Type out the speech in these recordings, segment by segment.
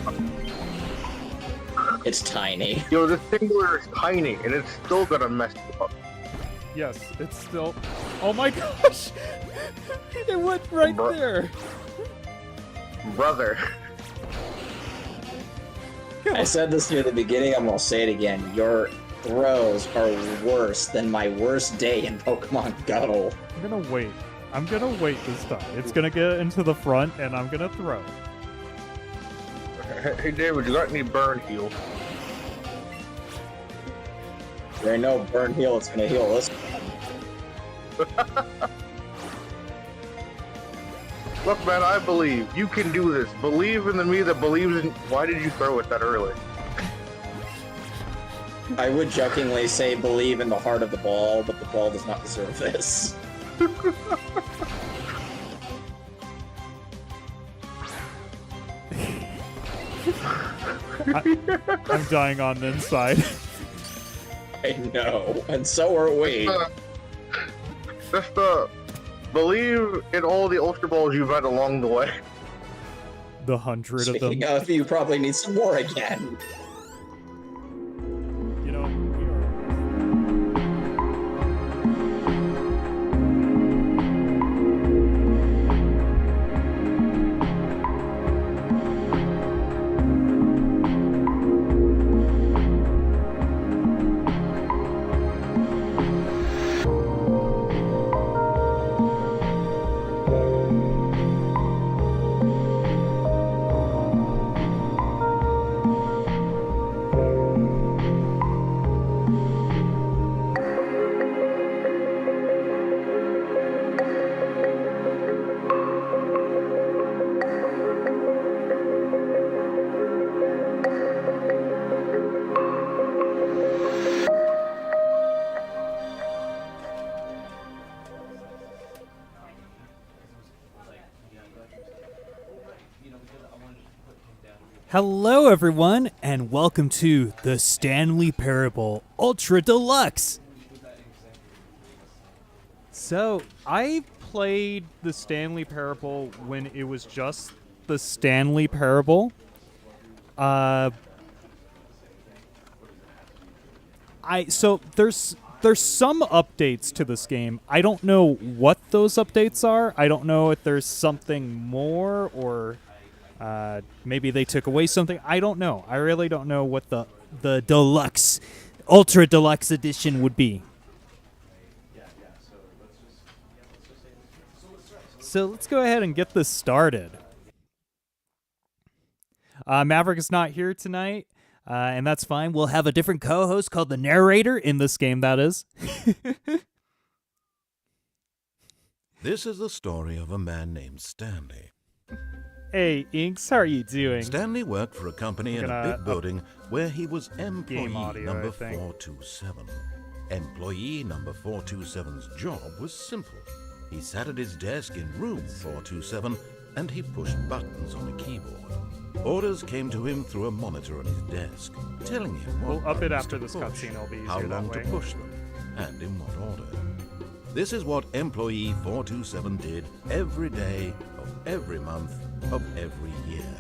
time. It's tiny. Yo, this singular is tiny, and it's still gonna mess you up. Yes, it's still... Oh my gosh! It went right there! Brother. I said this near the beginning, I'm gonna say it again. Your throws are worse than my worst day in Pokemon Go. I'm gonna wait. I'm gonna wait this time. It's gonna get into the front, and I'm gonna throw. Hey, David, you got any burn heal? There ain't no burn heal that's gonna heal this. Look, man, I believe. You can do this. Believe in the me that believes in... Why did you throw it that early? I would jokingly say believe in the heart of the ball, but the ball does not deserve this. I'm dying on the inside. I know, and so are we. Just believe in all the Ultra Balls you've had along the way. The 100 of them. Speaking of, you probably need some more again. You know, we are... Hello, everyone, and welcome to the Stanley Parable Ultra Deluxe. So, I played the Stanley Parable when it was just the Stanley Parable. So there's some updates to this game. I don't know what those updates are. I don't know if there's something more or maybe they took away something. I don't know. I really don't know what the deluxe, ultra deluxe edition would be. So let's go ahead and get this started. Maverick is not here tonight, and that's fine. We'll have a different co-host called the narrator in this game, that is. This is the story of a man named Stanley. Hey, Inks, how are you doing? Stanley worked for a company in a big building where he was employee audio, number I think. 427. Employee number 427's job was simple. He sat at his desk in room 427 and he pushed buttons on a keyboard. Orders came to him through a monitor on his desk, telling him what We'll up it buttons after to this push, cutscene, it'll be easier how that long to way. push them, and in what order. This is what employee 427 did every day of every month of every year.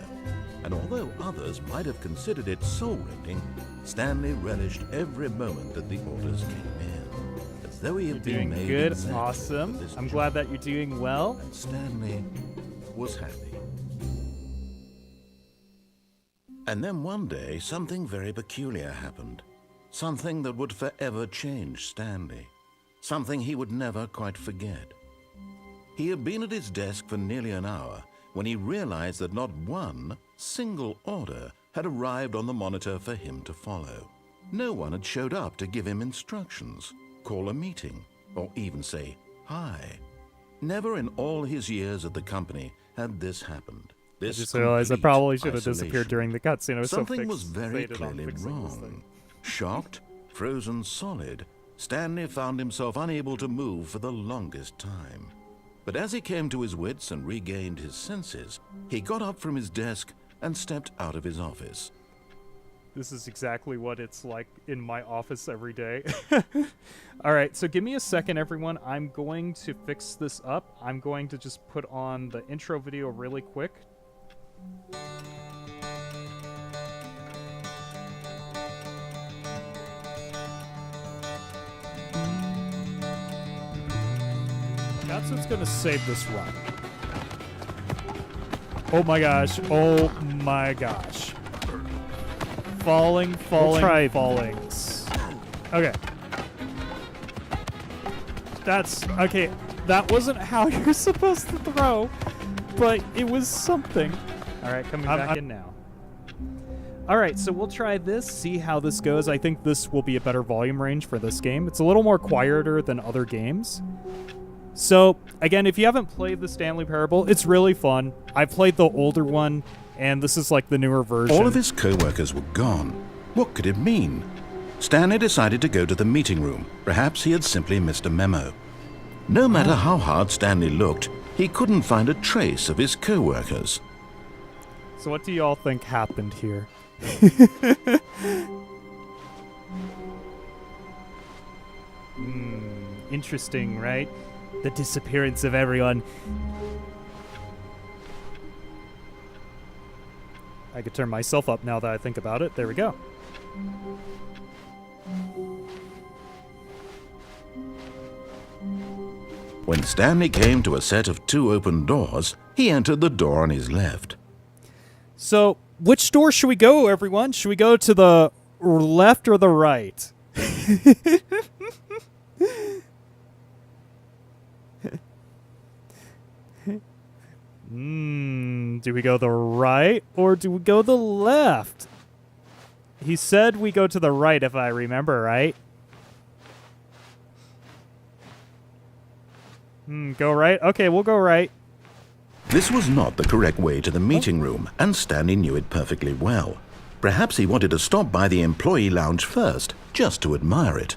And although others might have considered it soul-rending, Stanley relished every moment that the orders came in, as though he had been Doing made good, exactly awesome. for this I'm job. glad that you're doing well. And Stanley was happy. And then one day, something very peculiar happened. Something that would forever change Stanley. Something he would never quite forget. He had been at his desk for nearly an hour when he realized that not one single order had arrived on the monitor for him to follow. No one had showed up to give him instructions, call a meeting, or even say hi. Never in all his years at the company had this happened. I This just realized I complete probably should have disappeared isolation. during the cutscene. I was Something so was very fixated on clearly fixing this thing. wrong. Shocked, frozen solid, Stanley found himself unable to move for the longest time. But as he came to his wits and regained his senses, he got up from his desk and stepped out of his office. This is exactly what it's like in my office every day. All right, so give me a second, everyone. I'm going to fix this up. I'm going to just put on the intro video really quick. what's gonna save this run. Oh my gosh. Oh my gosh. Falling. We'll try fallings. Okay. That's okay. That wasn't how you're supposed to throw, but it was something. All right, coming I'm back in now. All right, so we'll try this, see how this goes. I think this will be a better volume range for this game. It's a little more quieter than other games. So, again, if you haven't played the Stanley Parable, it's really fun. I've played the older one, and this is like the newer version. All of his co-workers were gone. What could it mean? Stanley decided to go to the meeting room. Perhaps he had simply missed a memo. No matter how hard Stanley looked, he couldn't find a trace of his co-workers. So what do y'all think happened here? Interesting, right? The disappearance of everyone. I could turn myself up now that I think about it. There we go. When Stanley came to a set of 2 open doors, he entered the door on his left. So, which door should we go, everyone? Should we go to the left or the right? Do we go the right or do we go the left? He said we go to the right, if I remember right. Go right? Okay, we'll go right. This was not the correct way to the meeting room, and Stanley knew it perfectly well. Perhaps he wanted to stop by the employee lounge first, just to admire it.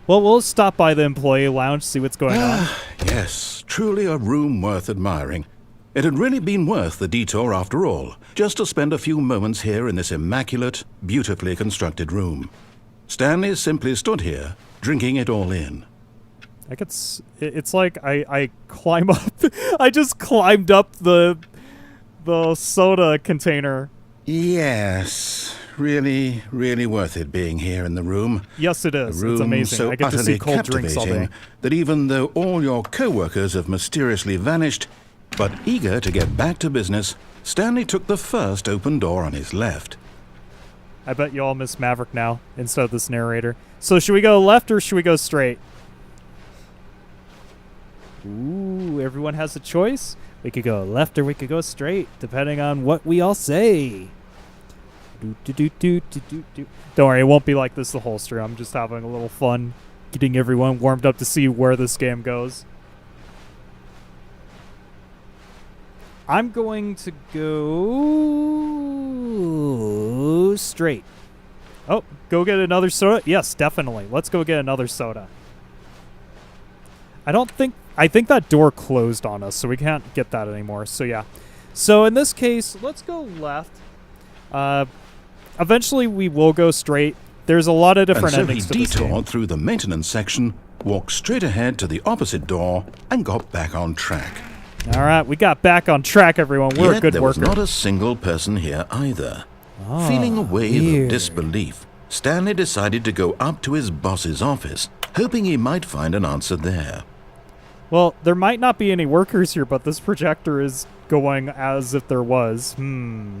Well, we'll stop by the employee lounge, see what's going on. Yes, truly a room worth admiring. It had really been worth the detour after all, just to spend a few moments here in this immaculate, beautifully constructed room. Stanley simply stood here, drinking it all in. It's like I climb up. I just climbed up the soda container. Yes, really, really worth it being here in the room. Yes, it A is. room It's amazing. so I get to utterly see cold drinks all day. captivating that even though all your co-workers have mysteriously vanished, but eager to get back to business, Stanley took the first open door on his left. I bet you all miss Maverick now instead of this narrator. So should we go left or should we go straight? Ooh, everyone has a choice. We could go left or we could go straight, depending on what we all say. Don't worry, it won't be like this the whole stream. I'm just having a little fun, getting everyone warmed up to see where this game goes. I'm going to go straight. Oh, go get another soda? Yes, definitely. Let's go get another soda. I think that door closed on us, so we can't get that anymore. So yeah. So in this case, let's go left. Eventually we will go straight. There's a lot of different endings to And this so he game. detoured through the maintenance section, walked straight ahead to the opposite door, and got back on track. All right, we got back on track, everyone. We're Yet a good there worker. was not a single person here either. Feeling a wave weird. of disbelief, Stanley decided to go up to his boss's office, hoping he might find an answer there. Well, there might not be any workers here, but this projector is going as if there was.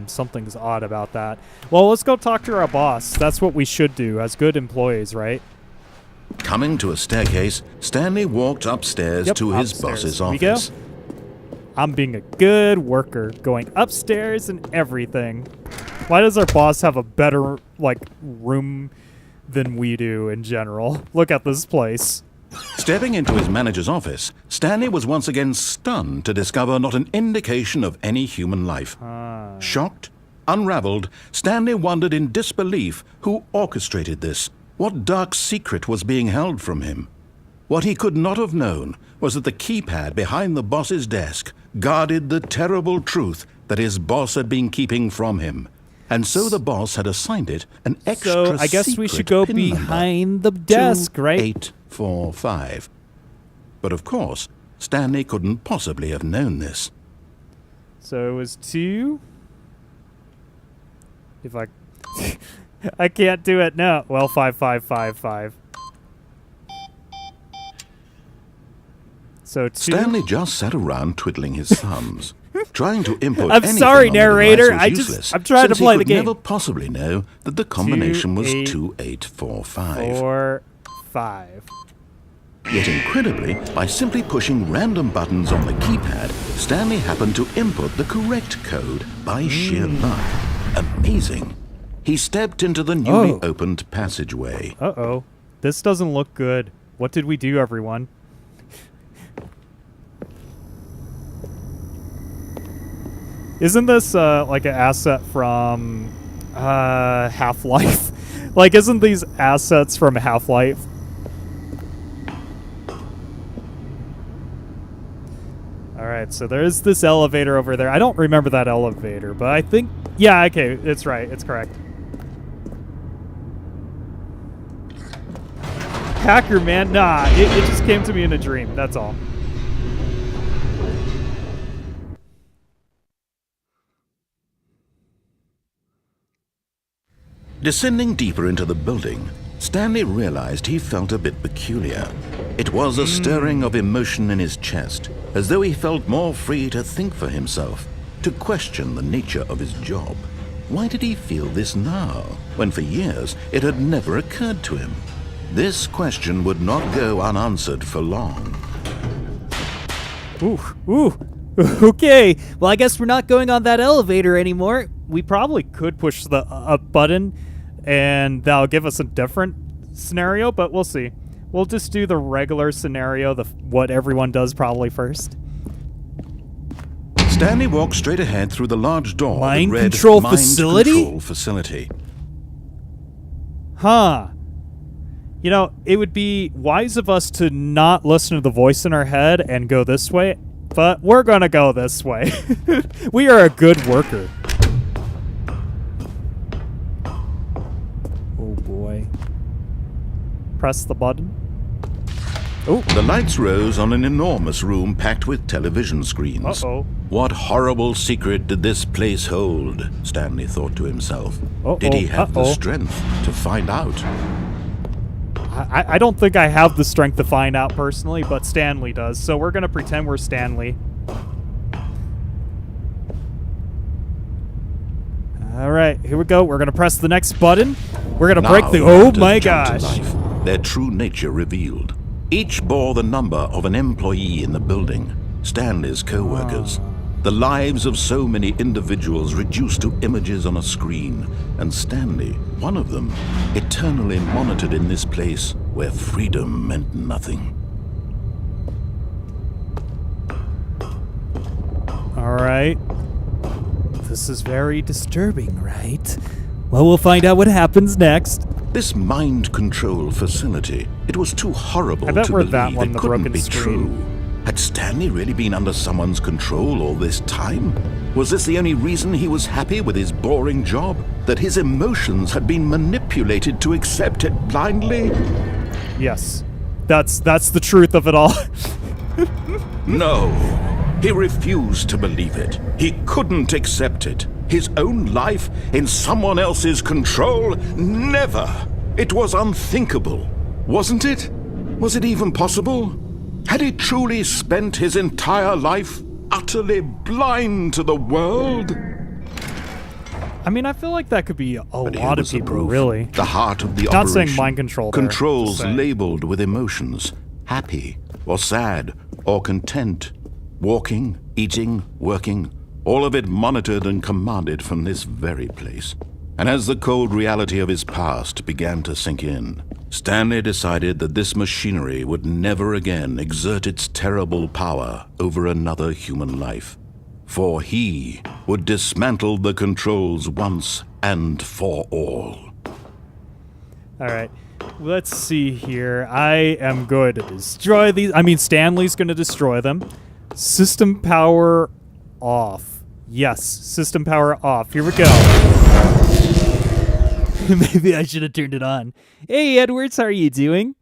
Something's odd about that. Well, let's go talk to our boss. That's what we should do as good employees, right? Coming to a staircase, Stanley walked upstairs Yep, to his upstairs. boss's Here we go. office. I'm being a good worker, going upstairs and everything. Why does our boss have a better, room than we do in general? Look at this place. Stepping into his manager's office, Stanley was once again stunned to discover not an indication of any human life. Shocked, unraveled, Stanley wondered in disbelief who orchestrated this. What dark secret was being held from him? What he could not have known was that the keypad behind the boss's desk guarded the terrible truth that his boss had been keeping from him. And so the boss had assigned it an extra So I guess we should go secret pin number, behind the desk, right? 2845. But of course, Stanley couldn't possibly have known this. So it was 2. If I... I can't do it now. Well, 5555. So 2. Stanley just sat around twiddling his thumbs, trying to input I'm anything sorry, on the narrator. device was useless, I'm trying to since he play the could game. never possibly know that the combination was 2, 8, 2845. 4, 5. Yet incredibly, by simply pushing random buttons on the keypad, Stanley happened to input the correct code by sheer luck. Amazing. He stepped into the newly opened passageway. Uh-oh. This doesn't look good. What did we do, everyone? Isn't this like an asset from Half-Life? Like, isn't these assets from Half-Life? Alright, so there's this elevator over there. I don't remember that elevator, but I think... Yeah, okay, it's right. It's correct. Hacker, man. Nah, it just came to me in a dream. That's all. Descending deeper into the building, Stanley realized he felt a bit peculiar. It was a stirring of emotion in his chest, as though he felt more free to think for himself, to question the nature of his job. Why did he feel this now, when for years it had never occurred to him? This question would not go unanswered for long. Ooh. Okay. Well, I guess we're not going on that elevator anymore. We probably could push the up button, and that'll give us a different scenario, but we'll see. We'll just do the regular scenario, what everyone does probably first. Stanley walked straight ahead through the large door Mind that read control Mind facility? Control Facility. Huh. You know, it would be wise of us to not listen to the voice in our head and go this way, but we're gonna go this way. We are a good worker. Oh boy. Press the button. Oh. The lights rose on an enormous room packed with television screens. Uh-oh. What horrible secret did this place hold? Stanley thought to himself. Did he have the strength to find out? I don't think I have the strength to find out personally, but Stanley does. So we're going to pretend we're Stanley. All right, here we go. We're going to press the next button. We're going to break the... Oh my gosh. Life, their true nature revealed. Each bore the number of an employee in the building, Stanley's co-workers. The lives of so many individuals reduced to images on a screen, and Stanley, one of them, eternally monitored in this place where freedom meant nothing. All right. This is very disturbing, right? Well, we'll find out what happens next. This mind control facility, it was too horrible I bet to we're believe that one, it the couldn't broken be screen. true. Had Stanley really been under someone's control all this time? Was this the only reason he was happy with his boring job? That his emotions had been manipulated to accept it blindly? Yes. That's the truth of it all. No. He refused to believe it. He couldn't accept it. His own life in someone else's control? Never! It was unthinkable. Wasn't it? Was it even possible? Had he truly spent his entire life utterly blind to the world? I mean, I feel like that could be a But here lot of was the people, proof. really. The heart of the Not operation. saying mind control there, Controls just saying. labeled with emotions. Happy, or sad, or content. Walking, eating, working. All of it monitored and commanded from this very place. And as the cold reality of his past began to sink in, Stanley decided that this machinery would never again exert its terrible power over another human life. For he would dismantle the controls once and for all. All right. Let's see here. I am going to destroy these. I mean, Stanley's going to destroy them. System power off. Yes, system power off. Here we go. Maybe I should have turned it on. Hey, Edwards, how are you doing?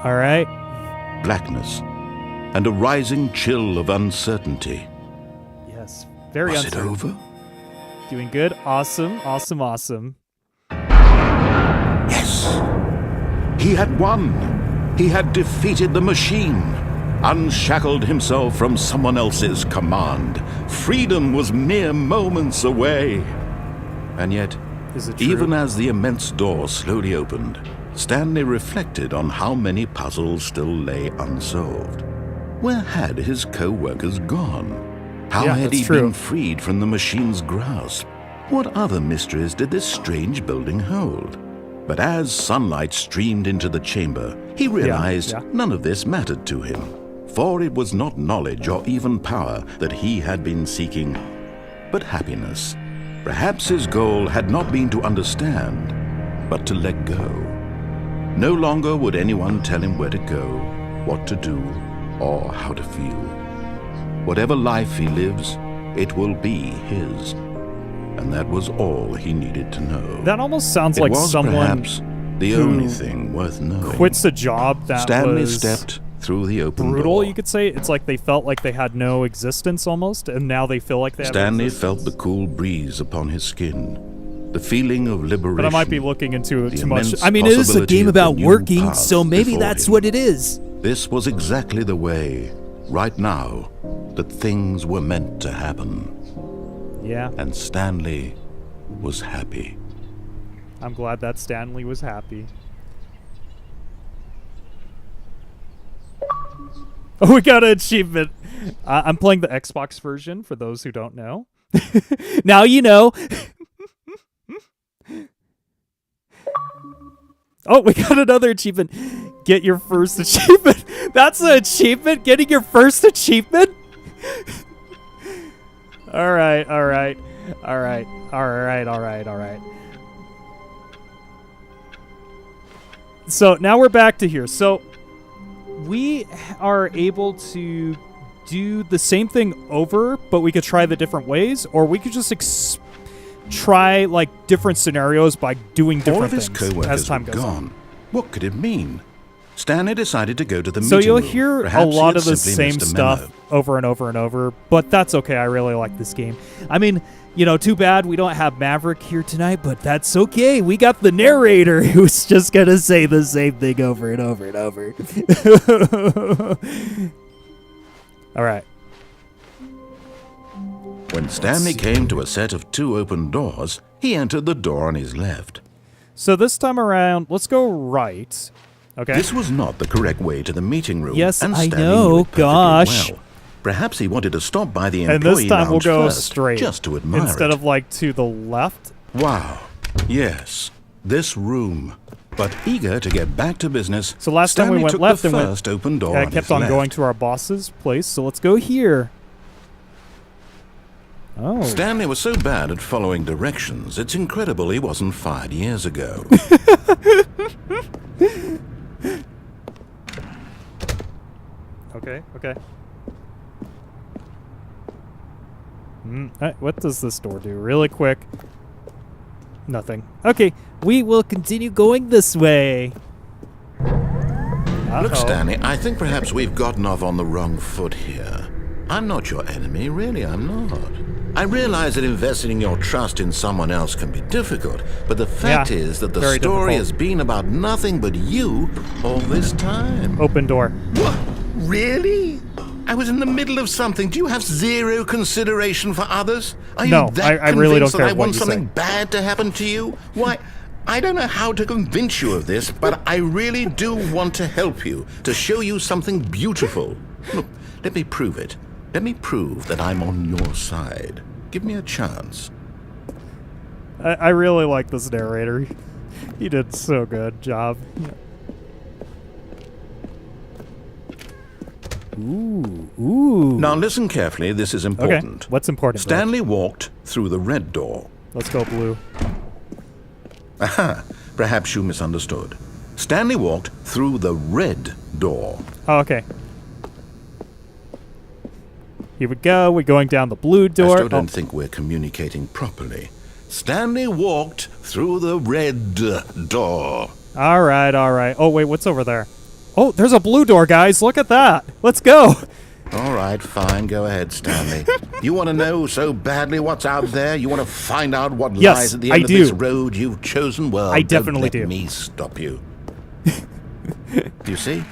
All right. Blackness and a rising chill of uncertainty. Yes, very Was uncertain. it over? Doing good. Awesome, awesome, awesome. Yes! He had won! He had defeated the machine! Unshackled himself from someone else's command. Freedom was mere moments away. And yet, Is it true? even as the immense door slowly opened, Stanley reflected on how many puzzles still lay unsolved. Where had his co-workers gone? How Yeah, had that's he true. been freed from the machine's grasp? What other mysteries did this strange building hold? But as sunlight streamed into the chamber, he realized yeah. none of this mattered to him. For it was not knowledge or even power that he had been seeking, but happiness. Perhaps his goal had not been to understand, but to let go. No longer would anyone tell him where to go, what to do, or how to feel. Whatever life he lives, it will be his. And that was all he needed to know. That almost sounds It like was someone perhaps the who only thing worth knowing. quits a job that Stanley was stepped through the open brutal, door. you could say. It's like they felt like they had no existence almost, and now they feel like they have Stanley existence. felt the cool breeze upon his skin, the feeling of liberation. But I might be looking into the too much. immense I mean, it is a possibility game of the about new working, path so maybe before that's him. what it is. This was exactly the way, right now, that things were meant to happen. Yeah, And Stanley was happy. I'm glad that Stanley was happy. Oh, we got an achievement. I'm playing the Xbox version, for those who don't know. Now you know. Oh, we got another achievement. Get your first achievement. That's an achievement? Getting your first achievement? All right. So now we're back to here. So we are able to do the same thing over, but we could try the different ways, or we could just try like different scenarios by doing different All of his things co-workers as time were goes gone. on. What could it mean? Stanley decided to go to the So meeting you'll room. hear a Perhaps he lot had of the simply same missed a memo. stuff over and over and over, but that's okay. I really like this game. I mean, you know, too bad we don't have Maverick here tonight, but that's okay. We got the narrator who's just gonna say the same thing over and over and over. All right. When Stanley came to a set of 2 open doors, he entered the door on his left. So this time around, let's go right. Okay. This was not the correct way to the meeting room. Yes, and I Stanley know, knew it perfectly gosh. well. Perhaps he wanted to stop by the And employee this time we'll lounge go first, straight just to admire instead it. of like to the left. Wow. Yes, this room. But eager to get back to business, So last time we Stanley went took left the and went- first open door I on kept his on left. going to our boss's place, so let's go here. Oh. Stanley was so bad at following directions, it's incredible he wasn't fired years ago. Okay. What does this door do? Really quick. Nothing. Okay, we will continue going this way. Look, Uh-oh. Stanley, I think perhaps we've gotten off on the wrong foot here. I'm not your enemy, really, I'm not. I realize that investing your trust in someone else can be difficult, but the fact Yeah, is that the very story difficult. has been about nothing but you all this time. Open door. What? Really? I was in the middle of something. Do you have zero consideration for others? Are No, you that I really don't convinced that care I what want you something say. bad to happen to you? Why, I don't know how to convince you of this, but I really do want to help you, to show you something beautiful. Look, let me prove it. Let me prove that I'm on your side. Give me a chance. I really like this narrator. He did so good job. Ooh. Now listen carefully, this is important. Okay, what's important? bro? Stanley walked through the red door. Let's go blue. Aha, perhaps you misunderstood. Stanley walked through the red door. Oh, okay. Here we go. We're going down the blue I door. still don't think we're communicating properly. Stanley walked through the red door. All right. Oh, wait, what's over there? Oh, there's a blue door, guys. Look at that. Let's go. All right, fine. Go ahead, Stanley. You want to know so badly what's out there? You want to find out what Yes, lies at the I end of do. this road you've chosen? Well, I definitely don't let do. me stop you. You see?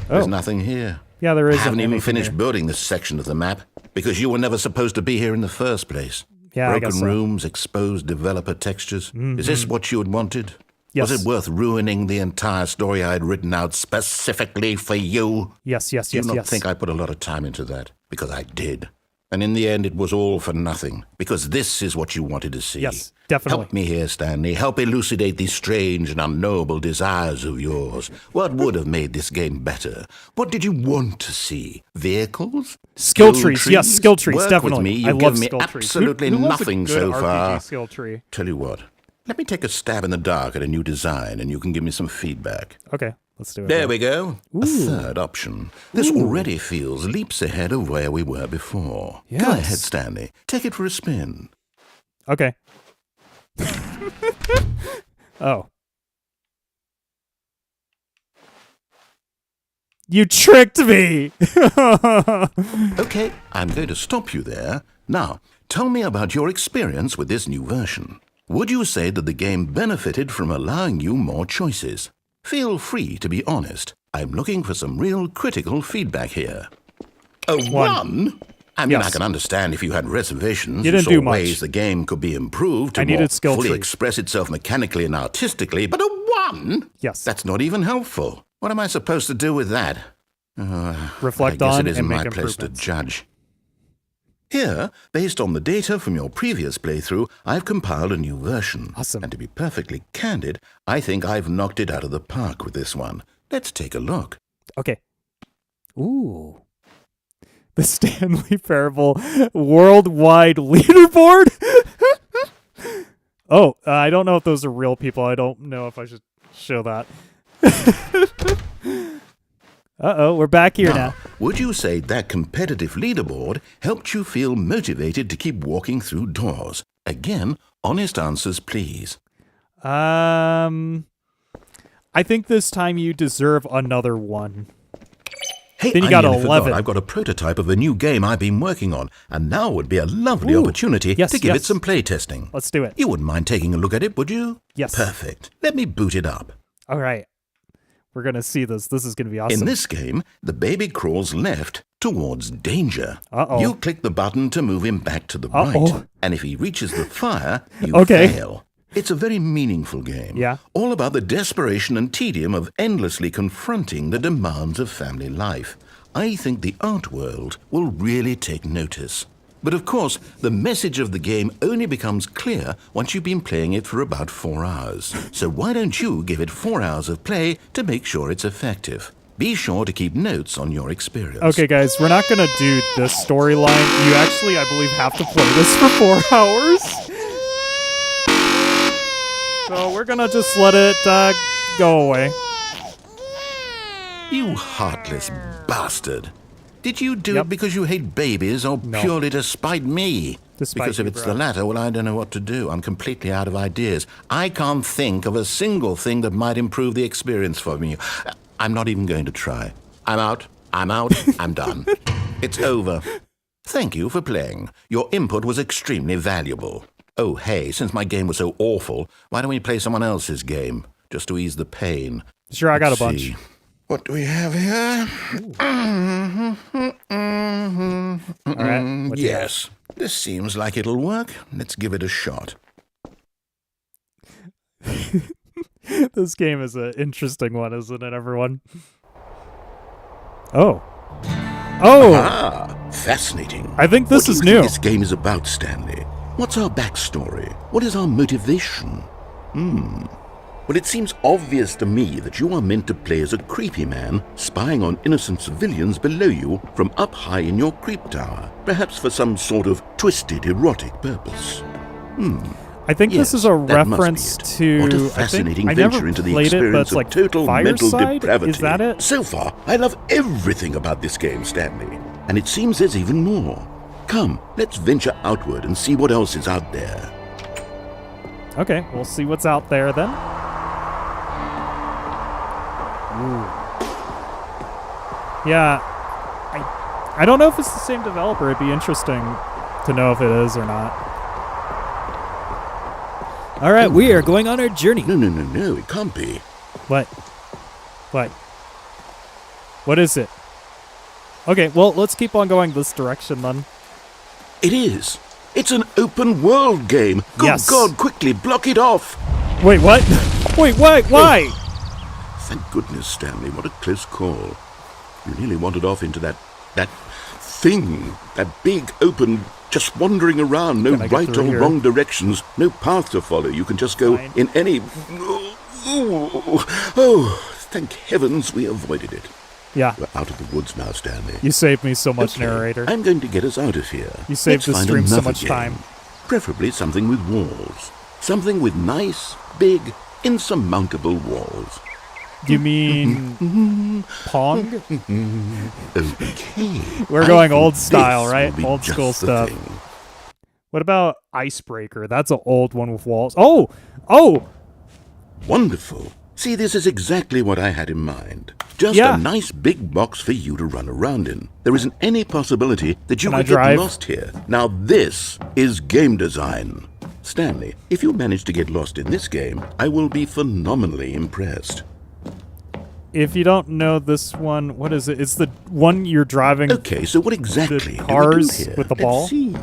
There's nothing here. Yeah, there I isn't haven't even anything finished here. building this section of the map because you were never supposed to be here in the first place. Yeah, I Broken guess so. rooms, exposed developer textures. Is this what you had wanted? Yes. Was it worth ruining the entire story I had written out specifically for you? Yes, yes, Do you yes, not yes. think I put a lot of time into that? Because I did. And in the end, it was all for nothing. Because this is what you wanted to see. Yes, definitely. Help me here, Stanley. Help elucidate these strange and unknowable desires of yours. What would have made this game better? What did you want to see? Vehicles? Skill trees. Yes, skill trees, Work definitely. With me. I You've love given me skill trees. absolutely Who loves a nothing good so RPG far. skill tree? Tell you what. Let me take a stab in the dark at a new design, and you can give me some feedback. Okay, let's do it. There we go. A third option. This already feels leaps ahead of where we were before. Go Yes. ahead, Stanley. Take it for a spin. Okay. Oh. You tricked me! Okay, I'm going to stop you there. Now, tell me about your experience with this new version. Would you say that the game benefited from allowing you more choices? Feel free to be honest. I'm looking for some real critical feedback here. A one? I mean, Yes. I can understand if you had reservations. You didn't saw do much. ways the game could be improved to I needed more skill fully tree. express itself mechanically and artistically, but a one? Yes. That's not even helpful. What am I supposed to do with that? Reflect I guess on it isn't and my make place to improvements. judge. Here, based on the data from your previous playthrough, I've compiled a new version. Awesome. And to be perfectly candid, I think I've knocked it out of the park with this one. Let's take a look. Okay. Ooh. The Stanley Parable worldwide leaderboard? Oh, I don't know if those are real people. I don't know if I should show that. Uh-oh, we're back here now. Would you say that competitive leaderboard helped you feel motivated to keep walking through doors? Again, honest answers, please. I think this time you deserve another one. Hey, Then you I got nearly 11. forgot. I've got a prototype of a new game I've been working on, and now would be a lovely Ooh. opportunity Yes, to give yes. it some play testing. Let's do it. You wouldn't mind taking a look at it, would you? Yes. Perfect. Let me boot it up. All right. We're going to see this. This is going to be awesome. In this game, the baby crawls left towards danger. Uh-oh. You click the button to move him back to the Uh-oh. right, and if he reaches the fire, you Okay. fail. It's a very meaningful game. Yeah. All about the desperation and tedium of endlessly confronting the demands of family life. I think the art world will really take notice. But of course, the message of the game only becomes clear once you've been playing it for about 4 hours. So why don't you give it 4 hours of play to make sure it's effective? Be sure to keep notes on your experience. Okay, guys, we're not going to do this storyline. You actually, I believe, have to play this for 4 hours. So we're going to just let it go away. You heartless bastard. Did you do Yep. it because you hate babies or No. purely to spite me? Despite because if you, it's bro. the latter, well, I don't know what to do. I'm completely out of ideas. I can't think of a single thing that might improve the experience for me. I'm not even going to try. I'm out. I'm done. It's over. Thank you for playing. Your input was extremely valuable. Oh, hey, since my game was so awful, why don't we play someone else's game? Just to ease the pain. Sure, I got a Let's bunch. see. What do we have here? All right. what do you Yes. This seems like it'll work. Let's give it a shot. have? This game is an interesting one, isn't it, everyone? Oh. Oh! Ah, fascinating. I think this What is do you new. think this game is about, Stanley? What's our backstory? What is our motivation? Well, it seems obvious to me that you are meant to play as a creepy man spying on innocent civilians below you from up high in your creep tower, perhaps for some sort of twisted erotic purpose. I think this Yes, is a that must be reference it. to. What a I think fascinating I venture never into the played it, but experience it's of like total mental Fireside? depravity. Is that it? So far, I love everything about this game, Stanley. And it seems there's even more. Come, let's venture outward and see what else is out there. Okay, we'll see what's out there then. Ooh. Yeah, I don't know if it's the same developer. It'd be interesting to know if it is or not. All right, we are going on our journey. No, it can't be. What? What is it? Okay, well, let's keep on going this direction then. It is. It's an open world game. Good Yes. God, quickly block it off. Wait, what? Wait, why? Thank goodness, Stanley. What a close call. You nearly wandered off into that thing. That big, open, just wandering around. No Can I get right through or here? wrong directions. No path to follow. You can just go Fine. in any... Oh, thank heavens we avoided it. Yeah, We're out of the woods now, Stanley. you saved me so much, Okay, narrator. I'm going to get us out of here. You saved Let's the find stream so another much game. time. Preferably something with walls. Something with nice, big, insurmountable walls. You mean Pong? Okay. We're I going think old style, this right? will be Old just school the stuff. thing. What about Icebreaker? That's an old one with walls. Oh! Wonderful. See, this is exactly what I had in mind. Just Yeah. a nice big box for you to run around in. There isn't any possibility that you Can I could get drive? lost here. Now this is game design. Stanley, if you manage to get lost in this game, I will be phenomenally impressed. If you don't know this one, what is it? It's the one you're driving Okay, so what exactly do we do cars here? with the Let's ball? see.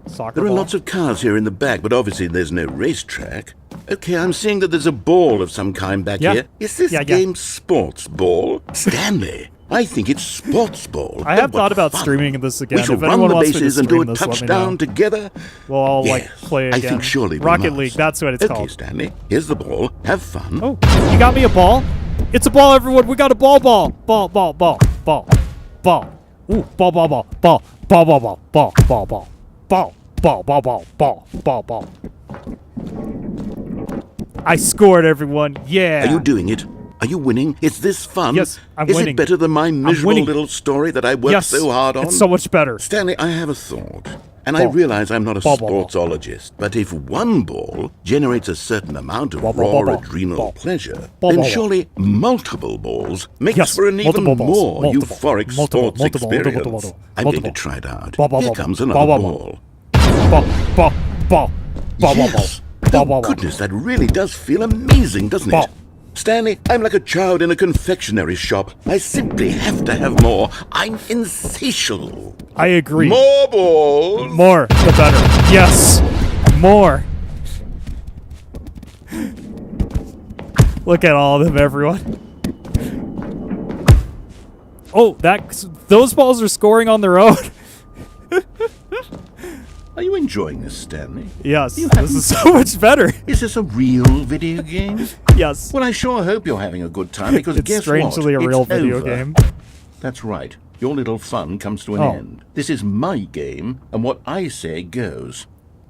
soccer There are ball. lots of cars here in the back, but obviously there's no racetrack. Okay, I'm seeing that there's a ball of some kind back Yeah. here. Is this Yeah. game sports ball? Stanley, I think it's sports ball. I have And what thought about fun. streaming this again. We shall If run anyone the wants me to bases and do stream a this, let me know. touchdown together. We'll all Yes, like play again. I think surely we Rocket must. League, that's what it's okay, called. Stanley, here's the ball. Have fun. Oh, you got me a ball? It's a ball, everyone. We got a ball. Ball. Ooh, ball. Ball. I scored, everyone. Yeah. Are you doing it? Are you winning? Is this fun? Yes, I'm Is winning. it better than my miserable winning. little story that I worked Yes, so hard on? it's so much better. Stanley, I have a thought. And Ball. I realize I'm not a Ball, ball, ball. sportsologist, but if one ball generates a certain amount of Ball, raw ball, ball, ball. adrenal Ball. pleasure, Ball, then ball, ball. surely multiple balls makes Yes, for an even multiple balls. more Multiple. euphoric Multiple, sports multiple, experience. multiple, multiple, I'm going to multiple. try it out. Ball, ball, Here ball. comes Ball, another ball, ball. Ball. Yes. Oh, goodness, that really does feel amazing, doesn't Ball. it? Stanley, I'm like a child in a confectionery shop. I simply have to have more. I'm insatiable. I agree. More balls. More, the better. Yes, more. Look at all of them, everyone. Oh, those balls are scoring on their own. Are you enjoying this, Stanley? Yes, You this is so much better. Is this a real video game? Yes, Well, I sure hope you're having a good time, because it's guess strangely what? a real It's video over. game. That's right. Your little fun comes to an Oh. end. This is my game, and what I say goes.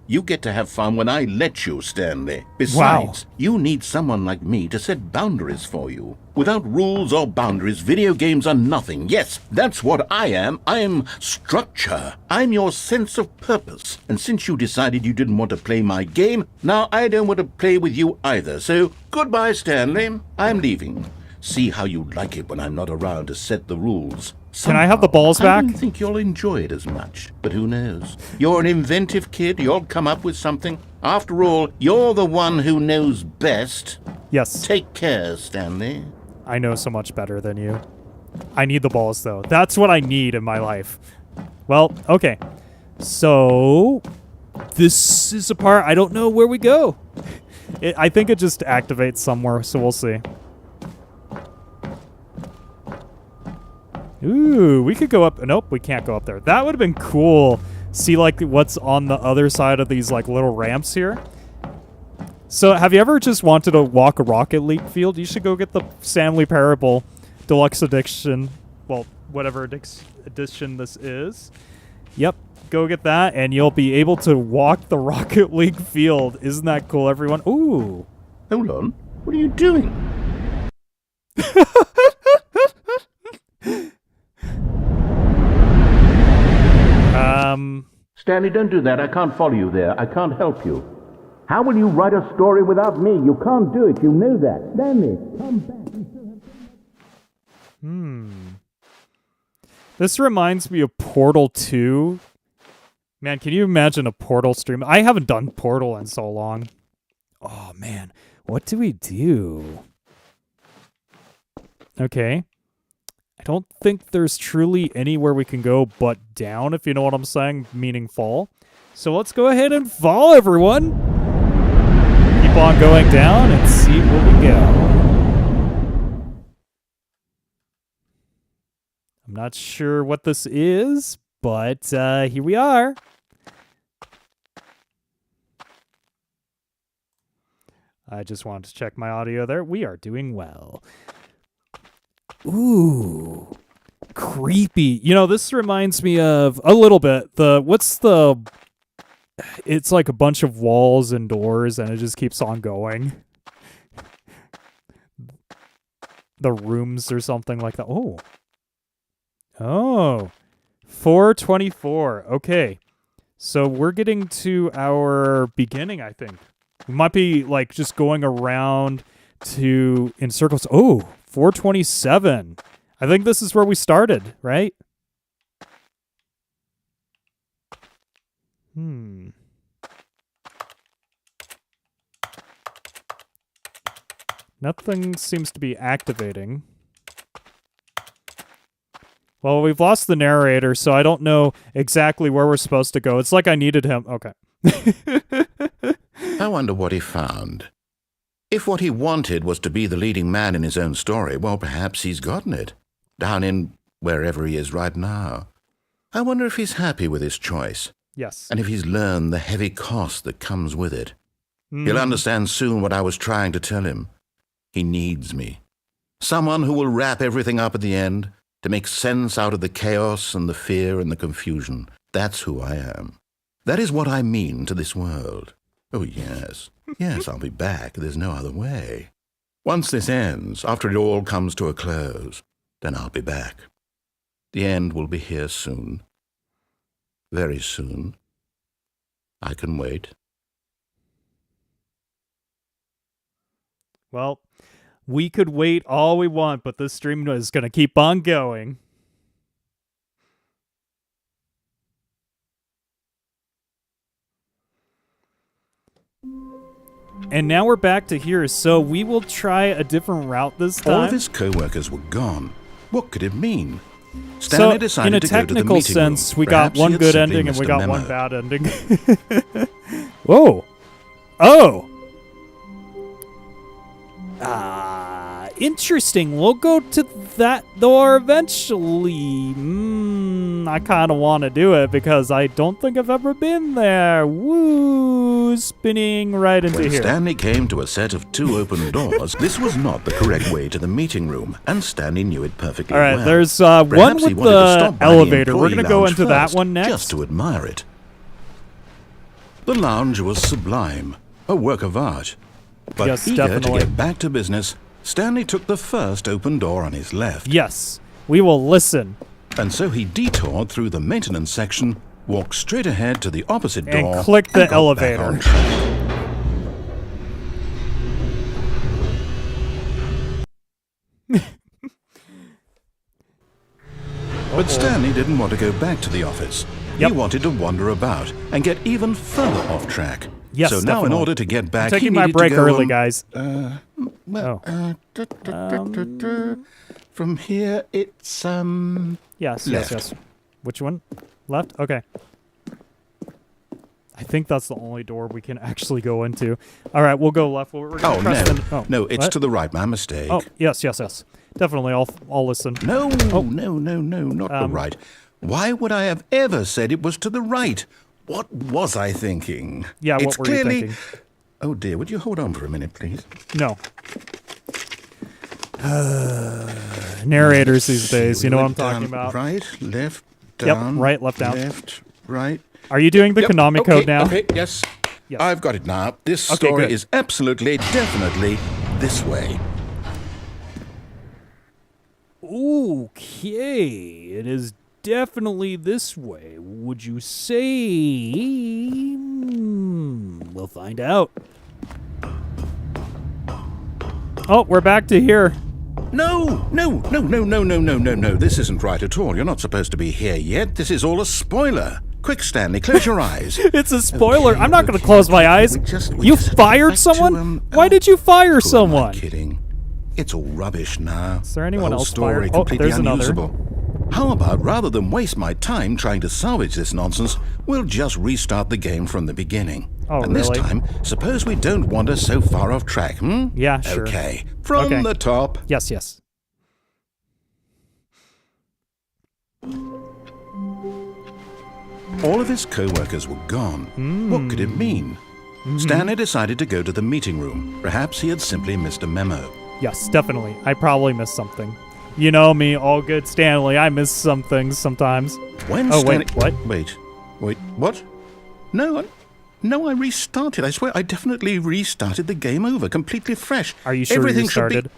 You get to have fun when I let you, Stanley. Besides, you need someone like me to set boundaries for you. Without rules or boundaries, video games are nothing. Yes, that's what I am. I'm structure. I'm your sense of purpose. And since you decided you didn't want to play my game, now I don't want to play with you either. So, goodbye, Stanley. I'm leaving. See how you like it when I'm not around to set the rules. Can I have the balls I back? don't think you'll enjoy it as much, but who knows? You're an inventive kid. You'll come up with something. After all, you're the one who knows best. Yes, Take care, Stanley. I know so much better than you. I need the balls, though. That's what I need in my life. Well, okay. So, this is a part I don't know where we go. I think it just activates somewhere, so we'll see. Ooh, we could go up. Nope, we can't go up there. That would have been cool. See, like, what's on the other side of these, like, little ramps here. So, have you ever just wanted to walk a Rocket League field? You should go get the Stanley Parable Deluxe Edition. Well, whatever edition this is. Yep, go get that, and you'll be able to walk the Rocket League field. Isn't that cool, everyone? Ooh. Hold on. What are you doing? Stanley, don't do that. I can't follow you there. I can't help you. How will you write a story without me? You can't do it. You know that. Stanley, come back. This reminds me of Portal 2. Man, can you imagine a Portal stream? I haven't done Portal in so long. Oh, man. What do we do? Okay. I don't think there's truly anywhere we can go but down, if you know what I'm saying, meaning fall. So let's go ahead and fall, everyone. Keep on going down and see where we go. I'm not sure what this is, but here we are. I just wanted to check my audio there. We are doing well. Ooh, creepy. You know, this reminds me of a little bit. It's like a bunch of walls and doors, and it just keeps on going. The rooms or something like that. Oh, 424. Okay. So we're getting to our beginning, I think. We might be like just going around in circles. Oh, 427. I think this is where we started, right? Nothing seems to be activating. Well, we've lost the narrator, so I don't know exactly where we're supposed to go. It's like I needed him. Okay. I wonder what he found. If what he wanted was to be the leading man in his own story, well, perhaps he's gotten it. Down in wherever he is right now. I wonder if he's happy with his choice. Yes. And if he's learned the heavy cost that comes with it. He'll understand soon what I was trying to tell him. He needs me. Someone who will wrap everything up at the end, to make sense out of the chaos and the fear and the confusion. That's who I am. That is what I mean to this world. Oh, yes. Yes, I'll be back. There's no other way. Once this ends, after it all comes to a close, then I'll be back. The end will be here soon. Very soon. I can wait. Well, we could wait all we want, but this stream is going to keep on going. And now we're back to here, so we will try a different route this time. All of his co-workers were gone. What could it mean? Stanley So, decided in a to go to the technical meeting sense, room. we Perhaps got one he had good simply ending and we missed a got one memo. bad ending. Whoa. Oh. Interesting. We'll go to that door eventually. I kind of want to do it because I don't think I've ever been there. Woo! Spinning right into When here. Stanley came to a set of 2 open doors, this was not the correct way to the meeting room, and Stanley knew it perfectly All right, well. there's one Perhaps he with wanted to the stop by the elevator. We're employee going to go lounge into that first, one next. just to admire it. The lounge was sublime, a work of art. But Yes, eager definitely. to get back to business, Stanley took the first open door on his left. Yes, we will listen. And so he detoured through the maintenance section, walked straight ahead to the opposite And door, click the and got elevator. back on track. But Stanley didn't want to go back to the office. Yep. He wanted to wander about and get even further off track. Yes, so now, in definitely. order to get back, I'm he taking my needed break to go early, on- guys. From here, it's Yes, left. yes. Which one? Left? Okay. I think that's the only door we can actually go into. All right, we'll go left. We're gonna Oh press no, the- no, it's what? to the right. My mistake. Oh, yes. Definitely, I'll listen. No, Oh. no, not the right. Why would I have ever said it was to the right? What was I thinking? Yeah, it's what were you clearly... thinking? Oh dear, would you hold on for a minute, please? No. Narrators these days, you know what I'm talking Down, about. Right, left, Yep, down. right, left, down. Left, right. Are you doing the Yep, Konami okay, code now? Okay, yes. Yes. I've got it now. This Okay, story good. is absolutely, definitely this way. Okay, it is definitely this way. Would you say? We'll find out. Oh, we're back to here. No, no, no, no, no, no, no, no, no. This isn't right at all. You're not supposed to be here yet. This is all a spoiler. Quick, Stanley, close your eyes. It's a spoiler. Okay, I'm not going to okay, close my okay. eyes. We You just fired back to, someone? Why did you fire Who am I someone? kidding. It's all rubbish now. Is there anyone the whole else story fired? Oh, completely there's another. unusable. How about, rather than waste my time trying to salvage this nonsense, we'll just restart the game from the beginning. Oh, and this really? time, suppose we don't wander so far off track, Yeah, sure. Okay, from Okay. the top. Yes, yes. All of his co-workers were gone. What could it mean? Stanley decided to go to the meeting room. Perhaps he had simply missed a memo. Yes, definitely. I probably missed something. You know me, all good Stanley. I miss some things sometimes. When Oh, Stanley... wait, what? Wait, what? No, I restarted. I swear, I definitely restarted the game over, completely fresh. Are you sure Everything you should started? be...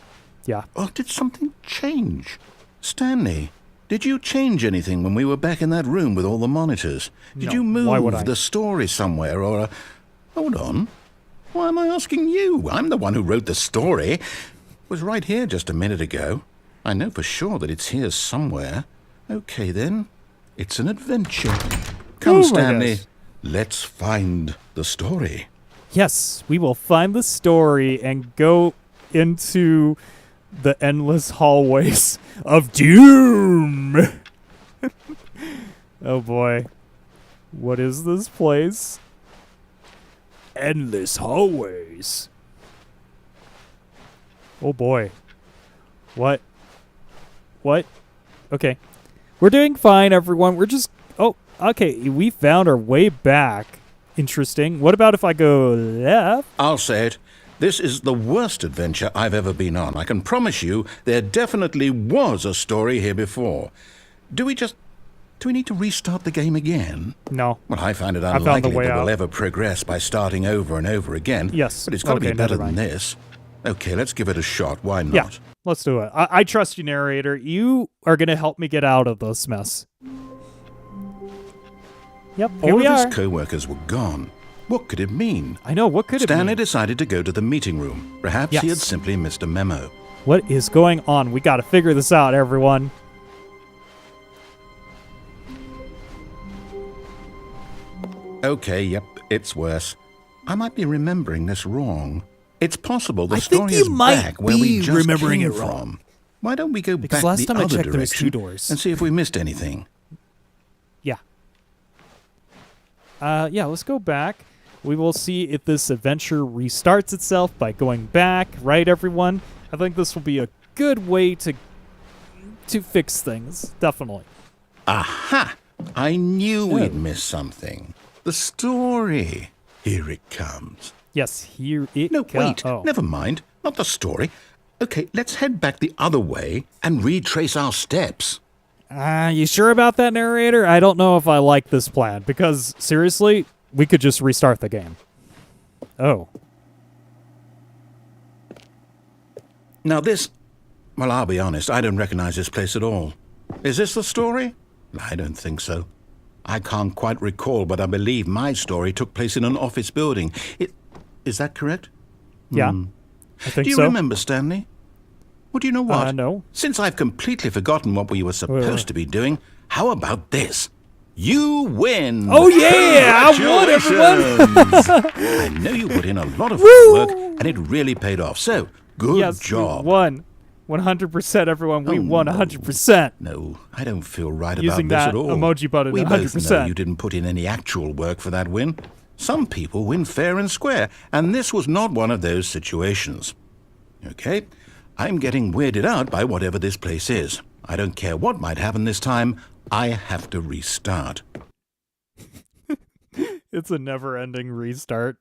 Yeah. Oh, did something change? Stanley, did you change anything when we were back in that room with all the monitors? Did No, you why would move I? the story somewhere or... Hold on. Why am I asking you? I'm the one who wrote the story. It was right here just a minute ago. I know for sure that it's here somewhere. Okay, then. It's an adventure. Come, Oh, my Stanley. gosh. Let's find the story. Yes, we will find the story and go into the endless hallways of doom. Oh boy. What is this place? Endless hallways. Oh boy. What? Okay. We're doing fine, everyone. We're just... Oh, okay. We found our way back. Interesting. What about if I go left? I'll say it. This is the worst adventure I've ever been on. I can promise you there definitely was a story here before. Do we need to restart the game again? No. Well, I find it found the unlikely way that we'll out. ever progress by starting over and over again. Yes. But it's got to Okay, be better never than mind. this. Okay, let's give it a shot. Why not? Yeah, let's do it. I trust you, narrator. You are going to help me get out of this mess. Yep, here All we of are. his co-workers were gone. What could it mean? I know, what could it Stanley mean? decided to go to the meeting room. Perhaps he had Yes. simply missed a memo. What is going on? We got to figure this out, everyone. Okay, yep, it's worse. I might be remembering this wrong. It's possible the I think story you is might back where we be just remembering came it wrong. from. Why don't we go Because back last the time I other checked, there was direction 2 doors. and see if we missed anything? Yeah. Yeah, let's go back. We will see if this adventure restarts itself by going back, right, everyone? I think this will be a good way to fix things, definitely. Aha! I knew Oh. we'd missed something. The story. Here it comes. Yes, here it No, comes. wait. Oh. Never mind. Not the story. Okay, let's head back the other way and retrace our steps. You sure about that, narrator? I don't know if I like this plan, because, seriously, we could just restart the game. Oh. Now this... Well, I'll be honest, I don't recognize this place at all. Is this the story? I don't think so. I can't quite recall, but I believe my story took place in an office building. Is that correct? Yeah, I think Do you so. remember, Stanley? Well, do you know what? No. Since I've completely forgotten what we were supposed to be doing, how about this? You win! Oh, yeah! I won, everyone! Congratulations! I know you put in a lot of Woo! work, and it really paid off. So, good Yes, job. we won. 100%, everyone. We Oh, won no. 100%. No, I don't feel right Using about this that at all. emoji button, we both 100%. know you didn't put in any actual work for that win. Some people win fair and square, and this was not one of those situations. Okay, I'm getting weirded out by whatever this place is. I don't care what might happen this time. I have to restart. It's a never-ending restart.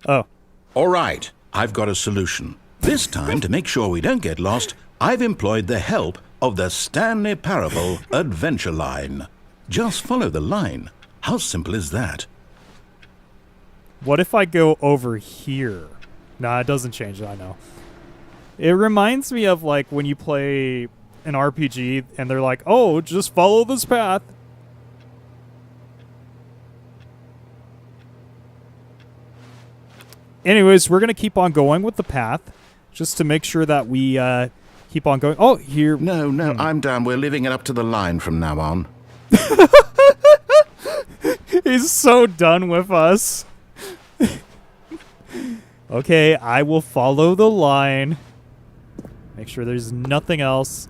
Oh. All right, I've got a solution. This time, to make sure we don't get lost, I've employed the help of the Stanley Parable adventure line. Just follow the line. How simple is that? What if I go over here? Nah, it doesn't change it, I know. It reminds me of, like, when you play an RPG and they're like, oh, just follow this path. Anyways, we're going to keep on going with the path. just to make sure that we keep on going. Oh, here. No, I'm done. We're leaving it up to the line from now on. He's so done with us. Okay, I will follow the line. Make sure there's nothing else.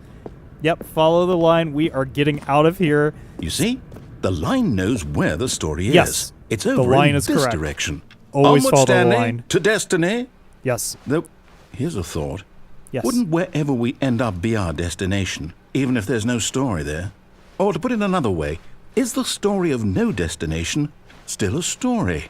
Yep, follow the line. We are getting out of here. You see? The line knows where the story Yes, is. It's the over line in is this correct. direction. Always Onward, follow the Stanley, line. to destiny. Yes. Though, here's a thought. Yes. Wouldn't wherever we end up be our destination, even if there's no story there? Or to put it another way, is the story of no destination still a story?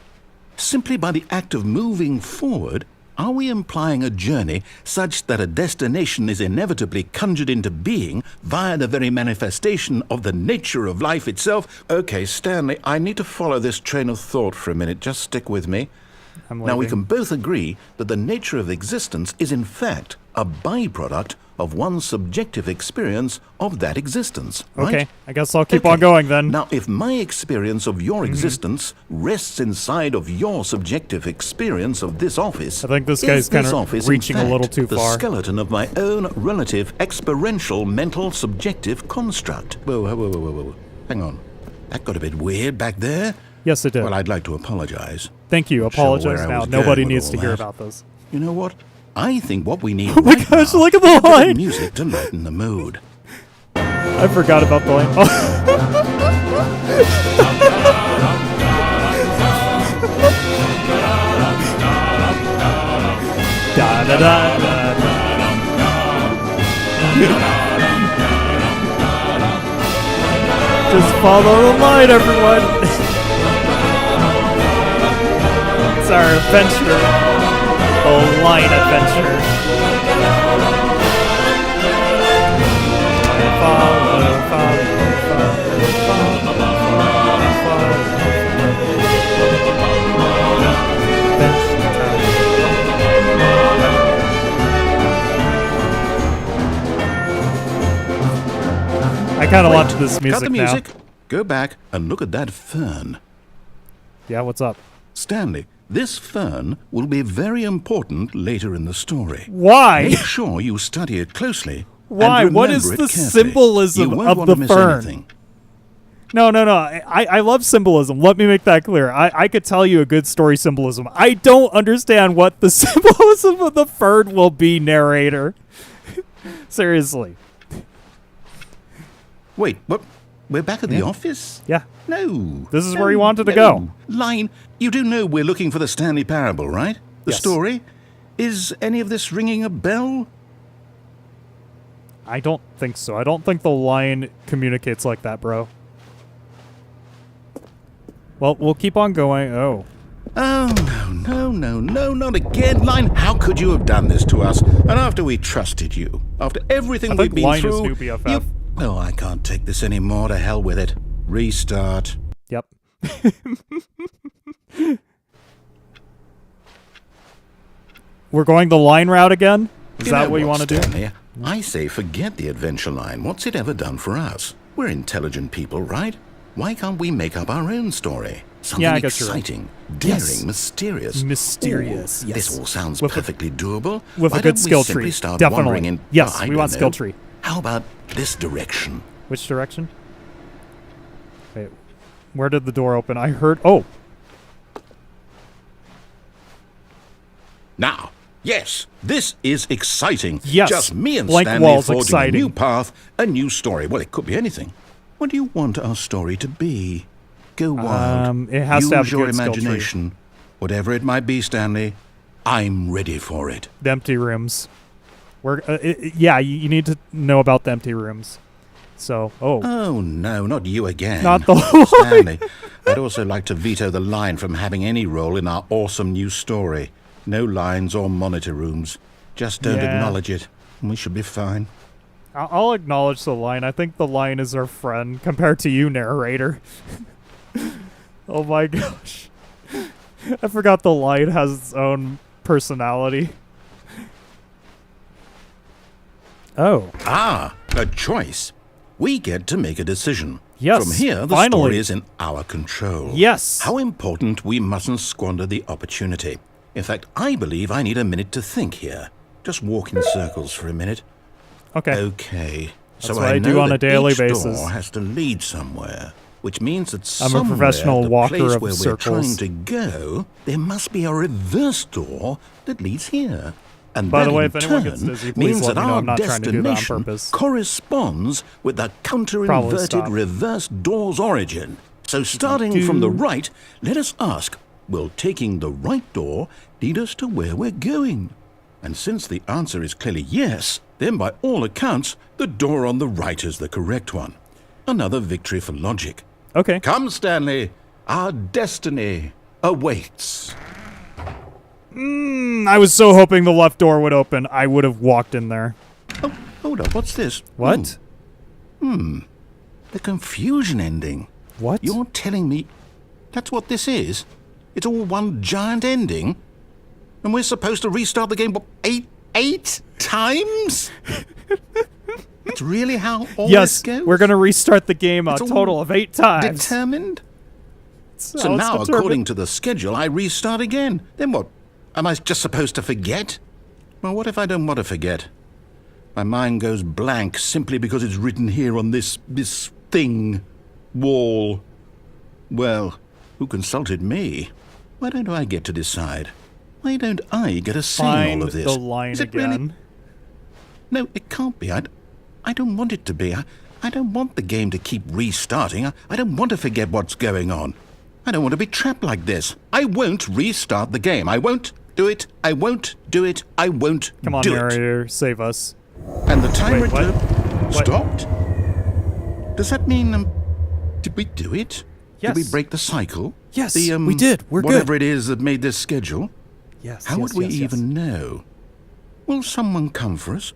Simply by the act of moving forward, are we implying a journey such that a destination is inevitably conjured into being via the very manifestation of the nature of life itself? Okay, Stanley, I need to follow this train of thought for a minute. Just stick with me. I'm Now, we leaving. can both agree that the nature of existence is in fact a byproduct of one's subjective experience of that existence, right? Okay, I guess I'll keep Okay. on going then. Now, if my experience of your existence rests inside of your subjective experience of this office, I think this is guy's kinda this office, in reaching a little fact, too the far. skeleton of my own relative experiential mental subjective construct. Whoa. Hang on. That got a bit weird back there. Yes, it did. Well, I'd like to apologize. Thank you. Not sure Apologize where I now. was Nobody going with needs all to hear that. about this. You know what? I think what we need Oh my right gosh, now look at the is a bit of line. music to lighten the mood. I forgot about the line. Oh. Da da da da Just follow the line, everyone. It's our adventure. The line adventure. I kind of want this Cut music the now. music. Go back and look at that fern. Yeah, what's up? Stanley, this fern will be very important later in the story. Why? Make sure you study it closely. Why? And What is remember the it carefully. symbolism You won't of want the to miss fern? anything. No. I love symbolism. Let me make that clear. I could tell you a good story symbolism. I don't understand what the symbolism of the fern will be, narrator. Seriously. Wait, what? We're back at the office? Yeah. No. This is No, where you wanted to no. go. Line, you do know we're looking for the Stanley Parable, right? The Yes. story? Is any of this ringing a bell? I don't think so. I don't think the line communicates like that, bro. Well, we'll keep on going. Oh. Oh, no, not again. Line, how could you have done this to us? And after we trusted you, after everything I we've think been Line is through, new BFF. you... Oh, I can't take this anymore. To hell with it. Restart. Yep. We're going the line route again? Is You that know what you want to do? Stanley? I say forget the adventure line. What's it ever done for us? We're intelligent people, right? Why can't we make up our own story? Something Yeah, I guess you're right. exciting, daring, Yes. mysterious. Mysterious, Ooh, yes. This all sounds With a- perfectly doable. with a Why good don't we skill simply tree. start Definitely. wandering in? Yes, I we don't want skill know. tree. How about this direction? Which direction? Wait, where did the door open? I heard... Oh! Now, yes, this is exciting. Yes, Just me and blank Stanley walls forging exciting. a new path, a new story. Well, it could be anything. What do you want our story to be? Go wild. It has Use to have a your good skill tree. imagination. Whatever it might be, Stanley, I'm ready for it. The empty rooms. We're... yeah, you need to know about the empty rooms. So... Oh. Oh, no, not you again. Not the line. Stanley, I'd also like to veto the line from having any role in our awesome new story. No lines or monitor rooms. Just don't Yeah. acknowledge it. We should be fine. I'll acknowledge the line. I think the line is our friend compared to you, narrator. Oh my gosh. I forgot the line has its own personality. Oh. Ah, a choice. We get to make a decision. Yes, From here, the finally. story is in our control. Yes. How important we mustn't squander the opportunity. In fact, I believe I need a minute to think here. just walk in circles for a minute. Okay. Okay. That's So what I I do know on a that daily each basis. door has to lead somewhere, which means that I'm a somewhere, professional the walker place of where circles. we're trying to go, there must be a reverse door that leads here. And By that the way, in if anyone turn gets dizzy, please means let that me know. our I'm not trying to do that on destination purpose. corresponds with the Probably counter-inverted stop. reverse door's origin. So starting from the right, let us ask, will taking the right door lead us to where we're going? And since the answer is clearly yes, then by all accounts, the door on the right is the correct one. Another victory for logic. Okay. Come, Stanley, our destiny awaits. I was so hoping the left door would open. I would have walked in there. Oh, hold up, what's this? What? The confusion ending. What? You're telling me that's what this is? It's all one giant ending? And we're supposed to restart the game, what, eight times? That's really how all Yes, this goes? we're going to restart the game a It's all total of 8 times. Determined? That's So how it's now, determined. according to the schedule, I restart again. Then what? Am I just supposed to forget? Well, what if I don't want to forget? My mind goes blank simply because it's written here on this thing, wall. Well, who consulted me? Why don't I get to decide? Why don't I get a say in Find all of this? the line Is it again. really? No, it can't be. I don't want it to be. I don't want the game to keep restarting. I don't want to forget what's going on. I don't want to be trapped like this. I won't restart the game. I won't do it. I won't do it. I won't Come on, do it. narrator, save us. And the timer Wait, what? What? stopped? Does that mean, did we do it? Yes. Did we break the cycle? Yes, the, we did. We're good. whatever it is that made this schedule? Yes. How would we even know? Will someone come for us?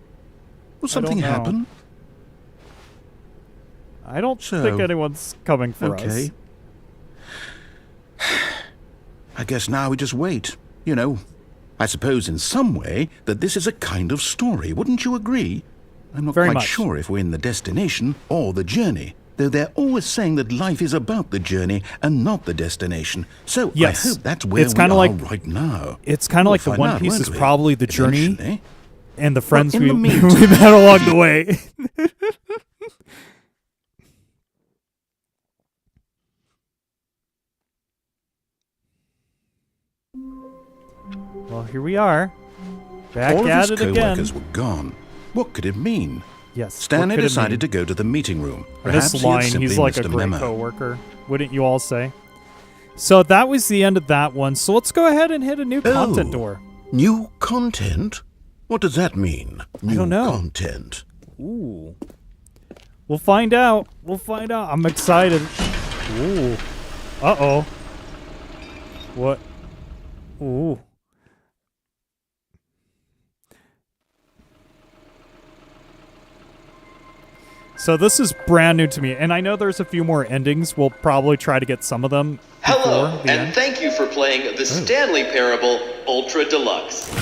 Will something know. happen? I don't So, think anyone's coming for Okay. us. I guess now we just wait. You know, I suppose in some way that this is a kind of story. Wouldn't you agree? I'm not Very quite much. sure if we're in the destination or the journey, though they're always saying that life is about the journey and not the destination. So Yes. I hope that's where It's we kinda are like- right now. It's kind of We'll like the find One out, Piece won't is we? probably the journey Eventually. and the friends in we, the we meantime- met along the way. Well, here we are. Back All at of it his again. co-workers were gone. What could it mean? Yes. Stanley decided to go to the meeting room. Perhaps This he had line, simply he's like missed a great memo. coworker. Wouldn't you all say? So that was the end of that one. So let's go ahead and hit a new content door. New content? What does that mean? New don't know. content. Ooh. We'll find out. We'll find out. I'm excited. Ooh. Uh-oh. What? Ooh. So this is brand new to me, and I know there's a few more endings. We'll probably try to get some of them Hello, before the and end. thank you for playing the Stanley Parable Ultra Deluxe.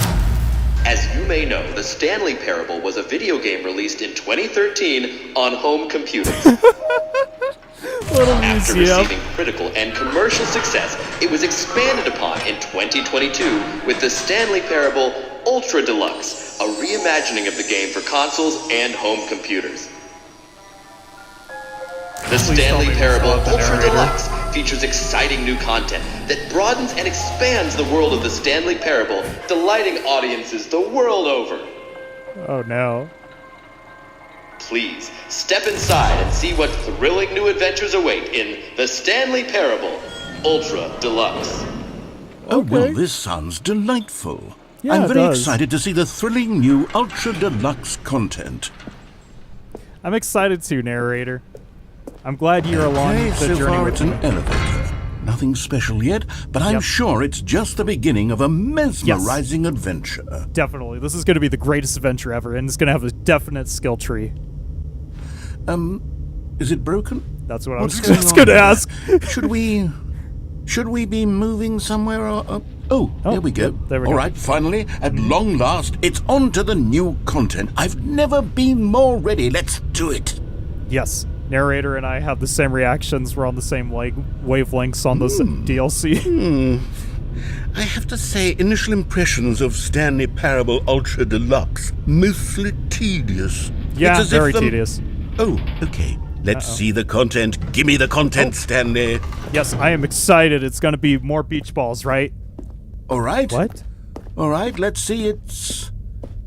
As you may know, the Stanley Parable was a video game released in 2013 on home computers. Little After museum. receiving critical and commercial success, it was expanded upon in 2022 with the Stanley Parable Ultra Deluxe, a reimagining of the game for consoles and home computers. The Please tell Stanley me Parable it's not the Ultra narrator. Deluxe features exciting new content that broadens and expands the world of the Stanley Parable, delighting audiences the world over. Oh no. Please, step inside and see what thrilling new adventures await in the Stanley Parable Ultra Deluxe. Oh, well, Okay. this sounds delightful. Yeah, I'm it very does. excited to see the thrilling new Ultra Deluxe content. I'm excited too, narrator. I'm glad you're along Okay, the so journey far with it's me. an elevator. Nothing special yet, but I'm Yep. sure it's just the beginning of a mesmerizing adventure. Definitely. This is going to be the greatest adventure ever, and it's going to have a definite skill tree. Is it broken? That's what I What's was going just on going to here? ask. Should we be moving somewhere or oh, there we go. there we All go. right, finally, at long last, it's on to the new content. I've never been more ready. Let's do it. Yes. Narrator and I have the same reactions. We're on the same wavelengths on this DLC. I have to say, initial impressions of Stanley Parable Ultra Deluxe, mostly tedious. Yeah, It's as very if the- tedious. Oh, okay. Let's see the content. Give me the content, Stanley. Yes, I am excited. It's going to be more beach balls, right? All right. What? All right, let's see. It's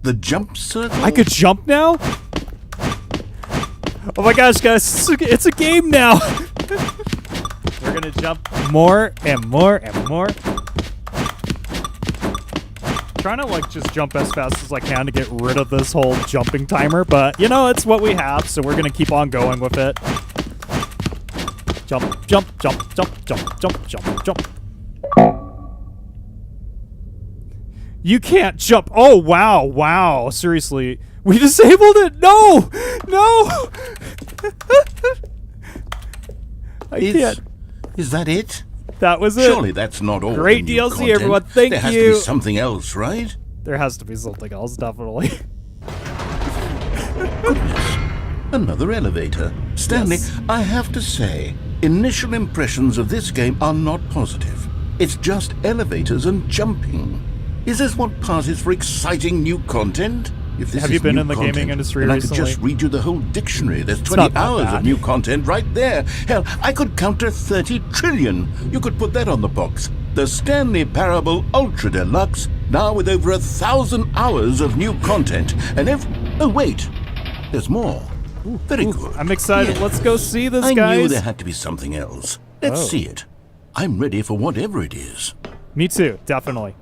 the jump circle. I could jump now? Oh my gosh, guys, it's a game now. We're going to jump more and more and more. Trying to like just jump as fast as I can to get rid of this whole jumping timer, but you know, it's what we have, so we're gonna keep on going with it. Jump, jump, jump, jump, jump, jump, jump, jump. You can't jump. Oh wow, wow. Seriously. We disabled it. No! No! I can't. Is that it? That was it. Surely that's not all. Great the new DLC, content. everyone. Thank there has you. to be something else, right? There has to be something else, definitely. Another elevator. Stanley, Yes. I have to say, initial impressions of this game are not positive. It's just elevators and jumping. Is this what passes for exciting new content? If this Have is you been new in the gaming content, industry then recently? I could just read you the whole dictionary. There's 20 not that hours bad. of new content right there. Hell, I could counter 30 trillion. You could put that on the box. The Stanley Parable Ultra Deluxe, now with over 1,000 hours of new content. And oh wait, there's more. Very good. I'm excited. Yes. Let's go see this, I guys. knew there had to be something else. Let's Oh. see it. I'm ready for whatever it is. Me too, definitely.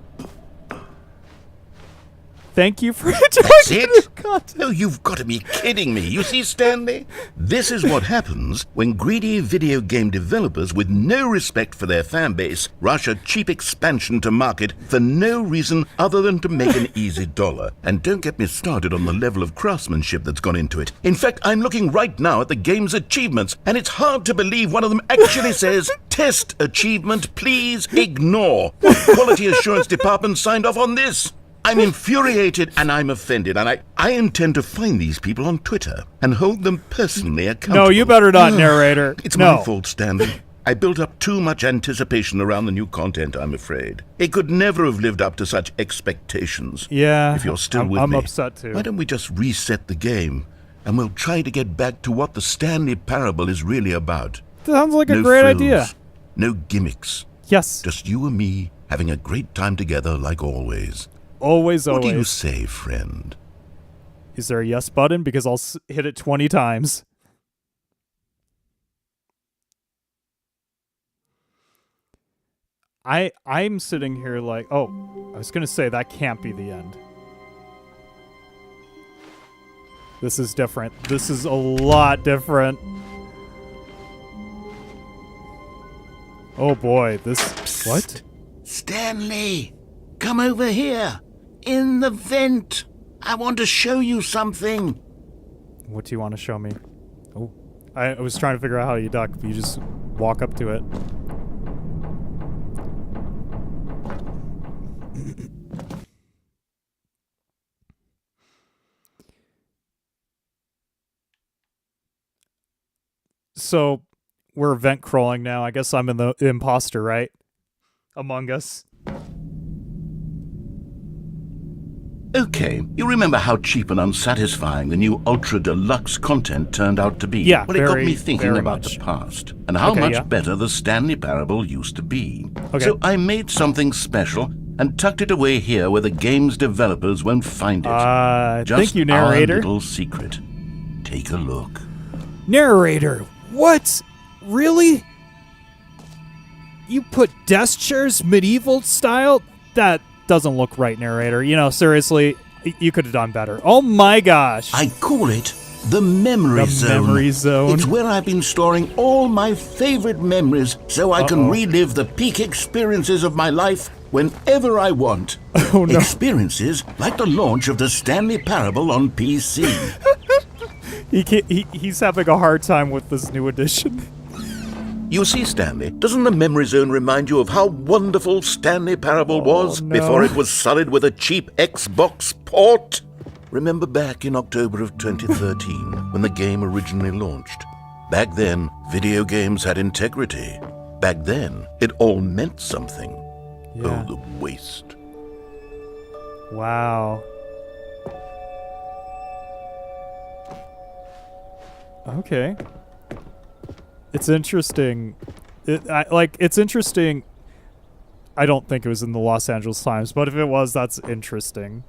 Thank you for That's doing it? content. Oh, you've got to be kidding me. You see, Stanley? This is what happens when greedy video game developers with no respect for their fan base rush a cheap expansion to market for no reason other than to make an easy dollar. And don't get me started on the level of craftsmanship that's gone into it. In fact, I'm looking right now at the game's achievements, and it's hard to believe one of them actually says, "Test achievement, please ignore." What quality assurance department signed off on this? I'm infuriated and I'm offended, and I intend to find these people on Twitter and hold them personally accountable. No, you better not, narrator. It's no. my fault, Stanley. I built up too much anticipation around the new content, I'm afraid. It could never have lived up to such expectations. Yeah, If you're still I'm, with I'm me, upset too. why don't we just reset the game, and we'll try to get back to what the Stanley Parable is really about. Sounds like a No great frills, idea. No gimmicks. Yes, Just you and me having a great time together like always. always, What do you always. say, friend? Is there a yes button? Because I'll hit it 20 times. I'm sitting here like, oh, I was gonna say that can't be the end. This is different. This is a lot different. Oh boy, this what? Stanley, come over here. In the vent. I want to show you something. What do you want to show me? Oh, I was trying to figure out how you duck, but you just walk up to it. So, we're vent crawling now. I guess I'm in the imposter, right? Among Us. Okay, you remember how cheap and unsatisfying the new Ultra Deluxe content turned out to be? Yeah, well, it got very, me thinking very about much. the past and how Okay, much yeah. better the Stanley Parable used to be. Okay. So I made something special and tucked it away here where the game's developers won't find it. Just Thank you, our narrator. little secret. Take a look. Narrator, what? Really? You put desk chairs medieval style? That doesn't look right, narrator. You know, seriously, you could have done better. Oh my gosh. I call it the Memory The Zone. Memory Zone. It's where I've been storing all my favorite memories so I can Uh-oh. relive the peak experiences of my life whenever I want. Oh, no. Experiences like the launch of the Stanley Parable on PC. He's having a hard time with this new edition. You see, Stanley, doesn't the Memory Zone remind you of how wonderful Stanley Parable was no. before it was sullied with a cheap Xbox port? Remember back in October of 2013 when the game originally launched? Back then, video games had integrity. Back then, it all meant something. Yeah. Oh, the waste. Wow. Okay. It's interesting. It's interesting. I don't think it was in the Los Angeles Times, but if it was, that's interesting.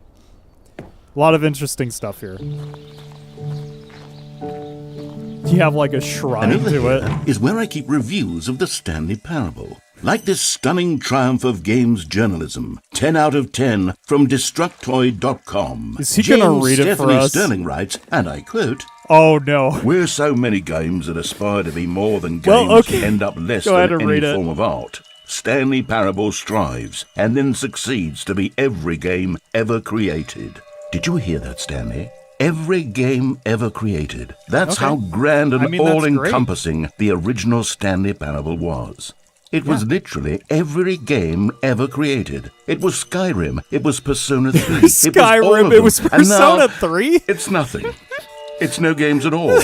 A lot of interesting stuff here. You have like a shrine And over to it. here is where I keep reviews of the Stanley Parable. Like this stunning triumph of games journalism, 10 out of 10 from Destructoid.com. Is he gonna read it for Stephanie us? Sterling writes, and I quote, Oh no. "We're so many games that aspire to be more than games Well, okay. end up less Go ahead than and any read it. form of art. Stanley Parable strives and then succeeds to be every game ever created." Did you hear that, Stanley? Every game ever created. That's Okay. how grand and I mean, that's all-encompassing the original Stanley Parable was. It was literally every game ever created. It was Skyrim. It was Persona 3. Skyrim. It was Persona 3? It's nothing. It's no games at all.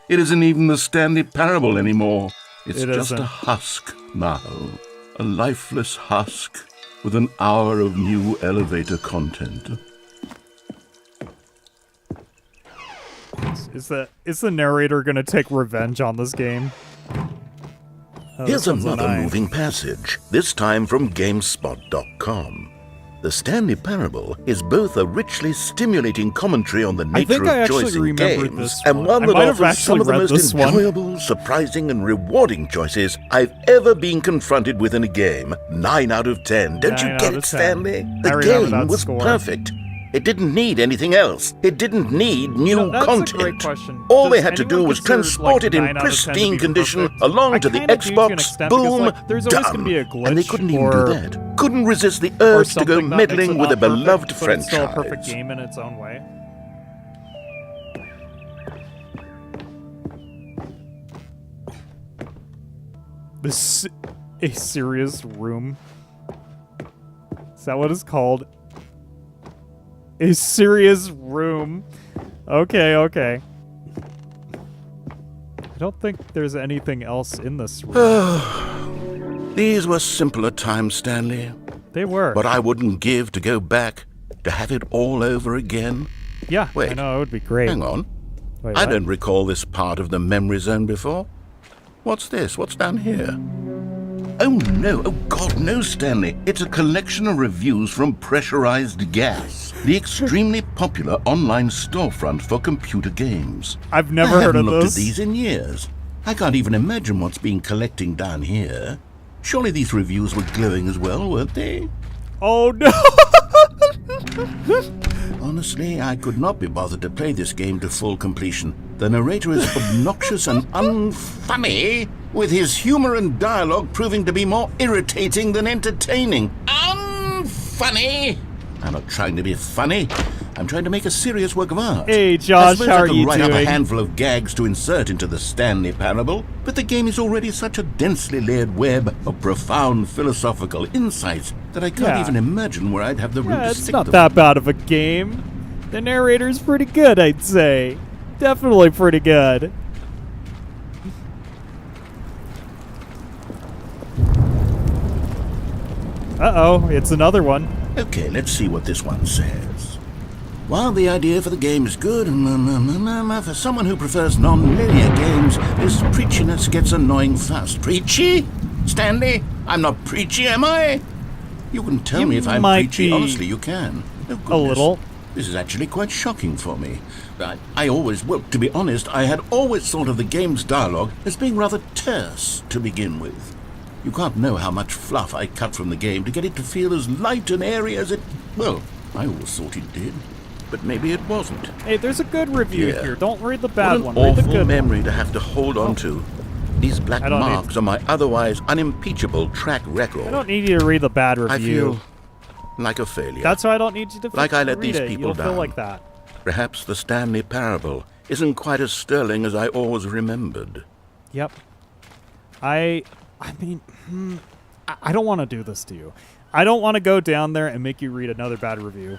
It isn't even the Stanley Parable anymore. It's It just isn't. a husk now. A lifeless husk with an hour of new elevator content. Is the narrator gonna take revenge on this game? Oh, Here's this one's another annoying. moving passage, this time from GameSpot.com. The Stanley Parable is both a richly stimulating commentary on the I think nature I of actually choice in remember games, this and one. one I that might have offers some actually of the read most this one. enjoyable, surprising, and rewarding choices I've ever been confronted with in a game. 9 out of 10. Don't 9 you out get of it, 10. Stanley? I The remember game that was score. perfect. It didn't need anything else. It didn't need new That's content. a great question. All they Does had to do anyone was consider, transport like, it in 9 out of 10 to pristine be condition perfect? along I to the kinda do to an Xbox. extent because, Boom, like, there's always done. gonna be a And they glitch couldn't even or- do that. Couldn't resist the Or urge to go something that makes meddling it with a not perfect, beloved but franchise. it's still a perfect game in its own way. This a serious room. Is that what it's called? A serious room. Okay, okay. I don't think there's anything else in this room. These were simpler times, Stanley. They were. But I wouldn't give to go back, to have it all over again. Yeah, I Wait, know, it would be great. Hang on. Wait, I what? don't recall this part of the memory zone before. What's this? What's down here? Oh no, oh God, no, Stanley. It's a collection of reviews from Pressurized Gas, the extremely popular online storefront for computer games. I've never I heard haven't of looked this. at these in years. I can't even imagine what's been collecting down here. Surely these reviews were glowing as well, weren't they? Oh no! Honestly, I could not be bothered to play this game to full completion. The narrator is obnoxious and unfunny, with his humor and dialogue proving to be more irritating than entertaining. Unfunny! I'm not trying to be funny. I'm trying to make a serious work of art. Hey, I Josh, suppose how I are could you write up a doing? handful of gags to insert into the Stanley Parable, but the game is already such a densely layered web of profound philosophical insights that I can't Yeah. even imagine where I'd have the room Yeah, to it's stick not them. that bad of a game. The narrator's pretty good, I'd say. Definitely pretty good. Uh-oh, it's another one. Okay, let's see what this one says. While the idea for the game is good, for someone who prefers non-linear games, this preachiness gets annoying fast. Preachy? Stanley? I'm not preachy, am I? You can tell You me if I'm might preachy. be Honestly, you can. Oh, goodness. a little. This is actually quite shocking for me. I always, well, to be honest, I had always thought of the game's dialogue as being rather terse to begin with. You can't know how much fluff I cut from the game to get it to feel as light and airy as it... Well, I always thought it did. But maybe it wasn't. Hey, there's a good review Yeah. here. Don't read the What bad an one. Read the awful good memory one. to have to hold on to. These black I don't need- marks on my otherwise unimpeachable track record. I don't need you to read the bad review. I feel like a failure. That's why I don't need you to Like I let read these it. people You'll feel down. like that. Perhaps the Stanley Parable isn't quite as sterling as I always remembered. Yep. I mean, I don't want to do this to you. I don't want to go down there and make you read another bad review.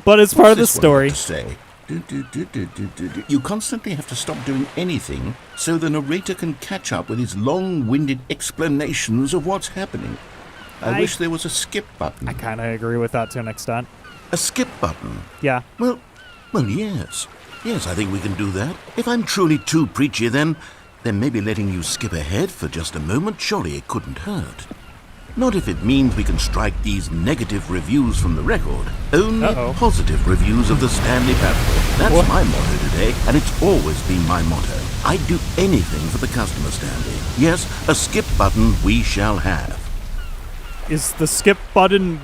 But it's part of the This one story. have to say. You constantly have to stop doing anything so the narrator can catch up with his long-winded explanations of what's happening. I wish there was a skip button. I kind of agree with that to an extent. A skip button? Yeah. Well, yes. Yes, I think we can do that. If I'm truly too preachy, then maybe letting you skip ahead for just a moment, surely it couldn't hurt. Not if it means we can strike these negative reviews from the record. Only positive reviews of the Stanley Parable. That's my motto today, and it's always been my motto. I'd do anything for the customer, Stanley. Yes, a skip button we shall have. Is the skip button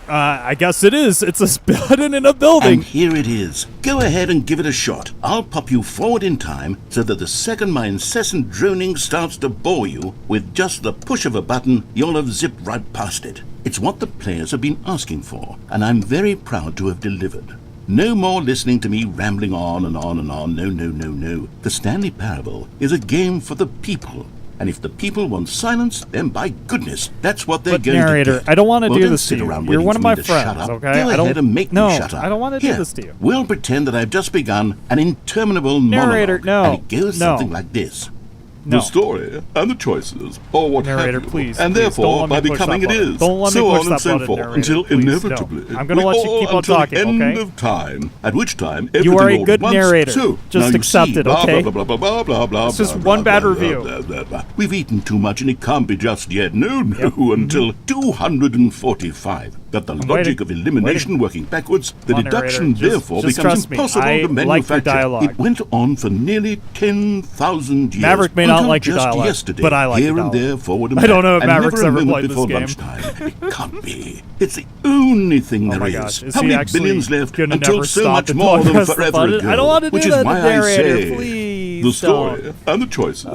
I guess it is. It's a button in a building. And here it is. Go ahead and give it a shot. I'll pop you forward in time so that the second my incessant droning starts to bore you, with just the push of a button, you'll have zipped right past it. It's what the players have been asking for, and I'm very proud to have delivered. No more listening to me rambling on and on and on. No. The Stanley Parable is a game for the people. And if the people want silence, then by goodness, that's what they're going narrator, to get. I don't want to do don't this sit to you. around You're waiting one for of me my to shut friends, up. okay? Go ahead and make me shut up. I don't want to do Here, this to you. We'll pretend that I've just begun an interminable Narrator, monologue. no. And it goes No. something like this. No. The story and the choices, or what Narrator, have you, please. and please, therefore, don't by let me push becoming that it button. is, Don't let me so push on that and so button, forth, narrator, until please, inevitably, no. I'm gonna let you all keep on until talking, the end okay? of time, at which time You are everything a all good at once, narrator. So, Just now you accept see, it, blah, okay? Blah, blah, blah, blah, blah, blah, This is blah, one blah, bad blah, review. blah, blah, blah. We've eaten too much and it can't be just yet. No, until 245. That the logic of elimination working backwards, the Come on, deduction narrator, therefore just becomes trust me. impossible I to like your manufacture. dialogue. It went on for nearly 10,000 years. Maverick may not until like your just dialogue, yesterday, but I like here your and dialogue. there, forward and I don't back, know if and Maverick's never a ever moment played before this game. lunchtime. It can't be. It's the only thing there my is. gosh, is How he many actually billions left gonna until never so stop much until more I than press the forever button? ago? I don't want to do which is that, why narrator, I say please the story don't. and the choices, or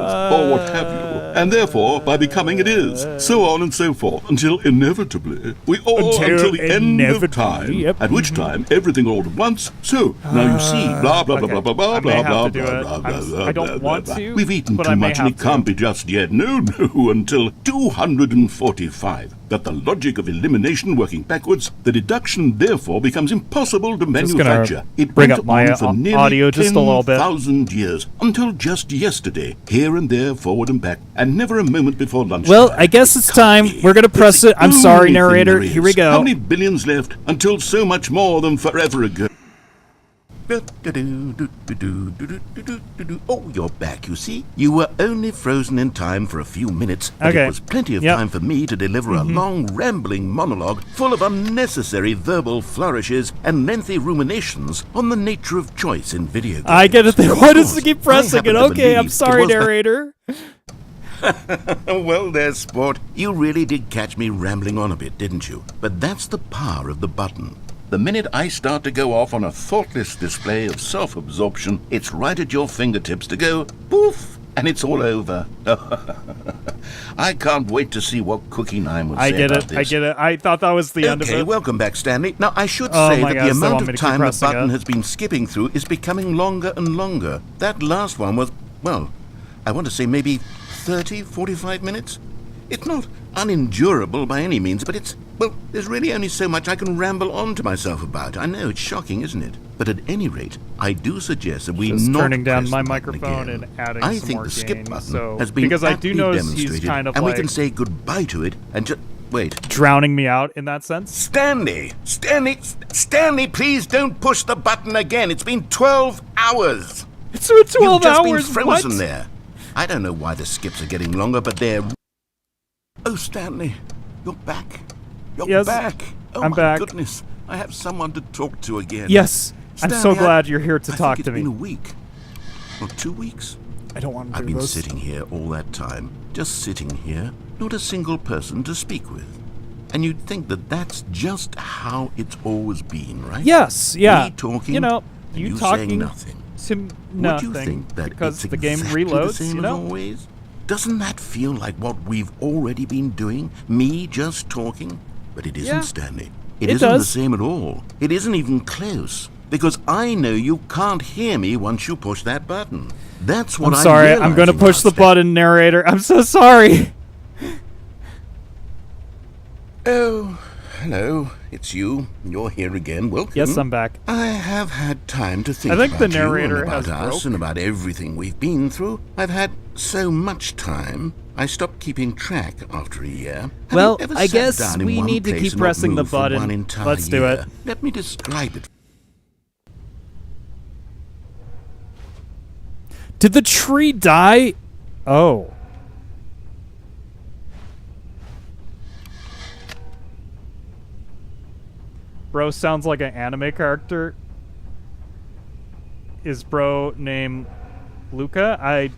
what have you, and therefore by becoming it is, so on and so forth, until inevitably we all until the end of time, yep. at which time everything all at once. So now you see, blah blah blah okay. blah blah I may blah have blah to do blah it. blah I'm blah s- blah. I don't blah, want blah. to, We've eaten but too I may much and have it can't to. be just yet. No, until 245. That the logic of elimination working backwards, the deduction therefore becomes impossible to Just gonna manufacture. It bring went up my on for nearly audio just a little bit. 10,000 years, until just yesterday, here and there, forward and back, and never a moment before lunchtime. Well, I guess it's time. We're gonna press it. I'm sorry, narrator. Here we go. How many billions left until so much more than forever ago? Oh, you're back, you see? You were only frozen in time for a few minutes, but Okay. it was plenty of Yep. time for me to deliver a long, rambling monologue full of unnecessary verbal flourishes and lengthy ruminations on the nature of choice in video games. I get it. They Of want us to course, keep I pressing happen it. to Okay, I'm believe sorry, it was the- narrator. Well, there, sport. You really did catch me rambling on a bit, didn't you? But that's the power of the button. The minute I start to go off on a thoughtless display of self-absorption, it's right at your fingertips to go poof, and it's all over. I can't wait to see what Cookie Nine would I say get about it. this. I get it. I thought that was the end of Okay, it. welcome back, Stanley. Now, I should Oh say my that God, the so want amount me of to keep time the pressing button it? has been skipping through is becoming longer and longer. That last one was, well, I want to say maybe 30, 45 minutes? It's not unendurable by any means, but it's, well, there's really only so much I can ramble on to myself about. I know, it's shocking, isn't it? But at any rate, I do suggest that we Just not turning down press my the button microphone again. and adding I some think more the skip gain, button so- has been because I do aptly notice he's demonstrated, kind of and we like- can say goodbye to it and just, wait. Drowning me out in that sense. Stanley, please don't push the button again. It's been 12 hours. It's been 12 You've just hours. been frozen what? there. I don't know why the skips are getting longer, but they're... Oh, Stanley, you're back. You're Yes, back. Oh, I'm my back. goodness. I have someone to talk to again. Yes, I'm so Stanley, glad you're here to I talk think to it's me. been a week. Or 2 weeks. I don't want to I've do been this. sitting here all that time, just sitting here, not a single person to speak with. And you'd think that that's just how it's always been, right? Yes, yeah. Me talking, you know, and you you talking saying nothing. to nothing Would you think that because it's the game exactly reloads, the same you as know? always? Doesn't that feel like what we've already been doing? Me just talking? But it isn't, Yeah. Stanley. It isn't the does. same at all. It isn't even close. Because I know you can't hear me once you push that button. That's what I'm sorry. I'm going to realizing push now, the Stan. button, narrator. I'm so sorry. Oh, hello. It's you. You're here again. Welcome. Yes, I'm back. I have had time to think I think about the you narrator and about has us broke. and about everything we've been through. I've had so much time. I stopped keeping track after a year. Have Well, you ever I sat guess down in we one need to place keep and not pressing the moved for one button. entire Let's do it. year? Let me describe it. Did the tree die? Oh. Bro sounds like an anime character. Is bro named Luca? I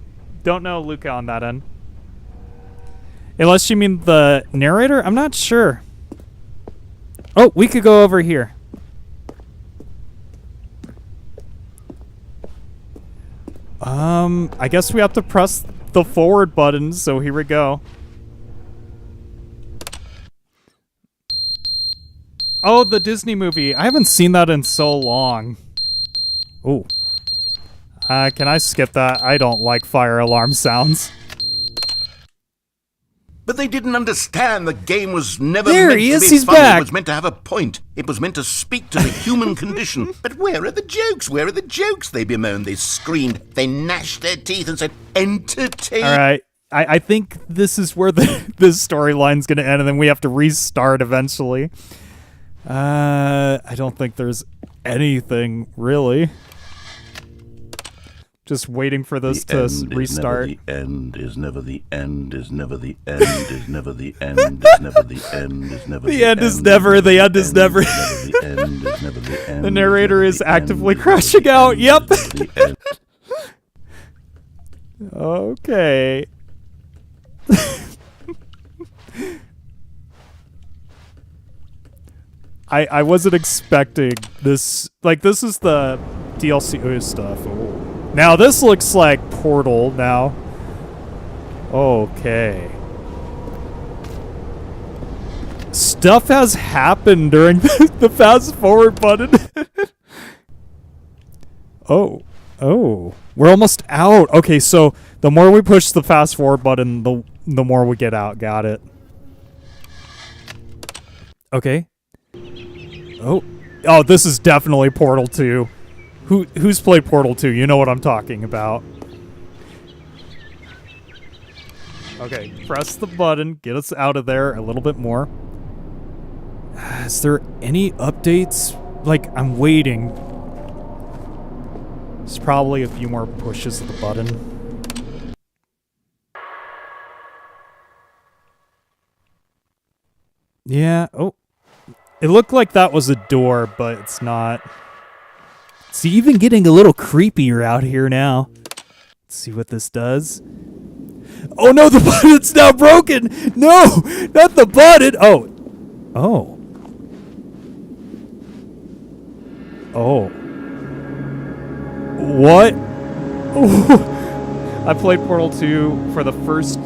don't know Luca on that end. Unless you mean the narrator? I'm not sure. Oh, we could go over here. I guess we have to press the forward button, so here we go. Oh, the Disney movie. I haven't seen that in so long. Ooh. Can I skip that? I don't like fire alarm sounds. But they didn't understand the game was never There meant he to is, be he's fun. back. It was meant to have a point. It was meant to speak to the human condition. But where are the jokes? Where are the jokes? They bemoaned, they screamed, they gnashed their teeth and said, entertain. All right. I think this is where this storyline's going to end, and then we have to restart eventually. I don't think there's anything, really. Just waiting for this to restart. The end is never the end is never the end is never the end is never the end is never The end is never, the end is never. The end is never the end. The narrator is actively crashing out. Yep. Okay. I wasn't expecting this. Like, this is the DLC stuff. Ooh. Now, this looks like Portal now. Okay. Stuff has happened during the fast forward button. Oh. We're almost out. Okay, so the more we push the fast forward button, the more we get out. Got it. Okay. Oh, this is definitely Portal 2. Who's played Portal 2? You know what I'm talking about. Okay, press the button, get us out of there a little bit more. Is there any updates? Like, I'm waiting. There's probably a few more pushes of the button. Yeah, oh. It looked like that was a door, but it's not. It's even getting a little creepier out here now. Let's see what this does. Oh no, the button's now broken! No! Not the button! Oh. What? I played Portal 2 for the first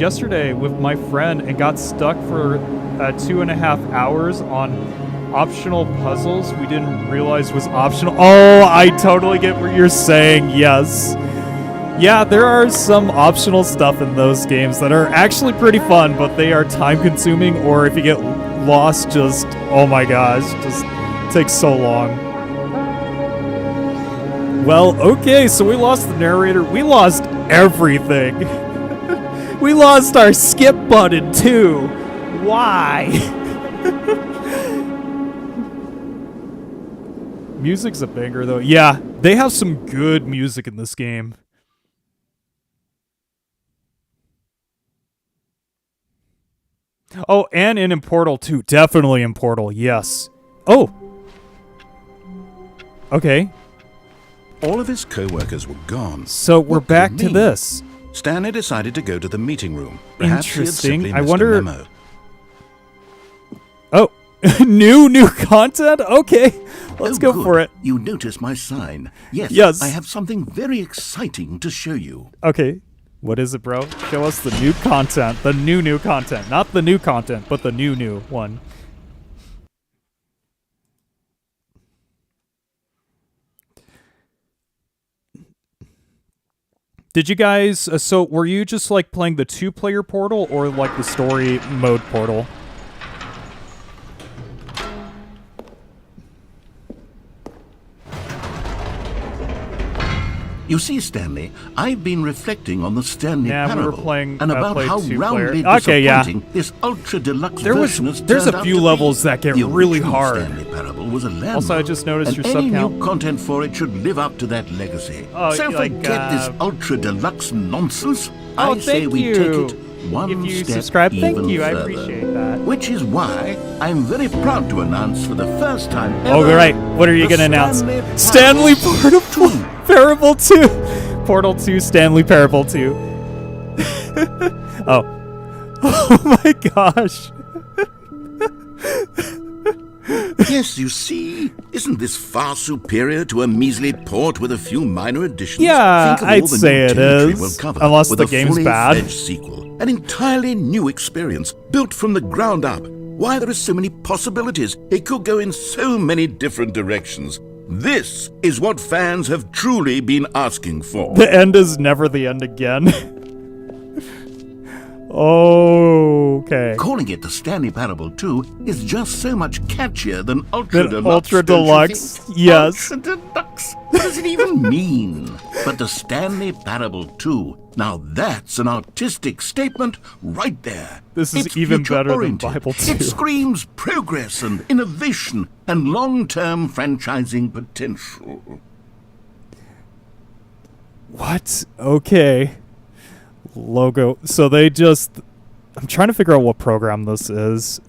yesterday with my friend and got stuck for 2.5 hours on optional puzzles we didn't realize was optional. Oh, I totally get what you're saying. Yes. Yeah, there are some optional stuff in those games that are actually pretty fun, but they are time consuming, or if you get lost, just, oh my gosh, just takes so long. Well, okay, so we lost the narrator. We lost everything. We lost our skip button too. Why? Music's a banger, though. Yeah, they have some good music in this game. Oh, and in Portal 2. Definitely in Portal, yes. Oh! Okay. All of his co-workers were gone. So we're back to this. Stanley decided to go to the meeting room. Perhaps Interesting. He had simply I missed wonder. a memo. Oh, new content. Okay, let's go good. for it. You notice my sign? Yes. Yes. I have something very exciting to show you. Okay, what is it, bro? Show us the new content. The new content, not the new content, but the new one. Did you guys, so were you just like playing the 2-player Portal or like the story mode Portal? You see, Stanley, I've been reflecting on the Stanley Yeah, we were Parable playing- and I about played how two-player. roundly Okay, yeah. disappointing this ultra deluxe There's version has a turned out few to be. levels that get The really original hard. Stanley Parable was a landmark. Also, I just noticed and your any sub count. new content for it should live up to that legacy. Oh, so like, forget this ultra deluxe nonsense. Oh, I say thank we you. take it one If you step subscribe, thank even you. I further. appreciate that. Which is why I'm very proud to announce for the first time ever. Oh, right. What are you the going to announce? Stanley Stanley Parable Parable 2. Portal 2, Stanley Parable 2. Oh. Oh my gosh. Yes, you see, isn't this far superior to a measly port with a few minor additions? Yeah, Think of all I'd the new say it territory is, we'll cover unless with the a game's fully bad. fledged sequel, an entirely new experience built from the ground up. Why, there are so many possibilities. It could go in so many different directions. This is what fans have truly been asking for. The end is never the end again. Okay. Calling it the Stanley Parable 2 is just so much catchier than Ultra Then Deluxe. Ultra don't you Deluxe, think? yes. Ultra Deluxe. What does it even mean? But the Stanley Parable 2, now that's an artistic statement right there. This is It's even better than future-oriented. Bible 2. It screams progress and innovation and long-term franchising potential. What? Okay. Logo. So they just... I'm trying to figure out what program this is.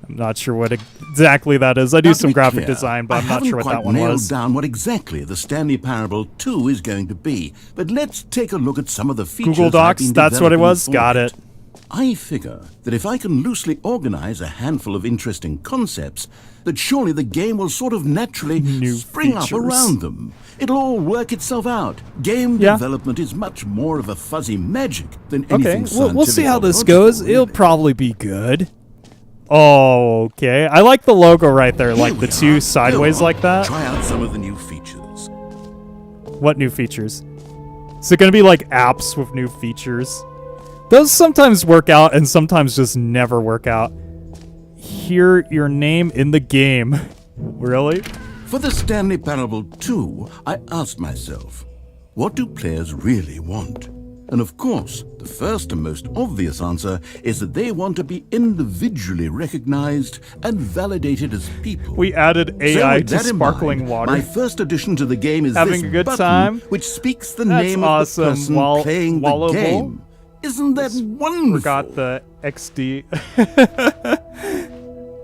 I'm not sure what exactly that is. I do Now, to some be graphic clear, design, but I I'm not sure what haven't that quite one nailed was. down what exactly the Stanley Parable 2 is going to be, but let's take a look at some of the features Google I've Docs, been that's what it developing was? for Got it. I figure that if I can loosely organize a handful of interesting concepts, that surely the game will sort of naturally New spring up features. around them. It'll all work itself out. Game Yeah. development is much more of a fuzzy magic than anything Okay, we'll see scientific how or this logical, goes. It'll really. probably be good. Oh, okay. I like the logo right there, like Here the we two are. sideways Go on, like that. Try out some of the new features. What new features? Is it going to be like apps with new features? Those sometimes work out and sometimes just never work out. Hear your name in the game. Really? For the Stanley Parable 2, I asked myself, what do players really want? And of course, the first and most obvious answer is that they want to be individually recognized and validated as people. We added So AI with to that in sparkling mind, water. My first addition to the game is Having this a good button, time? which speaks the That's name awesome. of the person playing the Wallowable? game. Isn't that wonderful? Forgot the XD.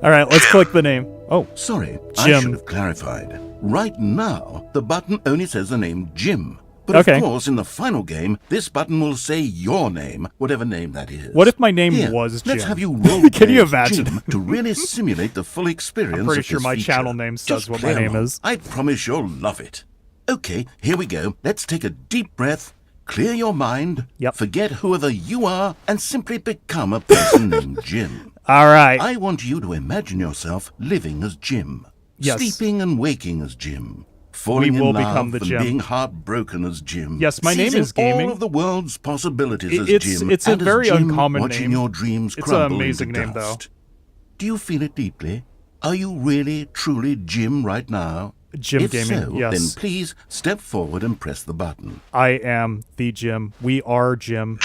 All right, let's click the name. Oh, Sorry, I Jim. should have clarified. Right now, the button only says the name Jim. But Okay. of course, in the final game, this button will say your name, whatever name that is. what if my name Here, was Jim? let's have you roll Can you play as imagine? Jim to really simulate the full experience I'm pretty of sure this my feature. channel name says Just what play my name along. is. I promise you'll love it. Okay, here we go. Let's take a deep breath, clear your mind, Yep. forget whoever you are, and simply become a person named Jim. All right. I want you to imagine yourself living as Jim, Yes. sleeping and waking as Jim, falling will in love become the and Jim. being heartbroken as Jim. Yes, my name seizing is gaming. all of the world's possibilities as It's- Jim. it's a and as very Jim, uncommon watching name. your dreams It's an crumble amazing into name, though. dust. Do you feel it deeply? Are you really, truly Jim right now? Jim if Gaming, so, yes. then please step forward and press the button. I am the Jim. We are Jim.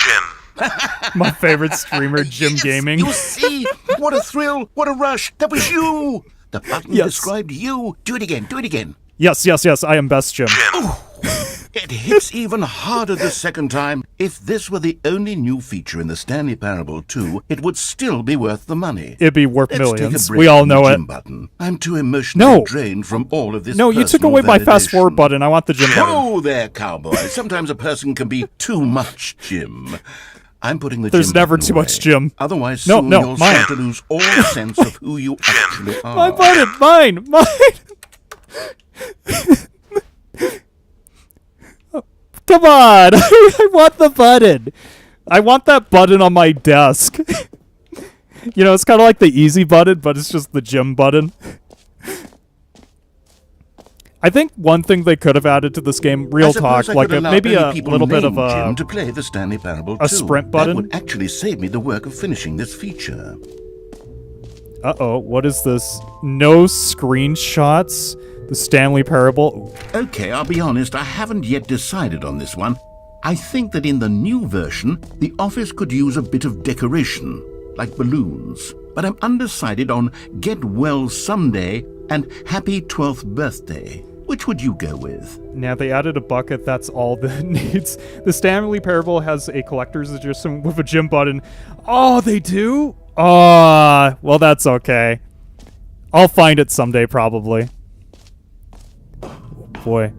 My favorite streamer, Jim Yes, Gaming. You see? What a thrill! What a rush! That was you! The button Yes. described you. Do it again, do it again. Yes, yes, yes. I am best Jim. It hits even harder the second time. If this were the only new feature in the Stanley Parable 2, it would still be worth the money. It'd be worth Let's millions. Take a break We all from know the it. Jim button. I'm too emotionally No. drained from all of this. No, you took personal away my fast forward validation. button. I want the Jim button. Oh, there, cowboy. Sometimes a person can be too much Jim. I'm putting the There's Jim never button too much away. Jim. Otherwise, No, soon no, you'll mine. start to lose all sense of who you actually are. My button. Mine. Come on. I want the button. I want that button on my desk. You know, it's kind of like the easy button, but it's just the Jim button. I think one thing they could have added to this game, I real suppose talk, I like could allow maybe only a people little bit of named a Jim to play the Stanley Parable 2. sprint button? That would actually save me the work of finishing this feature. Uh-oh, what is this? No screenshots? The Stanley Parable. Okay, I'll be honest, I haven't yet decided on this one. I think that in the new version, the office could use a bit of decoration, like balloons. But I'm undecided on Get Well Someday and Happy 12th Birthday. Which would you go with? Now they added a bucket, that's all that needs. The Stanley Parable has a collector's edition with a gym button. Oh, they do? Well, that's okay. I'll find it someday, probably. Oh, boy.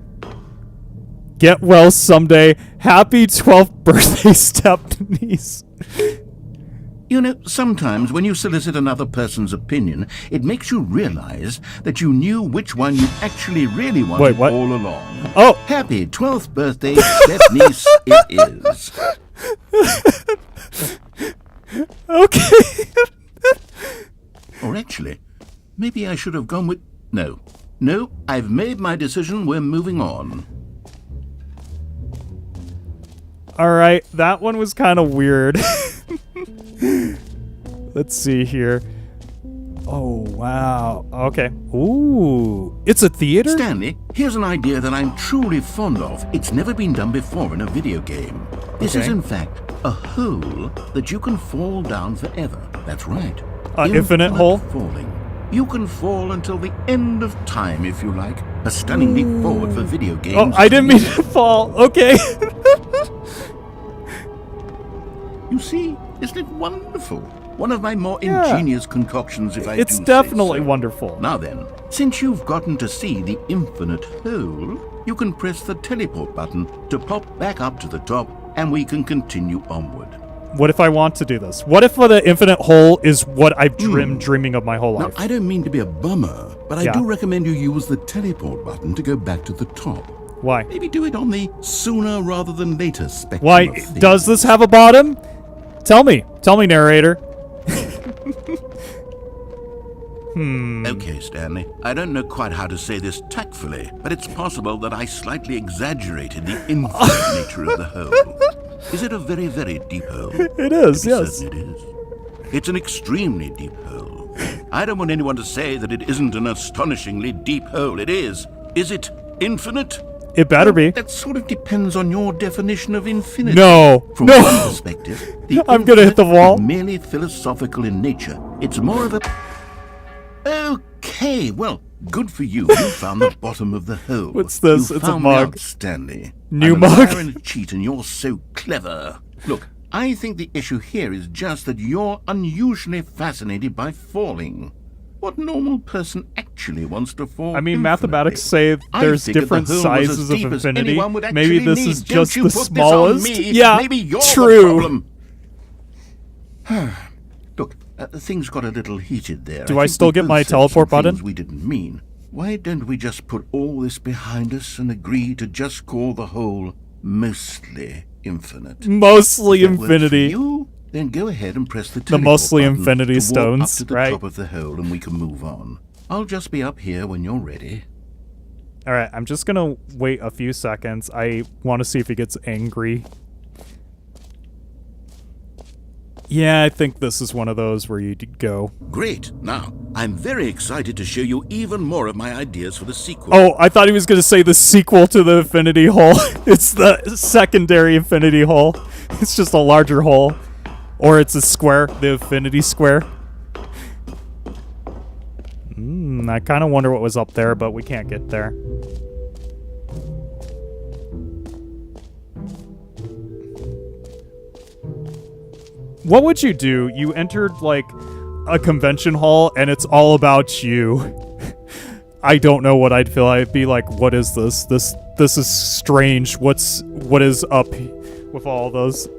Get well someday. Happy 12th birthday, step-niece. You know, sometimes when you solicit another person's opinion, it makes you realize that you knew which one you actually really wanted Wait, what? all along. Oh! Happy 12th birthday, step-niece it is. Okay. Or actually, maybe I should have gone with... No, I've made my decision, we're moving on. Alright, that one was kind of weird. Let's see here. Oh, wow. Okay. Ooh. It's a theater? Stanley, here's an idea that I'm truly fond of. It's never been done before in a video game. This is, in fact, a hole that you can fall down forever. That's right. Infinite hole? Falling. You can fall until the end of time, if you like. A stunning leap forward for video games. Oh, I didn't mean to fall. Okay. You see, isn't it wonderful? One of my more ingenious concoctions, if I It's do definitely say so. wonderful. Now then, since you've gotten to see the infinite hole, you can press the teleport button to pop back up to the top, and we can continue onward. What if I want to do this? What if the infinite hole is what I've dreaming of my whole Now, life? I don't mean to be a bummer, but I Yeah. do recommend you use the teleport button to go back to the top. Why? Maybe do it on the sooner rather than later spectrum Why? of things. Does this have a bottom? Tell me, narrator. Okay, Stanley. I don't know quite how to say this tactfully, but it's possible that I slightly exaggerated the infinite nature of the hole. Is it a very, very deep hole? It is, To be yes. certain it is. It's an extremely deep hole. I don't want anyone to say that it isn't an astonishingly deep hole. It is. Is it infinite? It better be. That sort of depends on your definition of infinity. No. From No. one perspective, the I'm gonna hit the infinite wall. is merely philosophical in nature. It's more of a... Okay, well, good for you. You found the bottom of the hole. What's this? You It's a found me mug. out, Stanley. New I'm mug? a liar and a cheat, and you're so clever. Look, I think the issue here is just that you're unusually fascinated by falling. What normal person actually wants to fall? I mean, infinitely? mathematics say I there's figured different the hole was sizes as of deep as infinity. anyone would Maybe actually this need. is Don't just you the put this on smallest. me. Yeah, Maybe you're true. the problem. Look, things got a little heated there. Do I think still we get both my said teleport some things button? we didn't mean. Why don't we just put all this behind us and agree to just call the whole mostly infinite? Mostly If that works for infinity. you, then go ahead and press the teleport mostly button infinity to walk stones, up to the right? top of the hole, and we can move on. I'll just be up here when you're ready. All right, I'm just gonna wait a few seconds. I want to see if he gets angry. Yeah, I think this is one of those where you go. Great. Now, I'm very excited to show you even more of my ideas for the sequel. Oh, I thought he was gonna say the sequel to the infinity hole. It's the secondary infinity hole. It's just a larger hole. Or it's a square, the infinity square. I kind of wonder what was up there, but we can't get there. What would you do? You entered, like, a convention hall, and it's all about you. I don't know what I'd feel. I'd be like, what is this? This is strange. What is up with all those?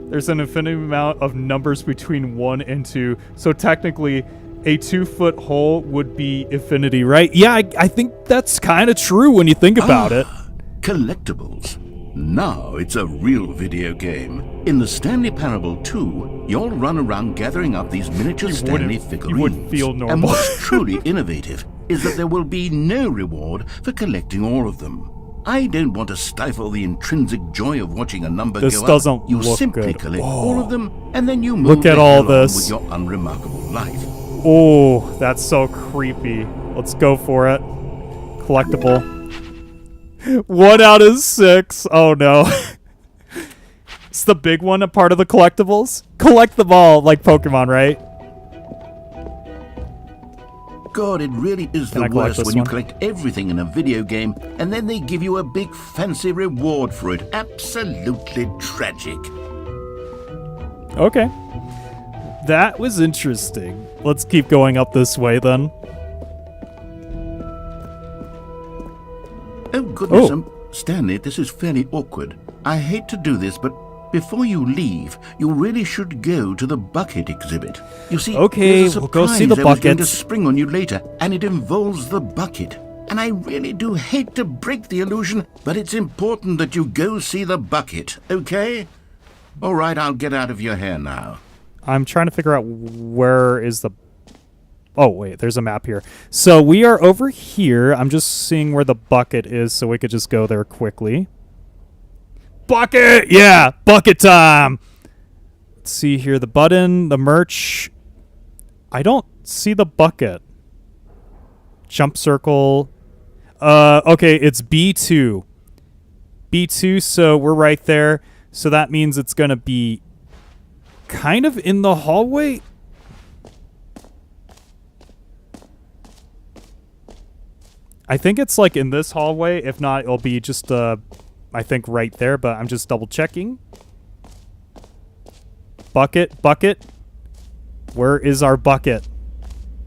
There's an infinite amount of numbers between 1 and 2, so technically a 2-foot hole would be infinity, right? Yeah, I think that's kind of true when you think about it. Collectibles. Now it's a real video game. In the Stanley Parable 2, you'll run around gathering up these miniature Stanley figurines. You would feel normal. And what's truly innovative is that there will be no reward for collecting all of them. I don't want to stifle the intrinsic joy of watching a number This go up. doesn't You look simply good. collect Oh. all of them, and then you move Look at the all hell on this. with your unremarkable life. Oh, that's so creepy. Let's go for it. Collectible. 1 out of 6. Oh no. It's the big one, a part of the collectibles. Collect them all, like Pokemon, right? God, it really is Can I the collect worst this when you one? collect everything in a video game and then they give you a big fancy reward for it. Absolutely tragic. Okay. That was interesting. Let's keep going up this way then. Oh, goodness, Oh. Stanley, this is fairly awkward. I hate to do this, but before you leave, you really should go to the bucket exhibit. You see, Okay, there's a we'll go see surprise the I was going to buckets. spring on you later, and it involves the bucket. And I really do hate to break the illusion, but it's important that you go see the bucket, okay? All right, I'll get out of your hair now. I'm trying to figure out where is the... Oh, wait, there's a map here. So we are over here. I'm just seeing where the bucket is so we could just go there quickly. Bucket! Yeah, bucket time! Let's see here. The button, the merch. I don't see the bucket. Jump circle. Okay, it's B2. B2, so we're right there. So that means it's going to be kind of in the hallway. I think it's like in this hallway. If not, it'll be just, I think right there, but I'm just double checking. Bucket, bucket. Where is our bucket?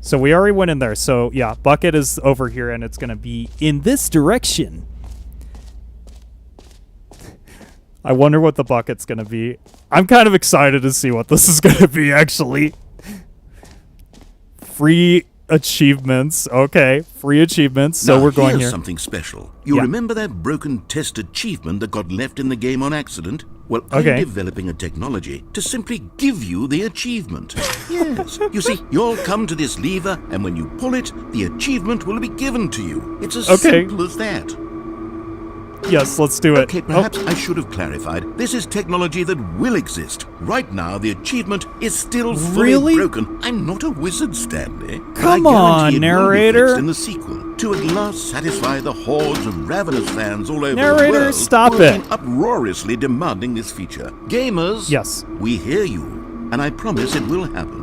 So we already went in there. So yeah, bucket is over here and it's going to be in this direction. I wonder what the bucket's going to be. I'm kind of excited to see what this is going to be, actually. Free achievements. Okay, free achievements. So Now, we're going here's here. something special. You Yeah. remember that broken test achievement that got left in the game on accident? Well, Okay. I'm developing a technology to simply give you the achievement. Yes. You see, you'll come to this lever, and when you pull it, the achievement will be given to you. It's as Okay. simple as that. Yes, let's do it. Okay, perhaps I should have clarified. This is technology that will exist. Right now, the achievement is still fully Really? broken. I'm not a wizard, Stanley. but Come I on, guarantee it will be narrator. fixed in the sequel to at last satisfy the hordes of ravenous fans all over Narrator, the world. stop who have it. been uproariously demanding this feature. Gamers, Yes. we hear you, and I promise it will happen.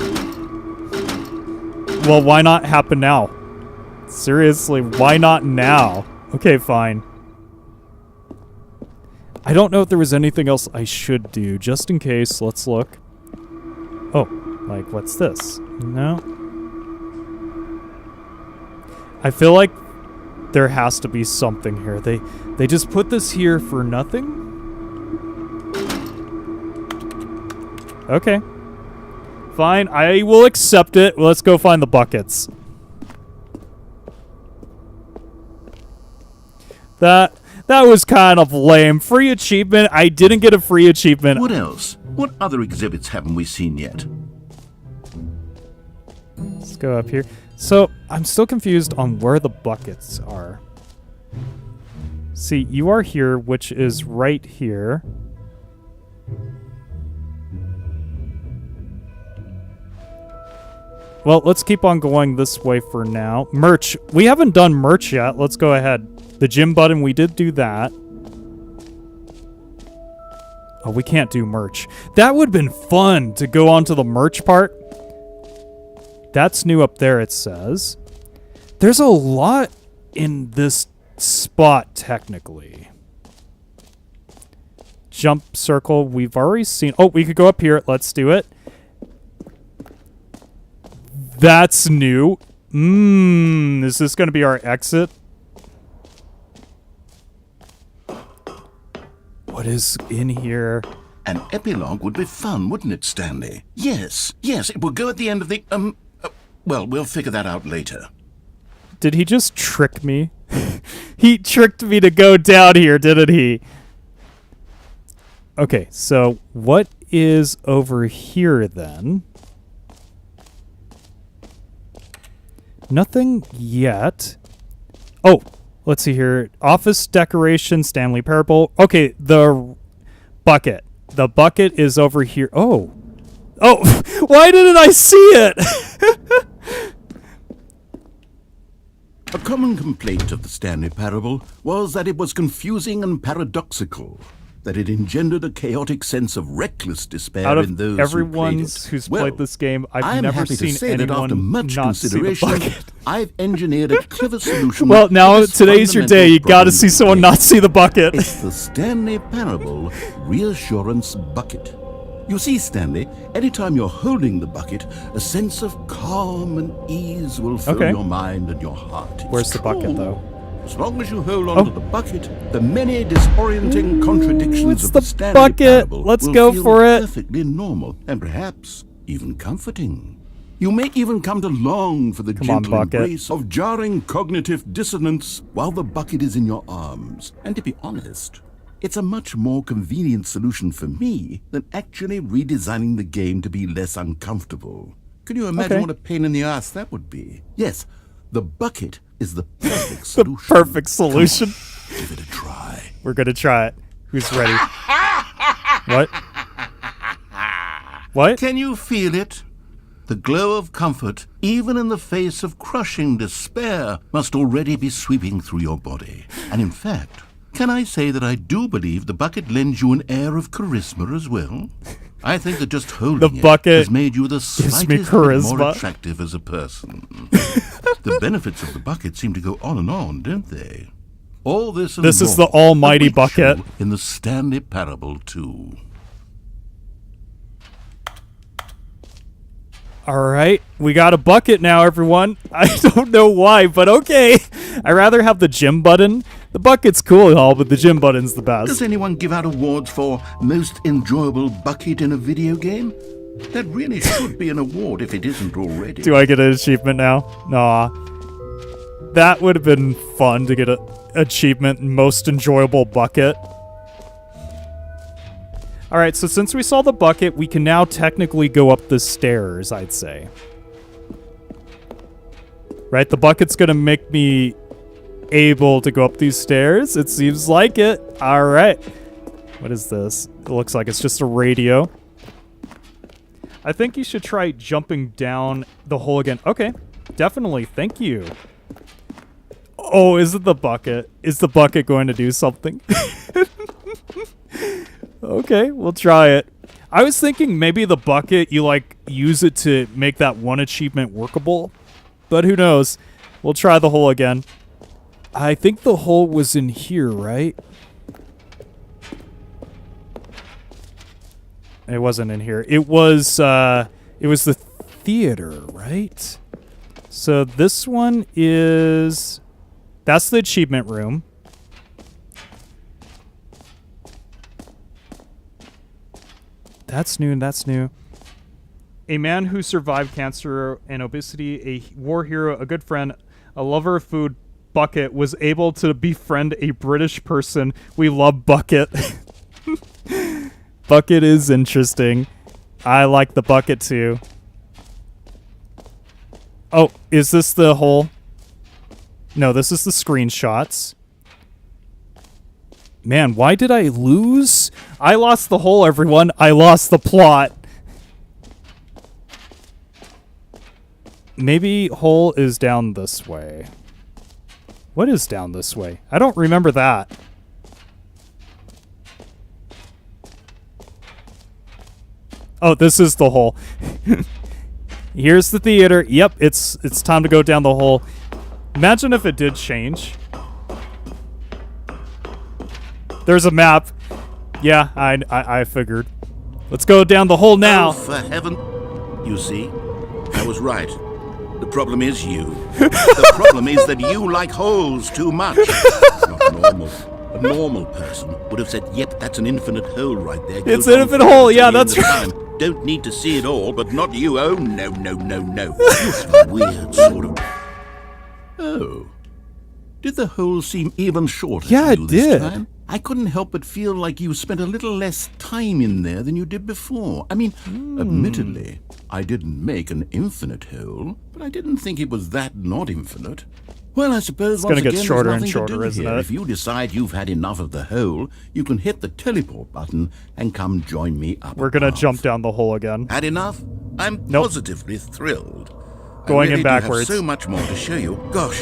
Well, why not happen now? Seriously, why not now? Okay, fine. I don't know if there was anything else I should do. Just in case, let's look. Oh, like, what's this? No. I feel like there has to be something here. They just put this here for nothing? Okay. Fine, I will accept it. Let's go find the buckets. That was kind of lame. Free achievement. I didn't get a free achievement. What else? What other exhibits haven't we seen yet? Let's go up here. So, I'm still confused on where the buckets are. See, you are here, which is right here. Well, let's keep on going this way for now. Merch. We haven't done merch yet. Let's go ahead. The gym button, we did do that. Oh, we can't do merch. That would have been fun to go on to the merch part. That's new up there, it says. There's a lot in this spot, technically. Jump circle, we've already seen. Oh, we could go up here. Let's do it. That's new. Is this going to be our exit? What is in here? An epilogue would be fun, wouldn't it, Stanley? Yes, it will go at the end of the, well, we'll figure that out later. Did he just trick me? He tricked me to go down here, didn't he? Okay, so what is over here then? Nothing yet. Oh, let's see here. Office decoration, Stanley Parable. Okay, the bucket. The bucket is over here. Oh. Oh, why didn't I see it? A common complaint of the Stanley Parable was that it was confusing and paradoxical, that it engendered a chaotic sense of reckless despair Out in of those everyone who played it. who's Well, played this game, I've I'm never happy to seen say that after anyone much not see the consideration, bucket. I've engineered a clever solution. Well, now to this today's your day. fundamental You gotta problem see of the someone game. not see the bucket. It's the Stanley Parable Reassurance Bucket. You see, Stanley, anytime you're holding the bucket, a sense of calm and ease will fill Okay. your mind and your heart. It's Where's the bucket, true. though? As long as you hold on Oh. to the bucket, the many disorienting contradictions it's of the the Stanley bucket. Parable Let's will go feel for it. perfectly normal and perhaps even comforting. You may even come to long for the Come on, gentle bucket. embrace of jarring cognitive dissonance while the bucket is in your arms. And to be honest, it's a much more convenient solution for me than actually redesigning the game to be less uncomfortable. Can you imagine Okay. what a pain in the ass that would be? Yes, the bucket is the perfect The solution. perfect solution. Give it a try. We're gonna try it. Who's ready? What? What? Can you feel it? The glow of comfort, even in the face of crushing despair, must already be sweeping through your body. And in fact, can I say that I do believe the bucket lends you an air of charisma as well? I think that just holding The bucket it has made you the me slightest bit charisma. more attractive as a person. The benefits of the bucket seem to go on and on, don't they? All this and This is more the almighty await bucket. you in the Stanley Parable 2. All right, we got a bucket now, everyone. I don't know why, but okay. I rather have the gym button. The bucket's cool and all, but the gym button's the Does best. anyone give out awards for most enjoyable bucket in a video game? That really should be an award if it isn't already. Do I get an achievement now? Nah. That would have been fun to get an achievement, most enjoyable bucket. All right, so since we saw the bucket, we can now technically go up the stairs, I'd say. Right, the bucket's gonna make me able to go up these stairs. It seems like it. All right. What is this? It looks like it's just a radio. I think you should try jumping down the hole again. Okay, definitely. Thank you. Oh, is it the bucket? Is the bucket going to do something? Okay, we'll try it. I was thinking maybe the bucket, you like use it to make that one achievement workable, but who knows? We'll try the hole again. I think the hole was in here, right? It wasn't in here. It was the theater, right? So this one is, that's the achievement room. That's new, that's new. A man who survived cancer and obesity, a war hero, a good friend, a lover of food, Bucket, was able to befriend a British person. We love Bucket. Bucket is interesting. I like the bucket too. Oh, is this the hole? No, this is the screenshots. Man, why did I lose? I lost the hole, everyone. I lost the plot. Maybe hole is down this way. What is down this way? I don't remember that. Oh, this is the hole. Here's the theater. Yep, it's time to go down the hole. Imagine if it did change. There's a map. Yeah, I figured. Let's go down the hole now. Oh, for heaven. You see, I was right. The problem is you. The problem is that you like holes too much. It's not normal. A normal person would have said, yep, that's an infinite hole right there. Go It's an down infinite further hole, till yeah, the end that's of right. time. Don't need to see it all, but not you. Oh, no, no, no, no. You're a weird sort of... Oh. Did the hole seem even shorter Yeah, to you it this did. time? I couldn't help but feel like you spent a little less time in there than you did before. I mean, admittedly, I didn't make an infinite hole, but I didn't think it was that not infinite. Well, I suppose gonna once get again, shorter there's and nothing shorter, to do isn't here. it? If you decide you've had enough of the hole, you can hit the teleport button and come join me up We're gonna above. jump down the hole again. Had enough? I'm Nope. positively thrilled. Going I really in do have backwards. so much more to show you. Gosh,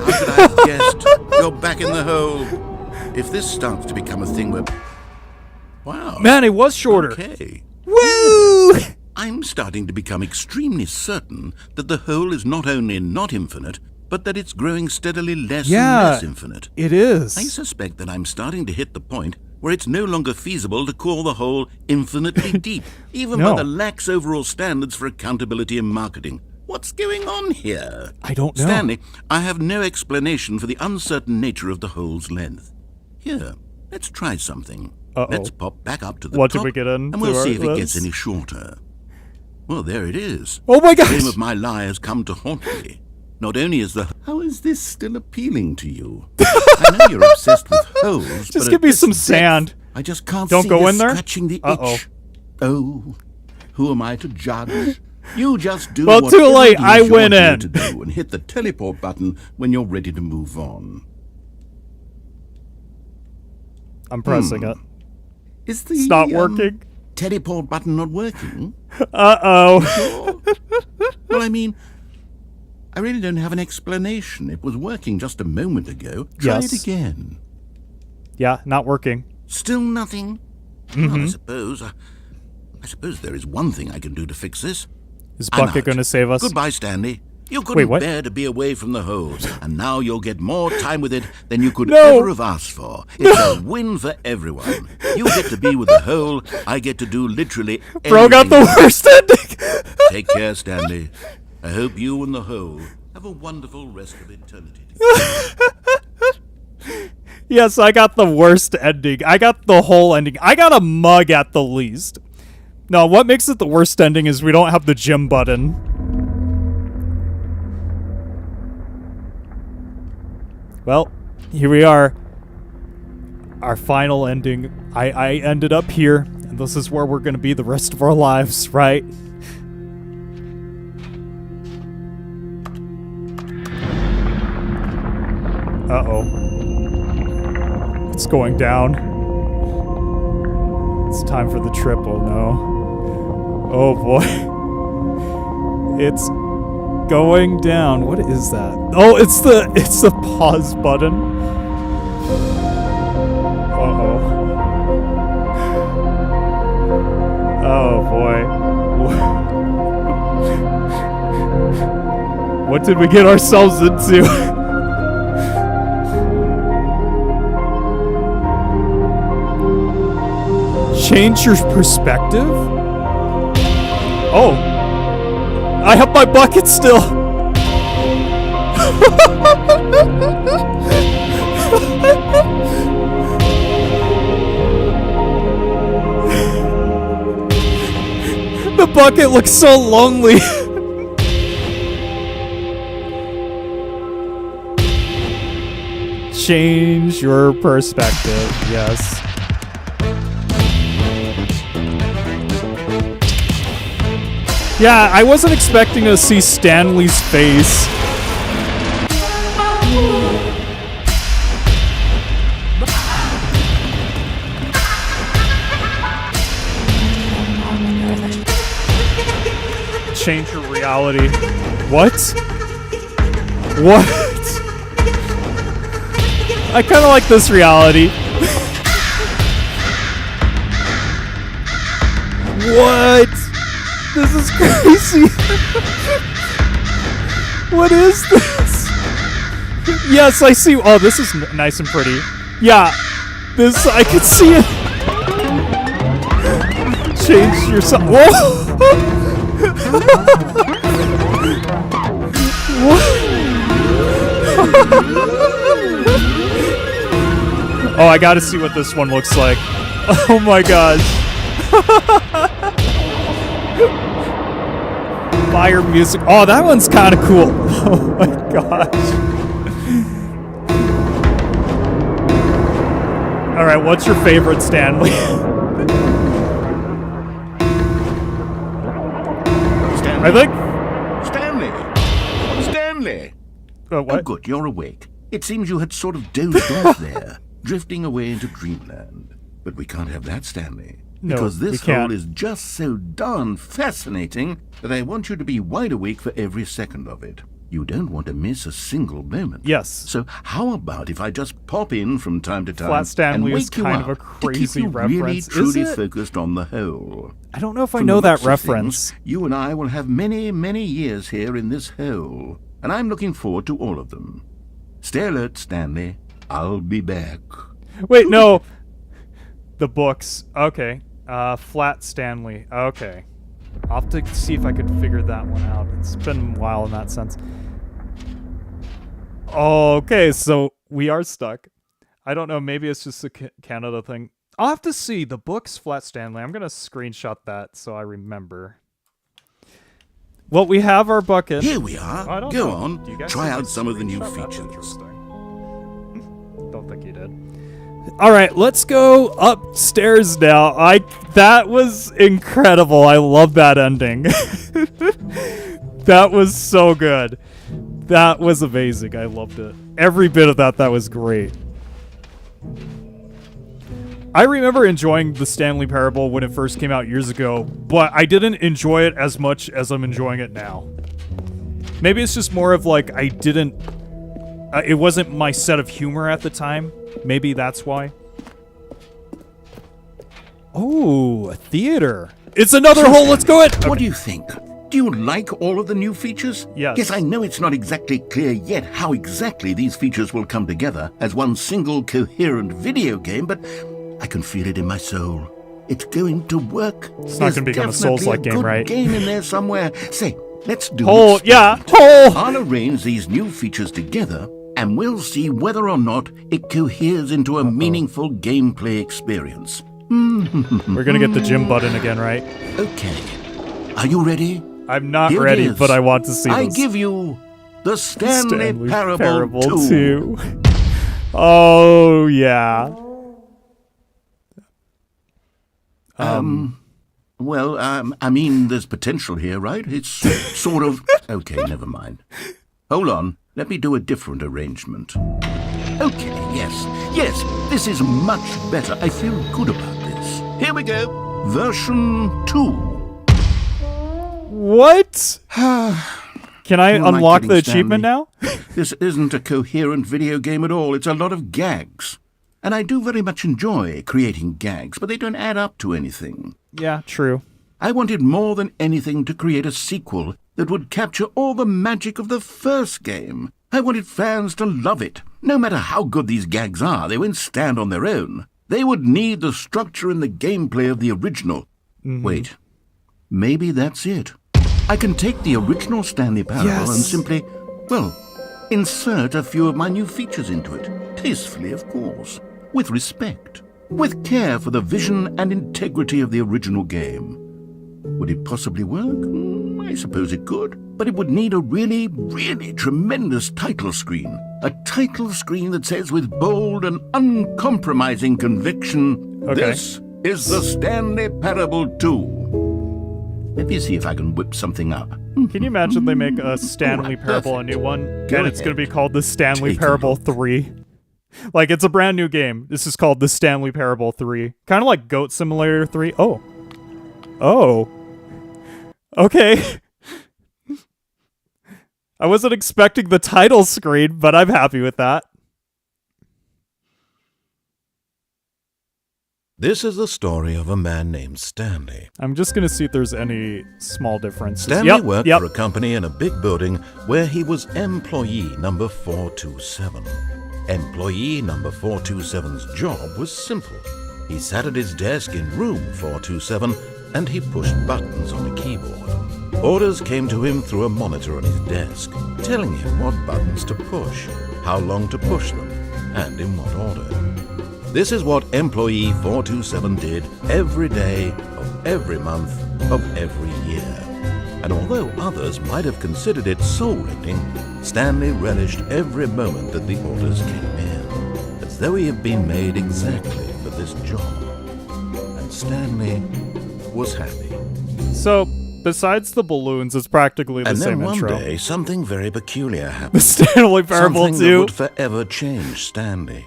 How could I have guessed? You're back in the hole. If this starts to become a thing where... Wow. Man, it was shorter. Okay. Woo! I'm starting to become extremely certain that the hole is not only not infinite, but that it's growing steadily less and less infinite. It is. I suspect that I'm starting to hit the point where it's no longer feasible to call the hole infinitely deep, even by the lax overall standards for accountability and marketing. What's going on here? I don't know. Stanley, I have no explanation for the uncertain nature of the hole's length. Here, let's try something. Let's pop back up to the top, did we get in? and we'll see if it gets any shorter. Well, there it is. Oh my gosh! The name of my lie has come to haunt me. Not only is the... How is this still appealing to you? I know you're obsessed with holes, Just give me some sand. I just can't Don't see go you in there? scratching the itch. Oh, who am I to judge? You just do Well, what too late. it is I you're went here in. to do and hit the teleport button when you're ready to move on. I'm pressing it. Is the It's not working. teleport button not working? Uh-oh. Sure. Well, I mean, I really don't have an explanation. It was working just a moment ago. Try it again. Yeah, not working. Still nothing? Well, I suppose there is one thing I can do to fix this. Is I'm Bucket out. going to save us? Goodbye, Stanley. You couldn't what? bear to be away from the hole, and now you'll get more time with it than you could No. ever have asked for. It's a win for everyone. You get to be with the hole. I get to do literally everything. Bro got the worst ending. Take care, Stanley. I hope you and the hole have a wonderful rest of eternity. Yes, I got the worst ending. I got the whole ending. I got a mug at the least. No, what makes it the worst ending is we don't have the gym button. Well, here we are. Our final ending. I ended up here, and this is where we're going to be the rest of our lives, right? Uh-oh. It's going down. It's time for the trip, oh no. Oh boy. It's going down. What is that? Oh, it's the pause button. Uh-oh. Oh boy. What did we get ourselves into? Change your perspective? Oh. I have my bucket still. The bucket looks so lonely. Change your perspective, yes. Yeah, I wasn't expecting to see Stanley's face. Change your reality. What? What? I kind of like this reality. What? This is crazy. What is this? Yes, I see. Oh, this is nice and pretty. Yeah, this, I can see it. Change yourself. Whoa! What? Oh, I gotta see what this one looks like. Oh my gosh. Fire music. Oh, that one's kind of cool. Oh my gosh. All right, what's your favorite, Stanley? I think. Stanley! What? Oh, good, you're awake. It seems you had sort of dozed off there, drifting away into dreamland. But we can't have that, Stanley. No, because this we can't. hole is just so darn fascinating that I want you to be wide awake for every second of it. You don't want to miss a single moment. Yes. So how about if I just pop in from time to time Flat Stanley and is wake you kind of up a crazy to keep you reference. really Is truly it? focused on the whole. I don't know if I From know the that looks of reference. things, you and I will have many, many years here in this hole, and I'm looking forward to all of them. Stay alert, Stanley. I'll be back. Wait, no. The books. Okay. Flat Stanley. Okay. I'll have to see if I could figure that one out. It's been a while in that sense. Okay, so we are stuck. I don't know. Maybe it's just a Canada thing. I'll have to see. The books, Flat Stanley. I'm going to screenshot that so I remember. Well, we have our bucket. Here we are. I don't Go know. on. Do you guys Try see my out some of the new screenshot? That's features. interesting. Don't think you did. All right, let's go upstairs now. That was incredible. I love that ending. That was so good. That was amazing. I loved it. Every bit of that was great. I remember enjoying the Stanley Parable when it first came out years ago, but I didn't enjoy it as much as I'm enjoying it now. Maybe it's just more of like I didn't... it wasn't my set of humor at the time. Maybe that's why. Oh, a theater. It's another hole. Let's go in. What do you think? Do you like all of the new features? Yes. Yes, I know it's not exactly clear yet how exactly these features will come together as one single coherent video game, but I can feel it in my soul. It's going to work. It's not going to become a Souls-like game, right? Game in there somewhere. Say, let's do Hole, it. yeah, hole. I'll arrange these new features together, and we'll see whether or not it coheres into a meaningful gameplay experience. We're going to get the gym button again, right? Okay. Are you ready? I'm not Here it ready, is. but I want to see I this. give you the Stanley Parable 2. 2. Oh, yeah. Well, I mean, there's potential here, right? It's sort of... Okay, never mind. Hold on. Let me do a different arrangement. Okay, yes, this is much better. I feel good about this. Here we go. Version 2. What? Can I Who am I unlock the kidding, achievement Stanley? now? This isn't a coherent video game at all. It's a lot of gags. And I do very much enjoy creating gags, but they don't add up to anything. Yeah, true. I wanted more than anything to create a sequel that would capture all the magic of the first game. I wanted fans to love it. No matter how good these gags are, they won't stand on their own. They would need the structure and the gameplay of the original. Wait, maybe that's it. I can take the original Stanley Parable Yes. and simply, well, insert a few of my new features into it. Tastefully, of course. With respect. With care for the vision and integrity of the original game. Would it possibly work? I suppose it could. But it would need a really, really tremendous title screen. A title screen that says with bold and uncompromising conviction, Okay. This is the Stanley Parable 2. Let me see if I can whip something up. Can you imagine they make a Stanley Parable, a new one, Go and it's going to ahead. be called the Stanley Take a Parable look. 3? Like, it's a brand new game. This is called the Stanley Parable 3. Kind of like Goat Simulator 3. Oh. Oh. Okay. I wasn't expecting the title screen, but I'm happy with that. This is the story of a man named Stanley. I'm just going to see if there's any small differences. Stanley worked for a company in a big building where he was employee number 427. Employee number 427's job was simple. He sat at his desk in room 427 and he pushed buttons on a keyboard. Orders came to him through a monitor on his desk, telling him what buttons to push, how long to push them, and in what order. This is what employee 427 did every day of every month of every year. And although others might have considered it soul-rending, Stanley relished every moment that the orders came in, as though he had been made exactly for this job. And Stanley was happy. So, besides the balloons, it's practically the And same then one intro. day, something very peculiar The happened. Stanley Parable Something that 2. would forever change Stanley.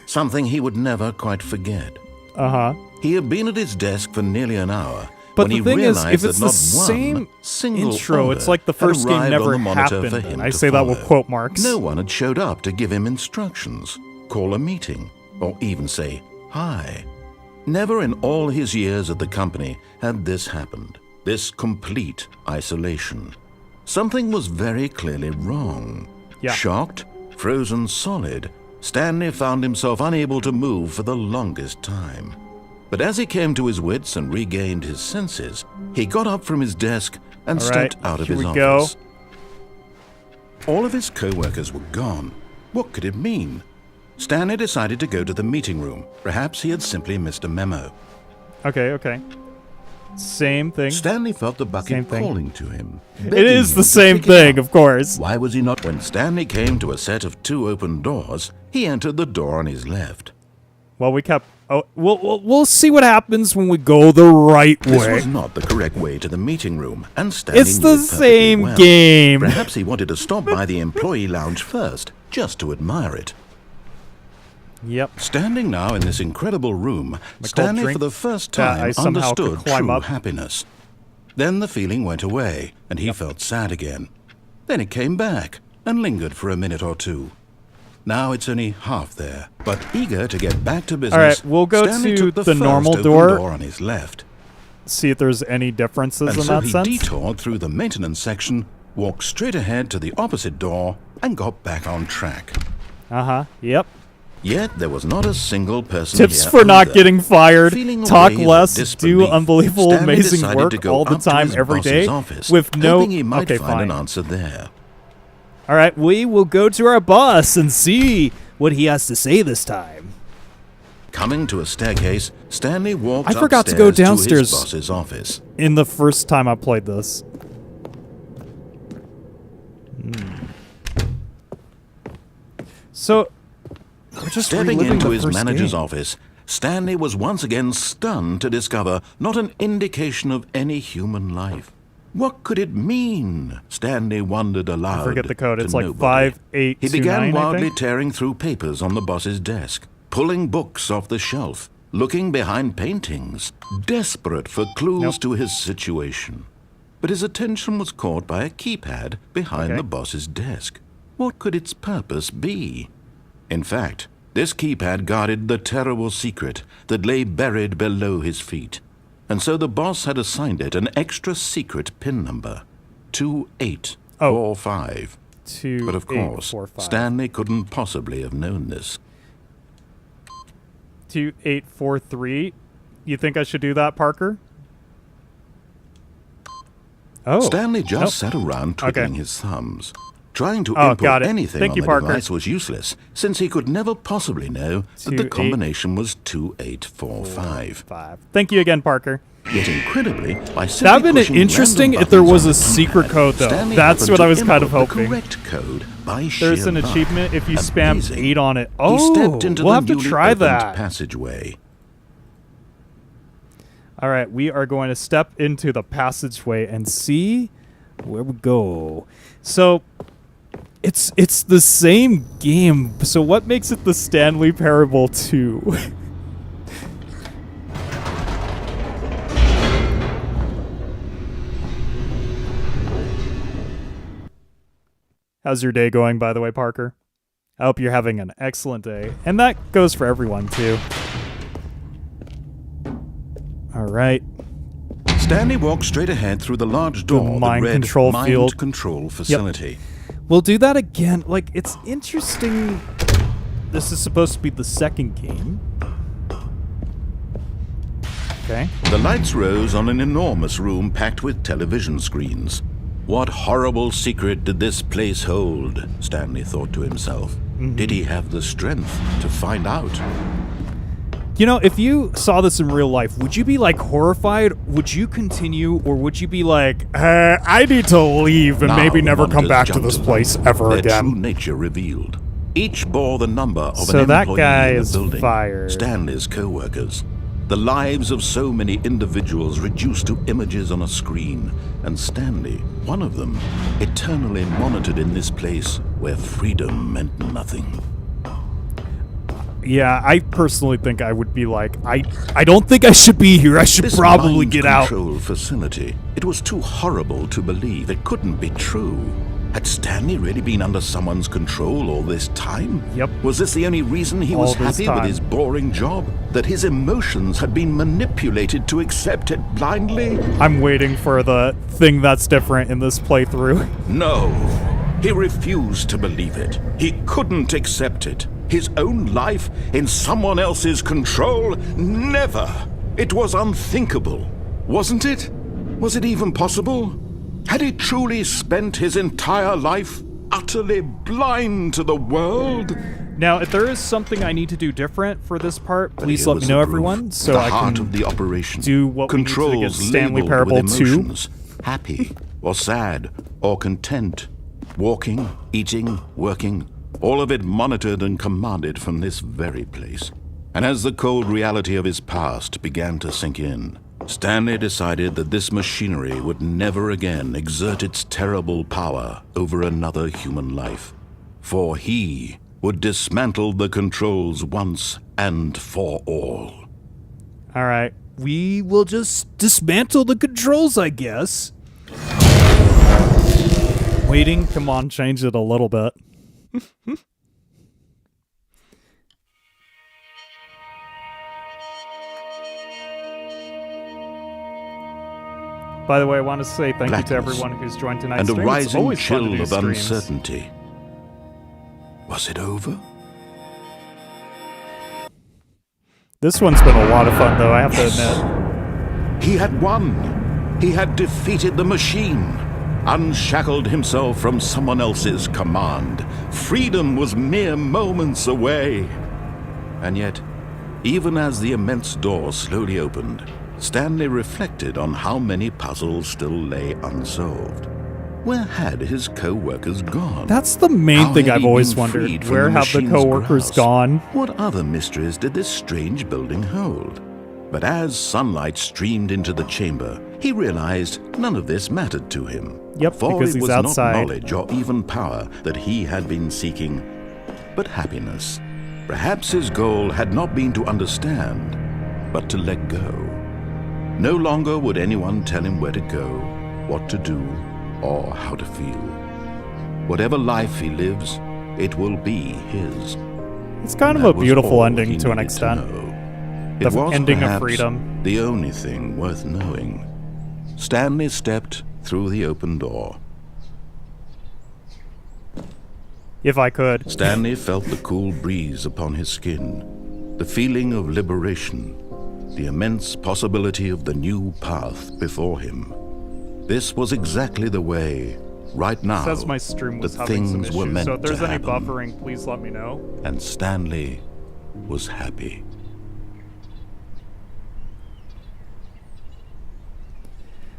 Something he would never quite forget. Uh-huh. He had been at his desk for nearly an hour But when the he thing is, realized if it's that the not one same single intro, it's order like the had first game arrived never on the monitor for happened. him I to say that with follow. quote marks. No one had showed up to give him instructions, call a meeting, or even say hi. Never in all his years at the company had this happened, this complete isolation. Something was very clearly wrong. Yeah. Shocked, frozen solid, Stanley found himself unable to move for the longest time. But as he came to his wits and regained his senses, he got up from his desk and All right, stepped out of here his we go. office. All of his co-workers were gone. What could it mean? Stanley decided to go to the meeting room. Perhaps he had simply missed a memo. Okay. Same thing. Stanley felt the Same bucket thing. calling to him. It is the same thing, of course. Why was he not? When Stanley came to a set of 2 open doors, he entered the door on his left. Well, we kept... Oh, we'll see what happens when we go the right This way. was not the correct way to the meeting room, and Stanley It's knew the it perfectly same well. game. Perhaps he wanted to stop by the employee lounge first, just to admire it. Yep. Standing now in this incredible room, cold Stanley drink for the first that I time somehow could understood climb true up. happiness. Then the feeling went away, and he felt sad again. Then it came back, and lingered for a minute or two. Now it's only half there, but eager to get back to business. All right, we'll go Stanley to took the the first normal open door. on his left. See if there's any differences And in so that he sense. detoured through the maintenance section, walked straight ahead to the opposite door, and got back on track. Yep. Yet there was not a single person Tips here for not either. getting fired. Feeling a Talk wave of less. Do disbelief, unbelievable, Stanley amazing decided work to go all the up to time, his every boss's day, office, with no. hoping he might Okay, find fine. an answer there. All right, we will go to our boss and see what he has to say this time. Coming to a staircase, Stanley walked I forgot to go upstairs downstairs. to his boss's office. In the first time I played this. So, we're just Stepping reliving into the his first manager's game. office, Stanley was once again stunned to discover not an indication of any human life. What could it mean? Stanley wondered aloud. I forget the code. to It's like nobody. 5829, He began I wildly think. tearing through papers on the boss's desk, pulling books off the shelf, looking behind paintings, desperate for clues Nope. to his situation. But his attention was caught by a keypad behind Okay. the boss's desk. What could its purpose be? In fact, this keypad guarded the terrible secret that lay buried below his feet. And so the boss had assigned it an extra secret PIN number, 2845. But of course, 2845. Stanley couldn't possibly have known this. 2843. You think I should do that, Parker? Oh. Stanley just Nope. sat around twiddling Okay. his thumbs. Trying to Oh, input got it. anything Thank on you, the Parker. device was useless, since he could never possibly know that the 2845. combination was 2845. Thank you again, Parker. Yet incredibly, by simply That'd been pushing interesting random if there buttons was a on the secret keypad, code, though. Stanley That's happened what to I was kind of input hoping. The correct code by There's sheer an luck. achievement if you spam Amazing. 8 on it. He Oh, stepped into we'll the have to newly try opened that. passageway. All right, we are going to step into the passageway and see where we go. So, it's the same game. So what makes it the Stanley Parable 2? How's your day going, by the way, Parker? I hope you're having an excellent day. And that goes for everyone, too. All right. Stanley walked straight ahead through the large door mind that read control Mind field. Control Facility. We'll do that again. Like, it's interesting. This is supposed to be the second game. Okay. The lights rose on an enormous room packed with television screens. What horrible secret did this place hold? Stanley thought to himself. Did he have the strength to find out? You know, if you saw this in real life, would you be, like, horrified? Would you continue? Or would you be like, I need to leave and Now maybe the never come monitors back to jumped this them, place ever their again? true nature revealed. Each bore the number of So an that employee guy in the is building. fired. Stanley's co-workers. The lives of so many individuals reduced to images on a screen, and Stanley, one of them, eternally monitored in this place where freedom meant nothing. Yeah, I personally think I would be like, I don't think I should be here. I should This probably mind get out. control facility. It was too horrible to believe. It couldn't be true. Had Stanley really been under someone's control all this time? Yep. Was this the only reason he All was this happy with time. his boring job? That his emotions had been manipulated to accept it blindly? I'm waiting for the thing that's different in this playthrough. No. He refused to believe it. He couldn't accept it. His own life in someone else's control? Never. It was unthinkable. Wasn't it? Was it even possible? Had he truly spent his entire life utterly blind to the world? Now, if there is something I need to do different for this part, But please here let was me know, the proof. everyone, so The I heart can of the operation. do what we need to get Controls Stanley labeled Parable with 2. emotions. Happy or sad or content. Walking, eating, working. All of it monitored and commanded from this very place. And as the cold reality of his past began to sink in, Stanley decided that this machinery would never again exert its terrible power over another human life. For he would dismantle the controls once and for all. All right. We will just dismantle the controls, I guess. Waiting. Come on, change it a little bit. By the way, I want to say thank you to Blackness everyone who's joined tonight's and a stream. It's rising always fun to chill do of streams. uncertainty. Was it over? This one's been a lot of fun, though, I have to admit. He had won. He had defeated the machine, unshackled himself from someone else's command. Freedom was mere moments away. And yet, even as the immense door slowly opened, Stanley reflected on how many puzzles still lay unsolved. Where had his co-workers gone? That's the main How thing had I've he always been wondered. freed from Where the have the machine's co-workers grasp? gone? What other mysteries did this strange building hold? But as sunlight streamed into the chamber, he realized none of this mattered to him. Yep, For because it he's was outside. not knowledge or even power that he had been seeking, but happiness. Perhaps his goal had not been to understand, but to let go. No longer would anyone tell him where to go, what to do, or how to feel. Whatever life he lives, it will be his. It's kind of That a was beautiful all ending he to an needed extent. know. The It was ending of perhaps freedom. the only thing worth knowing. Stanley stepped through the open door. If I could. Stanley felt the cool breeze upon his skin, the feeling of liberation, the immense possibility of the new path before him. This was exactly the way, right now, Says my stream was that having some things were issues, meant so if there's to any happen. buffering, please let me know. And Stanley was happy.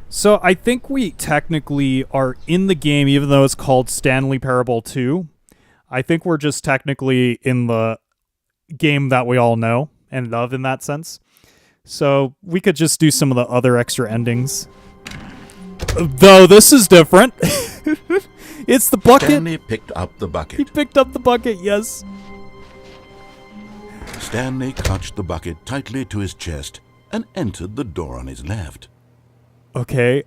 So I think we technically are in the game, even though it's called Stanley Parable 2. I think we're just technically in the game that we all know and love in that sense. So we could just do some of the other extra endings. Though this is different. It's the bucket. Stanley picked up the He bucket. picked up the bucket, yes. Stanley clutched the bucket tightly to his chest and entered the door on his left. Okay.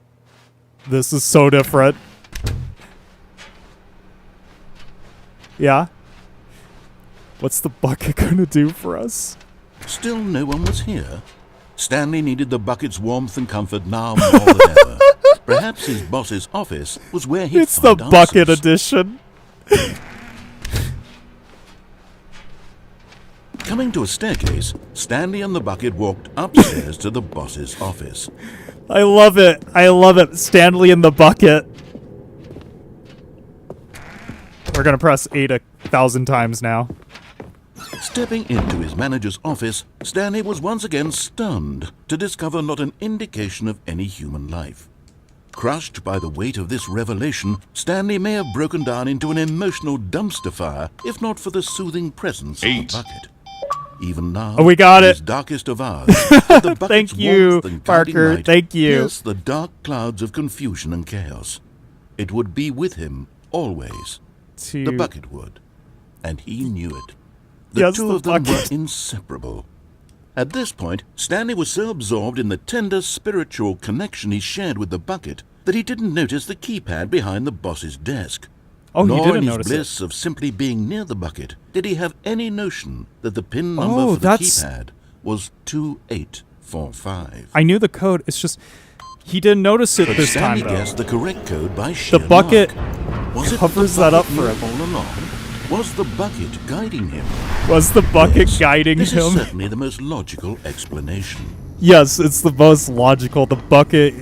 This is so different. Yeah? What's the bucket gonna do for us? Still no one was here. Stanley needed the bucket's warmth and comfort now more than ever. Perhaps his boss's office was where he'd It's the find bucket answers. edition. Coming to a staircase, Stanley and the bucket walked upstairs to the boss's office. I love it. I love it. Stanley in the bucket. We're gonna press 8 1,000 times now. Stepping into his manager's office, Stanley was once again stunned to discover not an indication of any human life. Crushed by the weight of this revelation, Stanley may have broken down into an emotional dumpster fire if not for the soothing presence of the bucket. Even now, Oh, we got in it. his darkest of hours, the bucket's Thank you, warmth and guiding Parker. light Thank you. pierced the dark clouds of confusion and chaos. It would be with him always. The bucket would, and he knew it. The Yes, two the of them were bucket. inseparable. At this point, Stanley was so absorbed in the tender spiritual connection he shared with the bucket that he didn't notice the keypad behind the boss's desk. Oh, Nor you didn't in his notice bliss of simply being near the bucket did he have any notion that the pin number Oh, for the that's- keypad was 2845. I knew the code. It's just he didn't notice it But this time Stanley though. guessed the correct code by sheer The bucket luck. Was it covers the that up bucket for knew him. all along? Was the bucket guiding him? Was the bucket Yes, guiding this him? is certainly the most logical explanation. Yes, it's the most logical. The bucket.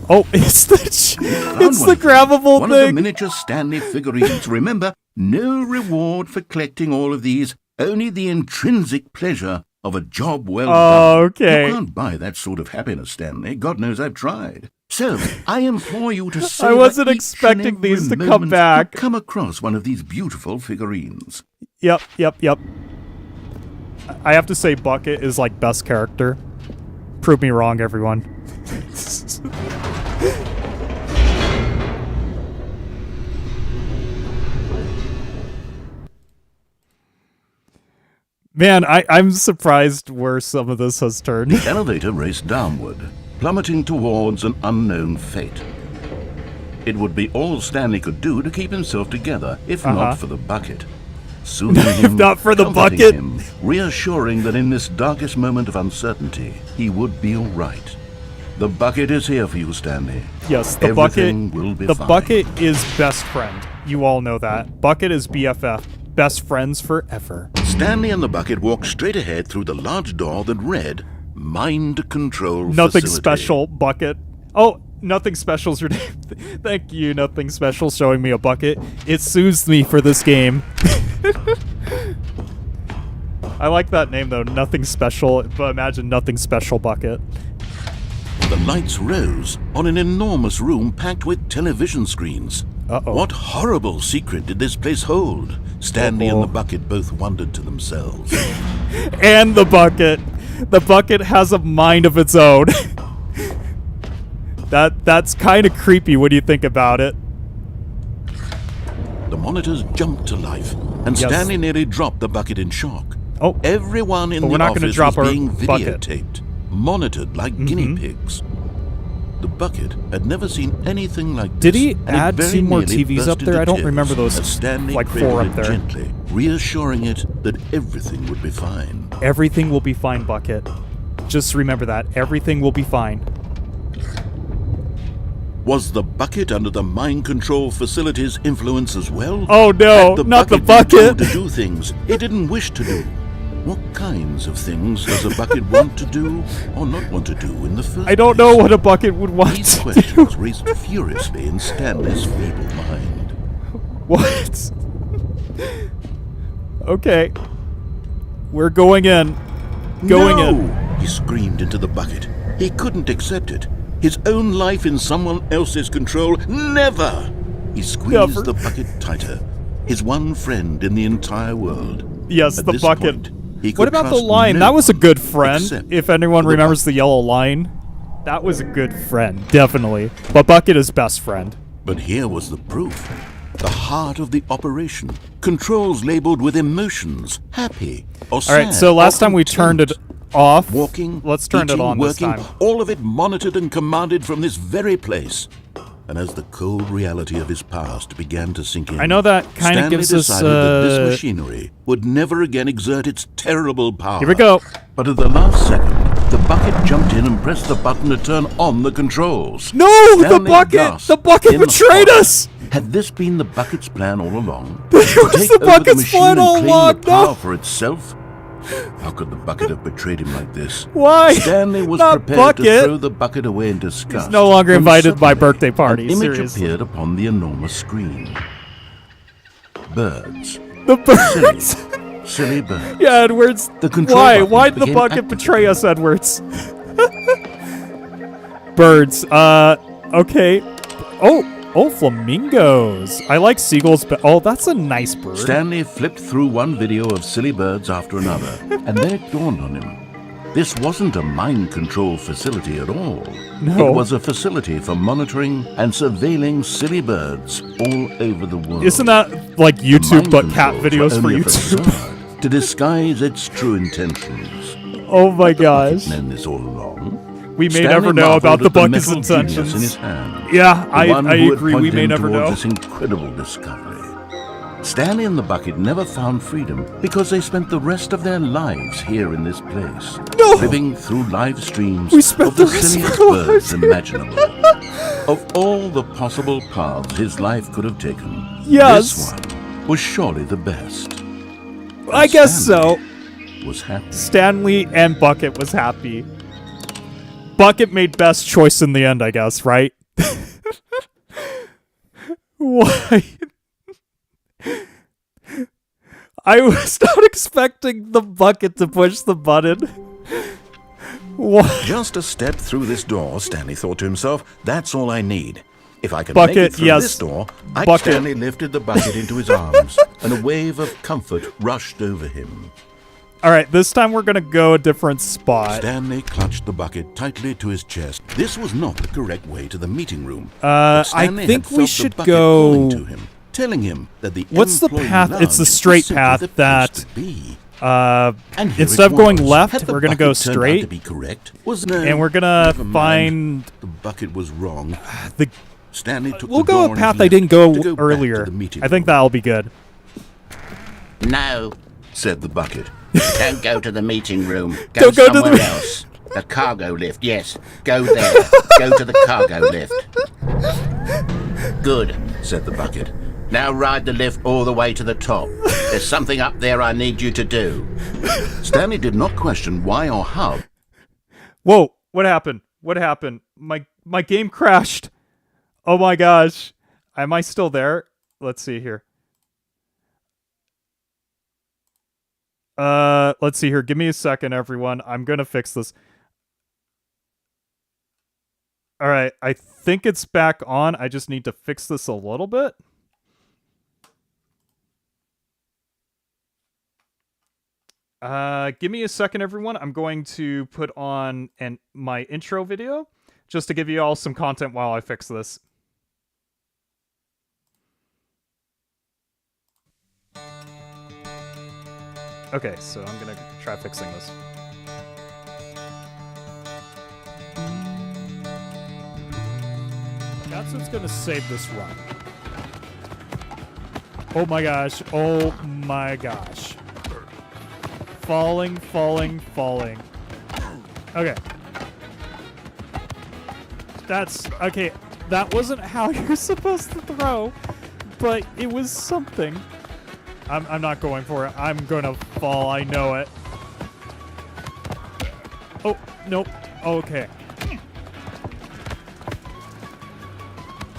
Oh, it's the it's the grabbable One of the thing. miniature Stanley figurines. Remember, no reward for collecting all of these, only the intrinsic pleasure of a job well done. Okay. You can't buy that sort of happiness, Stanley. God knows I've tried. So, I implore you to savor wasn't each and expecting every these to come moment back. you come across one of these beautiful figurines. Yep. I have to say, Bucket is like best character. Prove me wrong, everyone. Man, I'm surprised where some of this has turned. The elevator raced downward, plummeting towards an unknown fate. It would be all Stanley could do to keep himself together, if not for the bucket. Soothing him, not for the comforting bucket. him, reassuring that in this darkest moment of uncertainty, he would be all right. The bucket is here for you, Stanley. Yes, the Everything bucket. will be The fine. bucket is best friend. You all know that. Bucket is BFF. Best friends forever. Stanley and the bucket walked straight ahead through the large door that read Mind Control Nothing Facility. special, Bucket. Oh, Nothing Special's your name. Thank you, Nothing Special, showing me a bucket. It soothes me for this game. I like that name, though. Nothing Special, but imagine Nothing Special Bucket. The lights rose on an enormous room packed with television screens. Uh-oh. What horrible secret did this place hold? Stanley and Uh-oh. the bucket both wondered to themselves. And the bucket. The bucket has a mind of its own. That's kind of creepy when you think about it. The monitors jumped to life, and Yes. Stanley nearly dropped the bucket in shock. Oh. Everyone in But the we're not gonna office drop was our being bucket. videotaped, monitored like guinea pigs. The bucket had never seen anything like Did this. he and it add very 2 more nearly TVs burst up there? into I don't tears remember those, as Stanley like, 4 cradled up it there. gently, reassuring it that everything would be fine. Everything will be fine, Bucket. Just remember that. Everything will be fine. Was the bucket under the mind control facility's influence as well? Oh no, Had not the been bucket! told to do things it didn't wish to do. What kinds of things does a bucket want to do or not want to do in the first I don't place? know what a bucket would want These to do. questions raced furiously in Stanley's feeble mind. What? Okay. We're going in. Going no! in. He screamed into the bucket. He couldn't accept it. His own life in someone else's control. Never! He squeezed Never. the bucket tighter. His one friend in the entire world. Yes, At the this bucket. point, he What could about the trust line? no That was a one good friend. except If anyone the remembers the bucket. yellow line, that was a good friend, definitely. But Bucket is best friend. But here was the proof. The heart of the operation. Controls labeled with emotions. Happy or sad. All right, so last or time we turned it content. off. Walking, Let's turn eating, it on working, this time. all of it monitored and commanded from this very place. And as the cold reality of his past began to sink in, I know that kinda Stanley gives us, decided that this machinery would never again exert its terrible power. Here we go. But at the last second, the bucket jumped in and pressed the button to turn on the controls. No, the Stanley bucket! gasped The bucket in betrayed horror. us! Had this been the bucket's plan all along? It To was take the over bucket's machine plan and all claim along, the power no. for itself? How could the bucket have betrayed him like this? Why? Stanley was Not prepared Bucket. to throw the bucket away in disgust. He's no longer when invited to my suddenly birthday party, An image seriously. appeared upon the enormous screen. Birds. The birds. Silly birds. Yeah, Edwards. The control Why? buttons Why'd the became bucket activated. betray us, Edwards? Birds. Okay. Oh, flamingos. I like seagulls, but oh, that's a nice bird. Stanley flipped through one video of silly birds after another, and then it dawned on him. This wasn't a mind control facility at all. No. It was a facility for monitoring and surveilling silly birds all over the world. Isn't that like YouTube Mind but cat controls were videos for only a YouTube? facade to disguise its true intentions. Oh my gosh. Known this all along. We may Stanley never know marveled about the at bucket's metal genius intentions. in his hand. Yeah, The one I who had agree. We pointed may him never towards know. this incredible discovery. Stanley and the bucket never found freedom because they spent the rest of their lives here in this place. No! Living through live streams We spent of the the rest of silliest our birds lives. imaginable. Of all the possible paths his life could have taken, Yes. this one was surely the best. I guess so. Was happy. Stanley and Bucket was happy. Bucket made best choice in the end, I guess, right? Why? I was not expecting the Bucket to push the button. What? Just a step through this door, Stanley thought to himself. That's all I need. If I can Bucket, make it through yes. this door, Bucket. Stanley lifted the bucket into his arms, and a wave of comfort rushed over him. All right, this time we're gonna go a different spot. Stanley clutched the bucket tightly to his chest. This was not the correct way to the meeting room. I Stanley think had we felt the should bucket go. calling to him, telling him that the What's the employee path? It's the lounge straight was simply path the place that, to be. And here instead it of going was. left, Had the we're gonna go bucket turned out straight. to be correct? Was no, And we're gonna never mind. find The bucket was wrong. the. Stanley took We'll the go door a on path his I left didn't to go back to earlier. the meeting I think room. that'll be good. No, said the bucket. Don't go to the meeting room. Go Don't go to somewhere the- else. The cargo lift, yes. Go there. Go to the cargo lift. Good, said the bucket. Now ride the lift all the way to the top. There's something up there I need you to do. Stanley did not question why or how. Whoa! What happened? What happened? My game crashed. Oh my gosh! Am I still there? Let's see here. Let's see here. Give me a second, everyone. I'm gonna fix this. All right, I think it's back on. I just need to fix this a little bit. Give me a second, everyone. I'm going to put on my intro video just to give you all some content while I fix this. Okay, so I'm gonna try fixing this. That's what's gonna save this run. Oh my gosh. Oh my gosh. Falling, falling, falling. Okay. That's... Okay, that wasn't how you're supposed to throw, but it was something. I'm not going for it. I'm gonna fall, I know it. Oh, nope. Okay.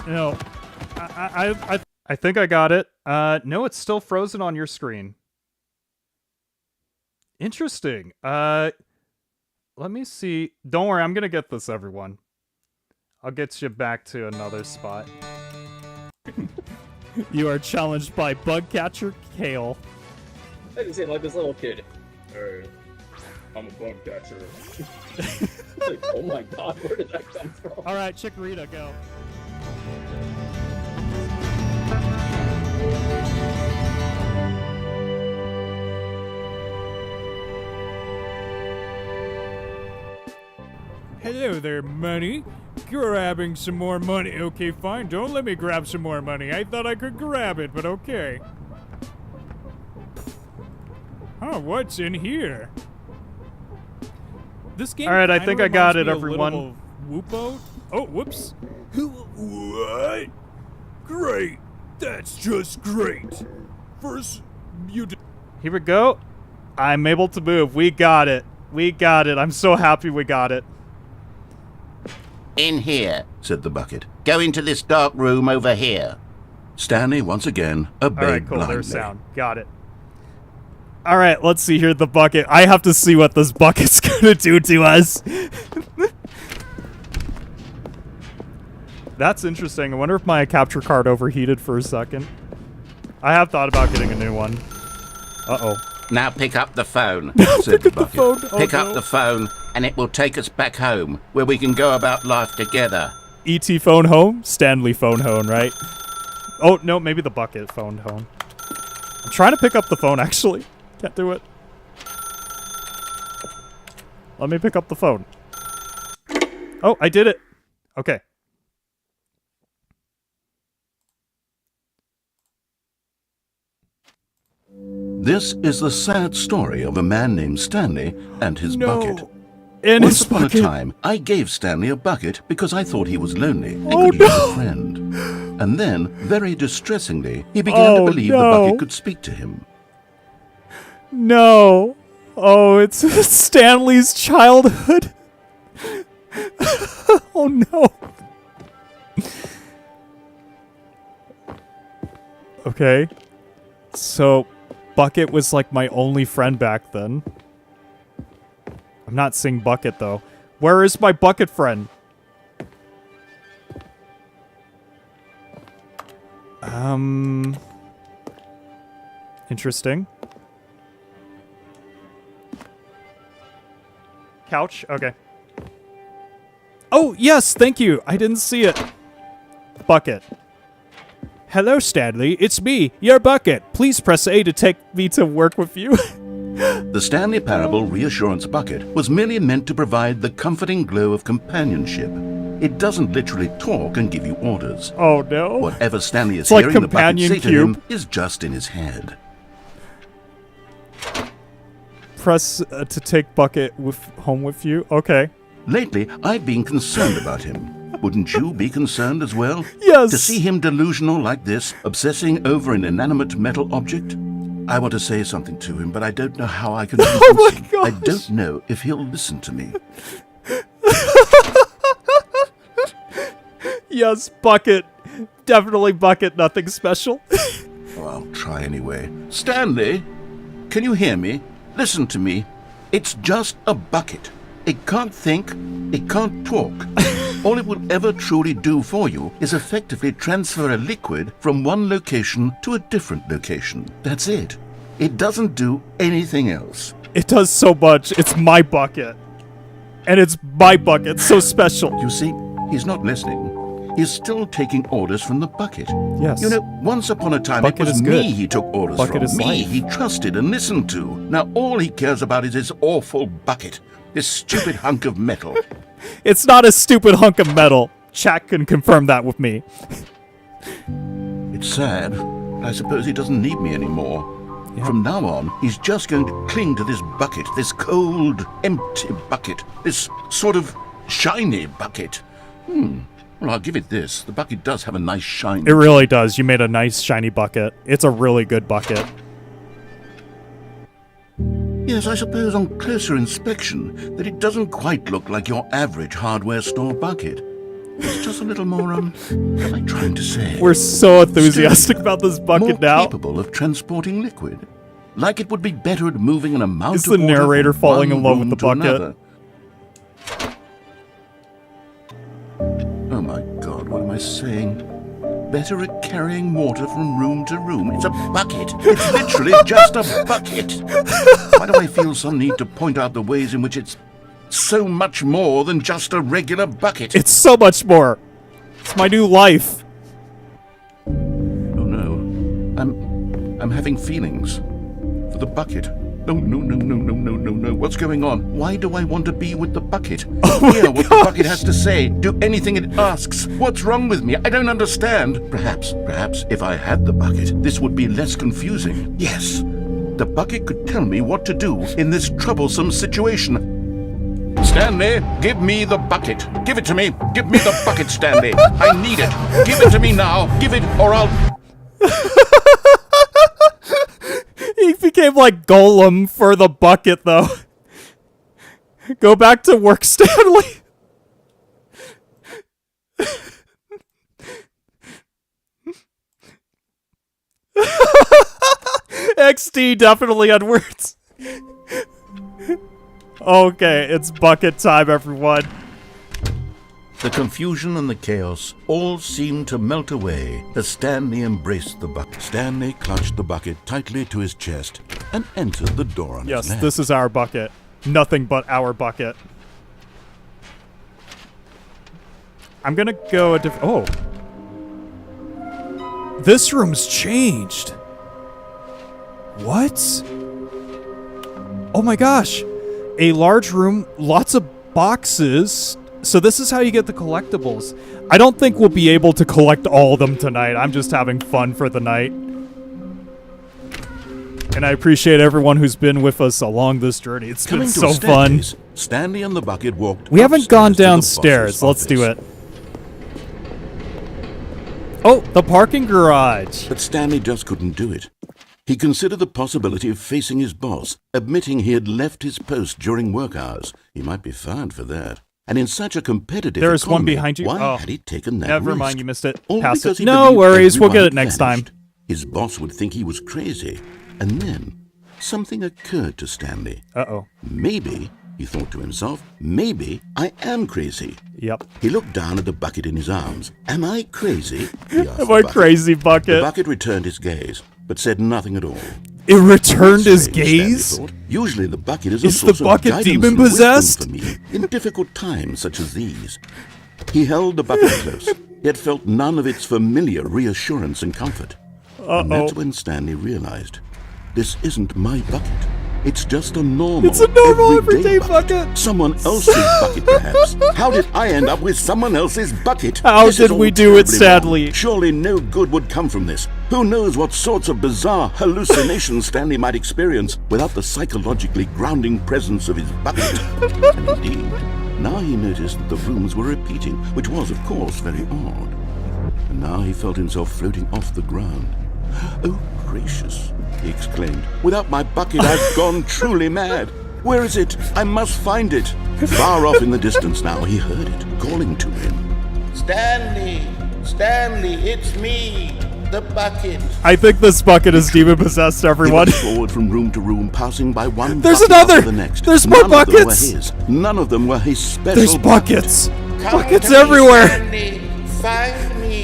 No. I think I got it. No, it's still frozen on your screen. Interesting. Let me see. Don't worry, I'm gonna get this, everyone. I'll get you back to another spot. You are challenged by bug catcher Kale. I can say like this little kid. Hey, I'm a bug catcher. Like, oh my god, where did that come from? All right, Chikorita, go. Hello there, money. Grabbing some more money. Okay, fine. Don't let me grab some more money. I thought I could grab it, but okay. Huh, what's in here? This game. All right, I think I got it, everyone. Whoopo? Oh, whoops. What? Great. That's just great. First, you did. Here we go. I'm able to move. We got it. We got it. I'm so happy we got it. In here, said the bucket. Go into this dark room over here. Stanley once again obeyed All right, cool. blindly. There's sound. Got it. All right, let's see here. The bucket. I have to see what this bucket's gonna do to us. That's interesting. I wonder if my capture card overheated for a second. I have thought about getting a new one. Uh-oh. Now pick up the phone, said the bucket. phone. Oh, pick no. up the phone, and it will take us back home, where we can go about life together. E.T. phone home? Stanley phone home, right? Oh, no, maybe the bucket phone home. I'm trying to pick up the phone, actually. Can't do it. Let me pick up the phone. Oh, I did it. Okay. This is the sad story of a man named Stanley and his bucket. And Once his upon bucket. a time, I gave Stanley a bucket because I thought he was lonely and Oh, could use a friend. And then, very distressingly, he began to Oh, believe no. the bucket could speak to him. No. Oh, it's Stanley's childhood. Oh no. Okay. So, Bucket was like my only friend back then. I'm not seeing Bucket though. Where is my Bucket friend? Interesting. Couch? Okay. Oh, yes, thank you. I didn't see it. Bucket. Hello, Stanley. It's me, your Bucket. Please press A to take me to work with you. The Stanley Parable Reassurance Bucket was merely meant to provide the comforting glow of companionship. It doesn't literally talk and give you orders. Oh, no. Whatever Stanley is It's like hearing the bucket companion say to him cube. is just in his head. Press to take Bucket home with you. Okay. Lately, I've been concerned about him. Wouldn't you be concerned as well? Yes. To see him delusional like this, obsessing over an inanimate metal object? I want to say something to him, but I don't know how I can convince Oh my him. gosh. I don't know if he'll listen to me. Yes, Bucket. Definitely Bucket, nothing special. Oh, I'll try anyway. Stanley, can you hear me? Listen to me. It's just a bucket. It can't think. It can't talk. All it will ever truly do for you is effectively transfer a liquid from one location to a different location. That's it. It doesn't do anything else. It does so much. It's my Bucket. And it's my Bucket, so special. You see, he's not listening. He's still taking orders from the bucket. Yes. You know, once upon a time Bucket it was is me good. he took orders Bucket from. is Me life. he trusted and listened to. Now all he cares about is his awful bucket. This stupid hunk of metal. It's not a stupid hunk of metal. Chat can confirm that with me. It's sad. I suppose he doesn't need me anymore. Yeah. From now on, he's just going to cling to this bucket, this cold, empty bucket, this sort of shiny bucket. Well, I'll give it this. The bucket does have a nice shine. It really does. You made a nice shiny bucket. It's a really good bucket. Yes, I suppose on closer inspection that it doesn't quite look like your average hardware store bucket. It's just a little more, what am I trying to say? We're so enthusiastic about this More bucket now. capable of transporting liquid. Like it would be better at moving an amount Is of the water narrator from falling one in love with room the to bucket? another. Oh my God, what am I saying? Better at carrying water from room to room. It's a bucket. It's literally just a bucket. Why do I feel some need to point out the ways in which it's so much more than just a regular bucket? It's so much more. It's my new life. Oh no. I'm having feelings for the bucket. No. What's going on? Why do I want to be with the bucket? Hear what the bucket has to say. Do anything it asks. What's wrong with me? I don't understand. Perhaps, if I had the bucket, this would be less confusing. Yes. The bucket could tell me what to do in this troublesome situation. Stanley, give me the bucket. Give it to me. Give me the bucket, Stanley. I need it. Give it to me now. Give it, or I'll... He became like Golem for the bucket, though. Go back to work, Stanley. XD definitely on words. Okay, it's bucket time, everyone. The confusion and the chaos all seemed to melt away as Stanley embraced the bucket. Stanley clutched the bucket tightly to his chest and entered the door on Yes, his left. this is our bucket. Nothing but our bucket. I'm gonna go a different... Oh. This room's changed. What? Oh my gosh. A large room, lots of boxes. So this is how you get the collectibles. I don't think we'll be able to collect all of them tonight. I'm just having fun for the night. And I appreciate everyone who's been with us along this journey. It's been so fun. Stanley and the bucket walked. We haven't gone downstairs. Let's do it. Oh, the parking garage. But Stanley just couldn't do it. He considered the possibility of facing his boss, admitting he had left his post during work hours. He might be fired for that. And in such a competitive There's economy, one behind you. Why had he taken that Never risk? mind, you missed it. All Pass because it. he No believed worries, we'll get everyone it next vanished. time. His boss would think he was crazy. And then something occurred to Stanley. Uh-oh. Maybe, he thought to himself, maybe I am crazy. Yep. He looked down at the bucket in his arms. Am I crazy? He asked Am the I bucket. crazy, The bucket? bucket returned his gaze, but said nothing at all. It returned his Strange, gaze? Stanley thought. Usually the bucket is Is a the source bucket of guidance and demon-possessed? wisdom for me in difficult times such as these. He held the bucket close, yet felt none of its familiar reassurance and comfort. And that's when Stanley realized, this isn't my bucket. It's just a normal, It's a normal everyday bucket. Someone else's bucket, perhaps. How did I end up with someone else's bucket? How This is did we all do it, terribly sadly? wrong. Surely no good would come from this. Who knows what sorts of bizarre hallucinations Stanley might experience without the psychologically grounding presence of his bucket. And indeed, now he noticed that the rooms were repeating, which was, of course, very odd. And now he felt himself floating off the ground. Oh, gracious, he exclaimed. Without my bucket, I've gone truly mad. Where is it? I must find it. Far off in the distance now, he heard it, calling to him. Stanley! Stanley, it's me! The bucket! I think this bucket is demon-possessed, He everyone. went forward from room to room, passing by one There's bucket another! after the next. There's more None of them buckets! were his. None of them were his special There's bucket. buckets. Come Buckets to me, everywhere. Stanley! Find me!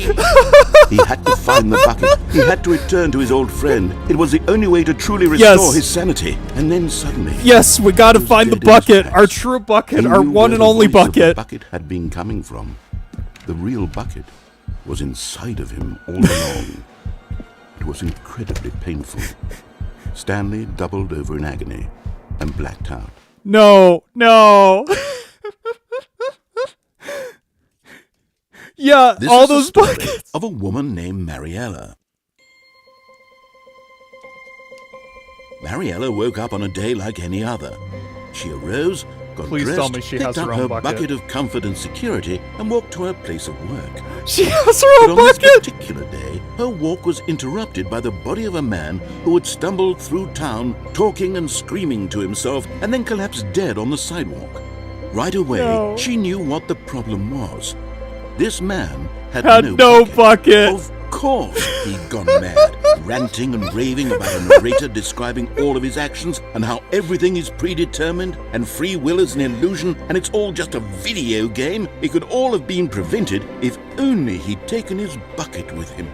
He had to find the bucket. He had to return to his old friend. It was the only way to truly restore his sanity. And then suddenly... Yes, we gotta he was find the dead in his bucket. tracks. Our true bucket. He Our knew one where and the only voice of the bucket. bucket had been coming from. The real bucket was inside of him all along. It was incredibly painful. Stanley doubled over in agony and blacked out. No, no. Yeah, This all is the those story buckets. of a woman named Mariella. Mariella woke up on a day like any other. She arose, got Please dressed, tell me she has picked up her own her bucket. of comfort and security, and walked to her place of work. She has her But own on this bucket. particular day, her walk was interrupted by the body of a man who had stumbled through town, talking and screaming to himself, and then collapsed dead on the sidewalk. Right away, No. she knew what the problem was. This man had no bucket. Of course, he'd gone mad, ranting and raving about a narrator describing all of his actions and how everything is predetermined and free will is an illusion and it's all just a video game. It could all have been prevented if only he'd taken his bucket with him.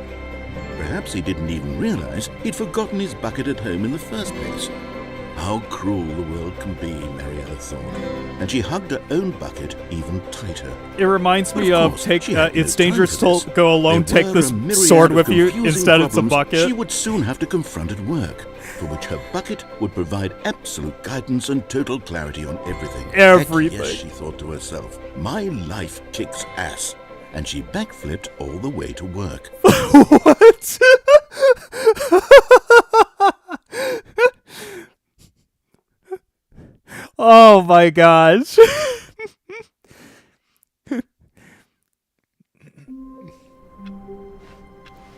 Perhaps he didn't even realize he'd forgotten his bucket at home in the first place. How cruel the world can be, Mariella thought, and she hugged her own bucket even tighter. It reminds me But of course, take. she had no It's time dangerous for this. to go alone. There Take were this a myriad sword of with you. confusing Instead, it's a problems bucket. She would soon have to confront at work, for which her bucket would provide absolute guidance and total clarity on everything. Everything. Heck yes, she thought to herself. My life kicks ass. And she backflipped all the way to work. What? Oh my gosh.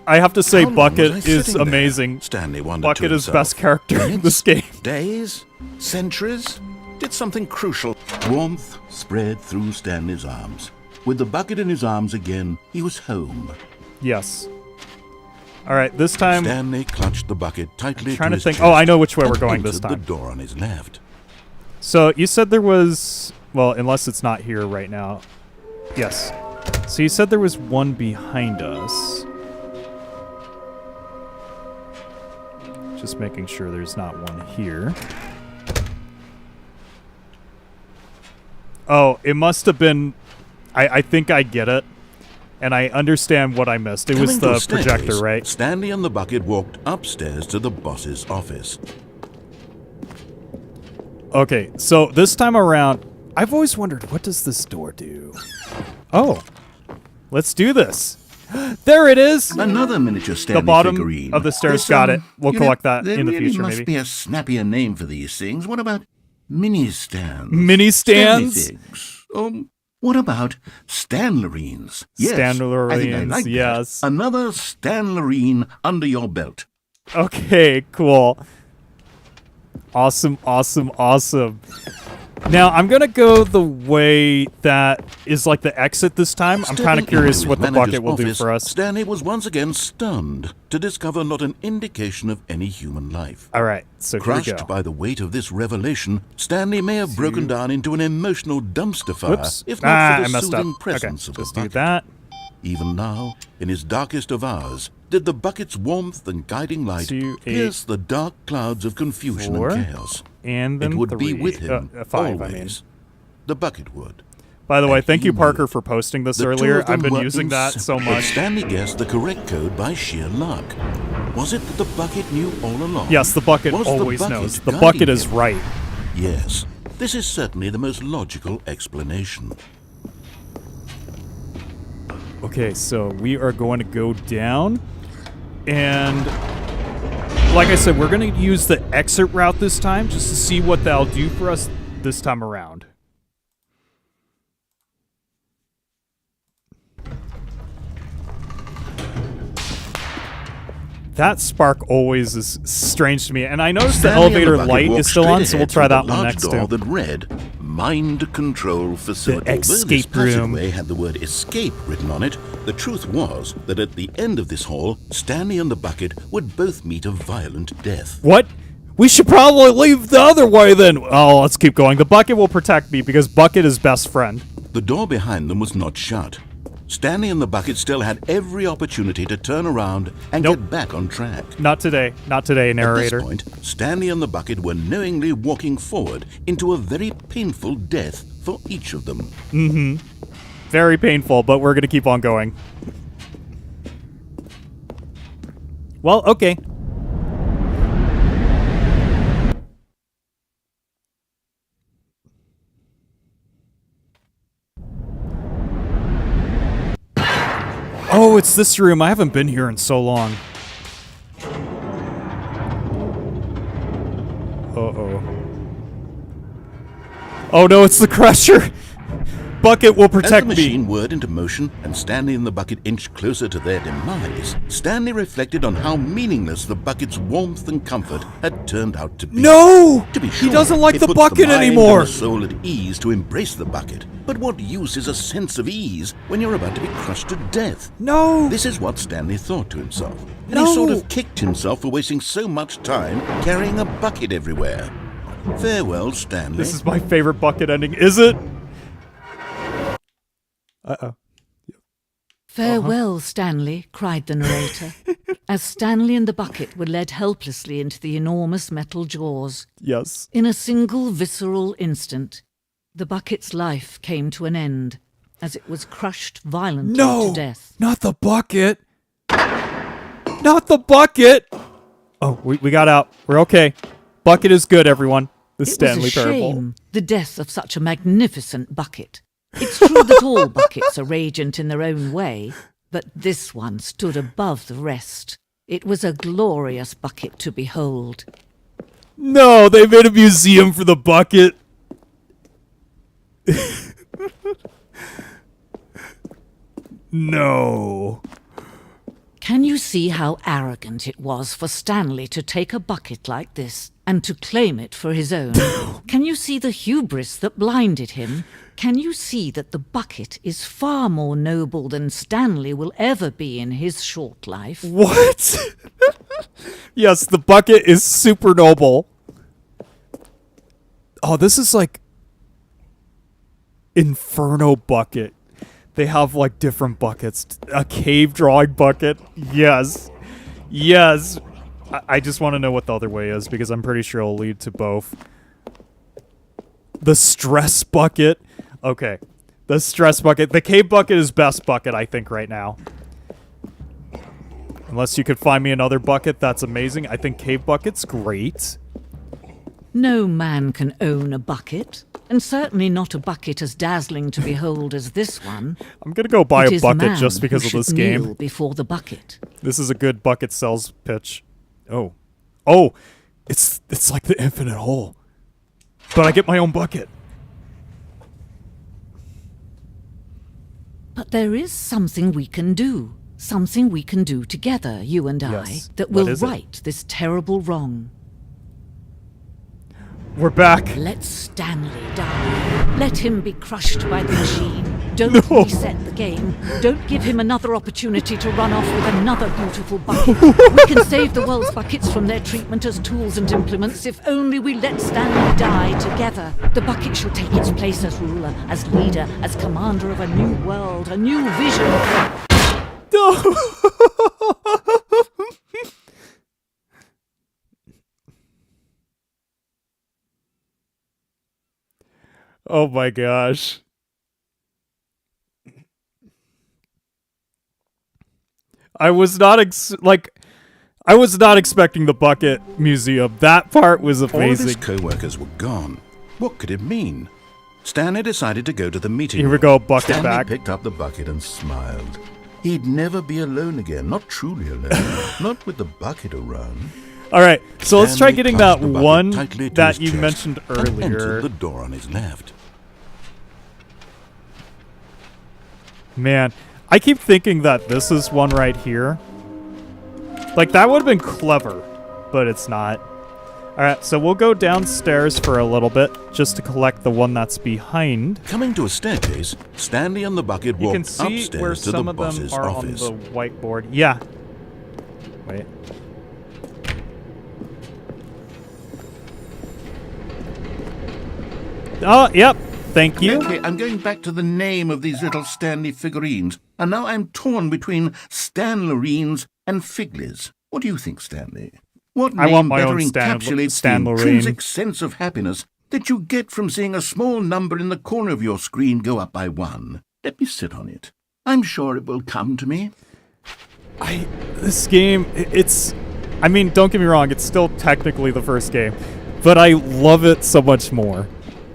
I have to say, How long was I Bucket is sitting there? amazing. Stanley wondered to Bucket is himself. best character in this game. Days? Centuries? Did something crucial. Warmth spread through Stanley's arms. With the bucket in his arms again, he was home. Yes. All right, this time. Stanley clutched the bucket tightly trying to his think. chest Oh, I know which way we're and going this entered time. the door on his left. So you said there was, well, unless it's not here right now. Yes. So you said there was one behind us. Just making sure there's not one here. Oh, it must have been, I think I get it. And I understand what I missed. It was Coming to the a staircase, projector, right? Stanley and the bucket walked upstairs to the boss's office. Okay, so this time around, I've always wondered, what does this door do? Oh, let's do this. There it is. Another miniature Stanley The bottom figurine. of the stairs. This, Got it. We'll you know, collect that there in the really future, must maybe. be a snappier name for these things. What about mini stands? Mini stands? Stanley figs. What about Stanlerines? Yes, I think I Stanlerines, like that. yes. Another Stanlerine under your belt. Okay, cool. Awesome, awesome, awesome. Now, I'm going to go the way that is like the exit this time. I'm kind of curious what the bucket will do for us. Stanley was once again stunned to discover not an indication of any human life. All right, so here we Crushed go. by the weight of this revelation, Stanley may have broken down into an emotional dumpster fire, Whoops. if not I for the messed up. soothing Okay, presence of just the do bucket. that. Even now, in his darkest of hours, did the bucket's warmth and guiding light 2, 8, pierce the dark clouds of confusion 4, and chaos. and then It would 3. be with him 5, I mean. always. The bucket would. By the way, And thank he you, Parker, knew. for posting this The two earlier. of them I've been were using that so inseparable, but much. Stanley guessed the correct code by sheer luck. Was it that the bucket knew all along? Yes, the bucket Was the always bucket knows. The guiding bucket is him? right. Yes, this is certainly the most logical explanation. Okay, so we are going to go down, and like I said, we're going to use the exit route this time just to see what that'll do for us this time around. That spark always is strange to me, and I noticed the Stanley and elevator bucket light walked is still straight on, so we'll ahead try through that the one large next door too. that read Mind Control Facility. Although this escape room. passageway had the word escape written on it, the truth was that at the end of this hall, Stanley and the bucket would both meet a violent death. What? We should probably leave the other way then. Oh, let's keep going. The bucket will protect me because Bucket is best friend. The door behind them was not shut. Stanley and the bucket still had every opportunity to turn around and Nope. get back on track. Not today. Not today, narrator. At this point, Stanley and the bucket were knowingly walking forward into a very painful death for each of them. Very painful, but we're going to keep on going. Well, okay. Oh, it's this room. I haven't been here in so long. Uh-oh. Oh no, it's the Crusher! Bucket will As the protect me. machine whirred into motion and Stanley and the bucket inched closer to their demise, Stanley reflected on how meaningless the bucket's warmth and comfort had turned out to be. No! To be He sure, doesn't like it the puts bucket mind anymore. and the soul at ease to embrace the bucket. But what use is a sense of ease when you're about to be crushed to death? No! This is what Stanley thought to himself. And No. he sort of kicked himself for wasting so much time carrying a bucket everywhere. Farewell, Stanley. This is my favorite bucket ending, is it? Uh-oh. Farewell, Stanley, cried the narrator, as Stanley and the bucket were led helplessly into the enormous metal jaws. Yes. In a single visceral instant, the bucket's life came to an end, as it was crushed violently No! to death. Not the bucket! Not the bucket! Oh, we got out. We're okay. Bucket is good, everyone. The Stanley It was a Parable. shame, the death of such a magnificent bucket. It's true that all buckets are radiant in their own way, but this one stood above the rest. It was a glorious bucket to behold. No, they made a museum for the bucket. No. Can you see how arrogant it was for Stanley to take a bucket like this and to claim it for his own? Can you see the hubris that blinded him? Can you see that the bucket is far more noble than Stanley will ever be in his short life? What? Yes, the bucket is super noble. Oh, this is like Inferno bucket. They have like different buckets. A cave drawing bucket. Yes. Yes. I just want to know what the other way is because I'm pretty sure it'll lead to both. The stress bucket. Okay. The stress bucket. The cave bucket is best bucket, I think, right now. Unless you could find me another bucket, that's amazing. I think cave bucket's great. No man can own a bucket, and certainly not a bucket as dazzling to behold as this one. I'm gonna go buy It a is bucket man just because who of this should game. kneel before the bucket. This is a good bucket sales pitch. Oh. Oh! It's like the infinite hole. But I get my own bucket. But there is something we can do. Something we can do together, you and I, Yes. that What will is it? right this terrible wrong. We're back. Let Stanley die. Let him be crushed by the machine. Don't No. reset the game. Don't give him another opportunity to run off with another beautiful bucket. We can save the world's buckets from their treatment as tools and implements if only we let Stanley die together. The bucket shall take its place as ruler, as leader, as commander of a new world, a new vision. Oh my gosh. I was not expecting the bucket museum. That part was All of his amazing. co-workers were gone. What could it mean? Stanley decided to go to the meeting Here we room. go, bucket Stanley back. picked up the bucket and smiled. He'd never be alone again, not truly alone, not with the bucket around. All right, so let's try Stanley getting clutched that the bucket one tightly to that his you chest mentioned and earlier. entered the door on his left. Man, I keep thinking that this is one right here. Like, that would have been clever, but it's not. Alright, so we'll go downstairs for a little bit, just to collect the one that's behind. Coming to a staircase, Stanley and the bucket You walked can see upstairs where to the some of them boss's are office. on the whiteboard. Yeah. Wait. Oh, yep. Thank you. Okay, I'm going back to the name of these little Stanley figurines, and now I'm torn between Stanlerines and Figlies. What do you think, Stanley? What I name want my better own encapsulates the Stanlerine. intrinsic sense of happiness that you get from seeing a small number in the corner of your screen go up by 1? Let me sit on it. I'm sure it will come to me. This game, it's... I mean, don't get me wrong, it's still technically the first game, but I love it so much more.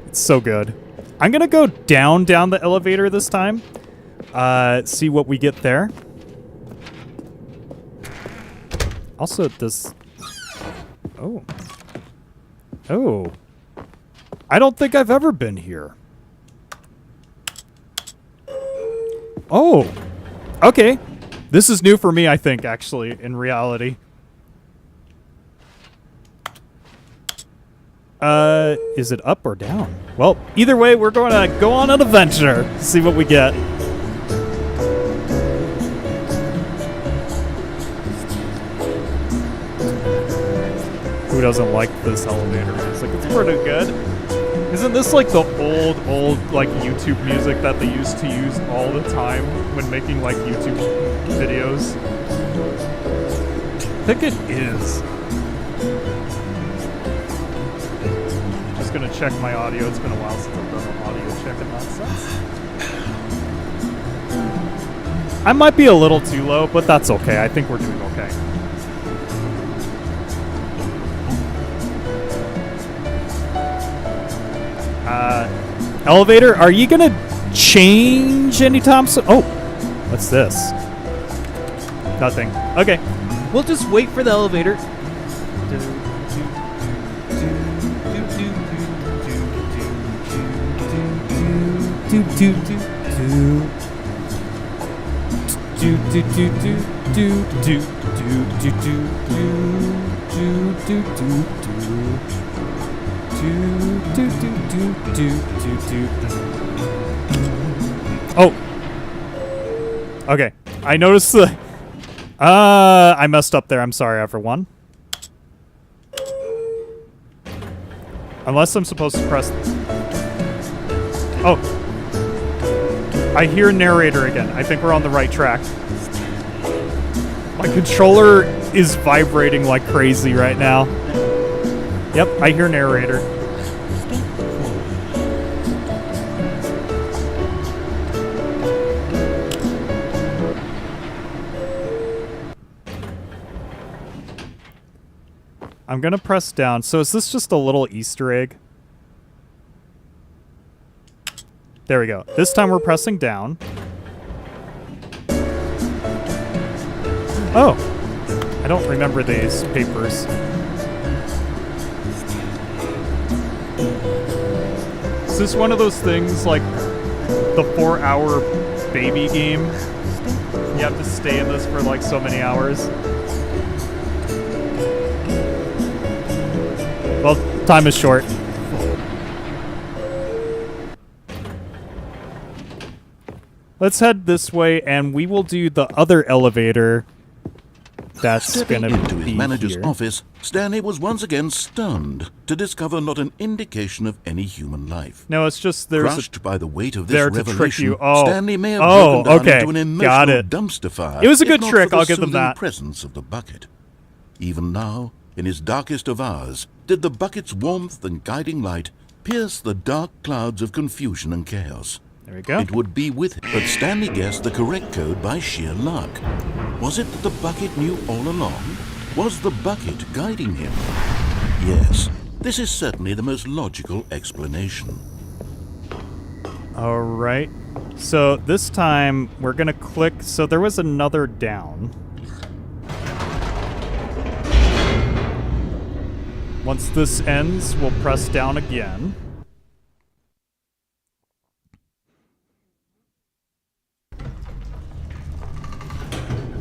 It's so good. I'm gonna go down the elevator this time. See what we get there. Also, does... Oh. Oh. I don't think I've ever been here. Oh. Okay. This is new for me, I think, actually, in reality. Is it up or down? Well, either way, we're going to go on an adventure. See what we get. Who doesn't like this elevator music? It's pretty good. Isn't this like the old like YouTube music that they used to use all the time when making like YouTube videos? I think it is. Just gonna check my audio. It's been a while since I've done an audio check and nonsense. I might be a little too low, but that's okay. I think we're doing okay. Elevator, are you gonna change anytime soon? Oh, what's this? Nothing. Okay, we'll just wait for the elevator. Oh. Okay. I noticed the... I messed up there. I'm sorry, everyone. Unless I'm supposed to press... Oh. I hear narrator again. I think we're on the right track. My controller is vibrating like crazy right now. Yep, I hear narrator. I'm I'm gonna press down. So is this just a little Easter egg? There we go. This time we're pressing down. Oh, I don't remember these papers. Is this one of those things like the 4-hour baby game? You have to stay in this for like so many hours. Well, time is short. Let's head this way, and we will do the other elevator. That's Stepping gonna into be his manager's here. office, Stanley was once again stunned to discover not an indication of any human life. No, it's just there's Crushed by the weight of this there to trick revelation, you. Oh. Stanley may have Oh, broken down okay. into an Got emotional it. dumpster fire. It was a if good not trick, for the I'll give them soothing that. presence of the bucket. Even now, in his darkest of hours, did the bucket's warmth and guiding light pierce the dark clouds of confusion and chaos. There we go. It would be with him, but Stanley guessed the correct code by sheer luck. Was it that the bucket knew all along? Was the bucket guiding him? Yes, this is certainly the most logical explanation. All right. So this time we're gonna click. So there was another down. Once this ends, we'll press down again.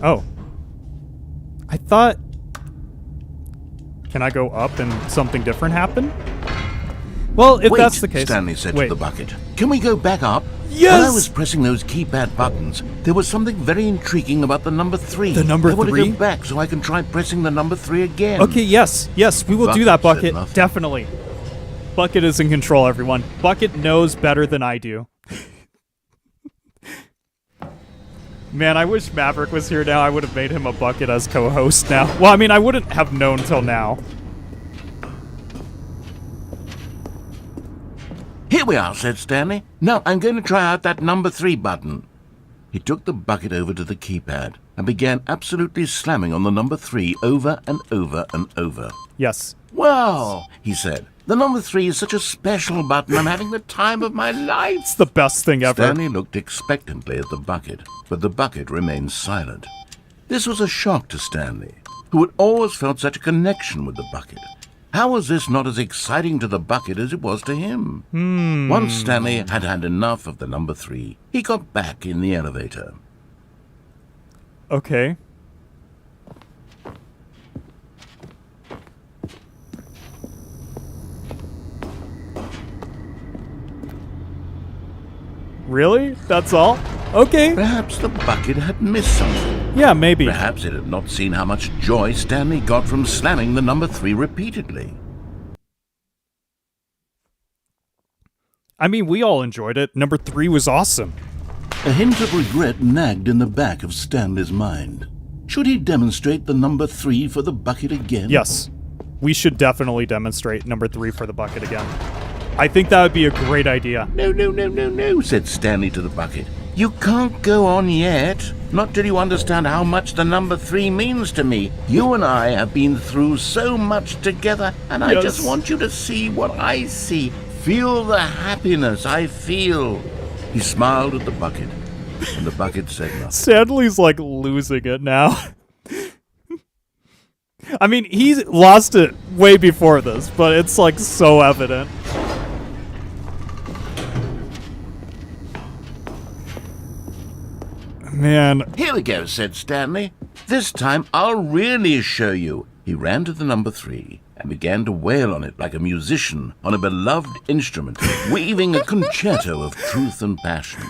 Oh. I thought... Can I go up and something different happen? Well, if Wait, that's the case... Stanley said Wait. to the bucket. Can we go back up? Yes! When I was pressing those keypad buttons, there was something very intriguing about the number 3. The number I want to 3? go back so I can try pressing the number 3 again. Okay, yes, we will do that, Bucket said Bucket. nothing. Definitely. Bucket is in control, everyone. Bucket knows better than I do. Man, I wish Maverick was here now. I would have made him a Bucket as co-host now. Well, I mean, I wouldn't have known till now. Here we are, said Stanley. Now I'm going to try out that number 3 button. He took the bucket over to the keypad and began absolutely slamming on the number 3 over and over and over. Yes. Well, he said, the number 3 is such a special button. I'm having the time of my life. It's the best thing ever. Stanley looked expectantly at the bucket, but the bucket remained silent. This was a shock to Stanley, who had always felt such a connection with the bucket. How was this not as exciting to the bucket as it was to him? Once Stanley had had enough of the number 3, he got back in the elevator. Okay. Really? That's all? Okay. Perhaps the bucket had missed something. Yeah, maybe. Perhaps it had not seen how much joy Stanley got from slamming the number 3 repeatedly. I mean, we all enjoyed it. Number 3 was awesome. A hint of regret nagged in the back of Stanley's mind. Should he demonstrate the number 3 for the bucket again? Yes. We should definitely demonstrate number 3 for the bucket again. I think that would be a great idea. No, said Stanley to the bucket. You can't go on yet. Not till you understand how much the number 3 means to me. You and I have been through so much together, and I Yes. just want you to see what I see. Feel the happiness I feel. He smiled at the bucket, and the bucket said nothing. Stanley's like losing it now. I mean, he lost it way before this, but it's like so evident. Man. Here we go, said Stanley. This time I'll really show you. He ran to the number 3 and began to wail on it like a musician on a beloved instrument, weaving a concerto of truth and passion.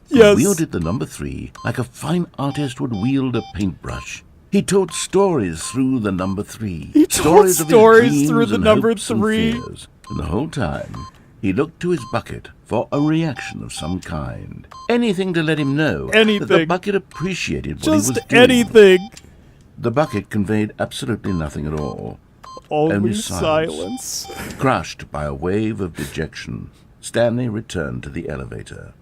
Yes. He wielded the number 3 like a fine artist would wield a paintbrush. He told stories through the number 3. He told of his stories dreams through the and number hopes and 3. fears. And the whole time, he looked to his bucket for a reaction of some kind. Anything to let him know that the Anything. bucket appreciated what Just he was doing. anything. The bucket conveyed absolutely nothing at all. Only silence. silence. Crushed by a wave of dejection, Stanley returned to the elevator.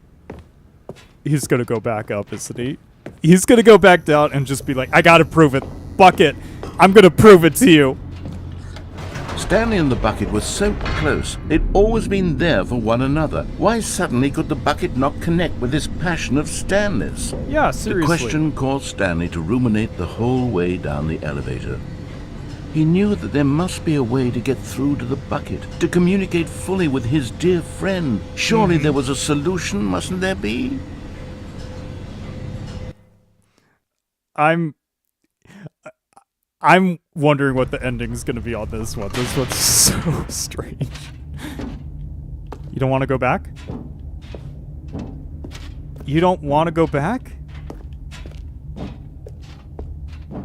He's gonna go back up, isn't he? He's gonna go back down and just be like, I gotta prove it. Bucket, I'm gonna prove it to you. Stanley and the bucket were so close. They'd always been there for one another. Why suddenly could the bucket not connect with this passion of Stanley's? Yeah, seriously. The question caused Stanley to ruminate the whole way down the elevator. He knew that there must be a way to get through to the bucket, to communicate fully with his dear friend. Surely there was a solution, mustn't there be? I'm wondering what the ending's gonna be on this one. This one's so strange. You don't want to go back? You don't want to go back?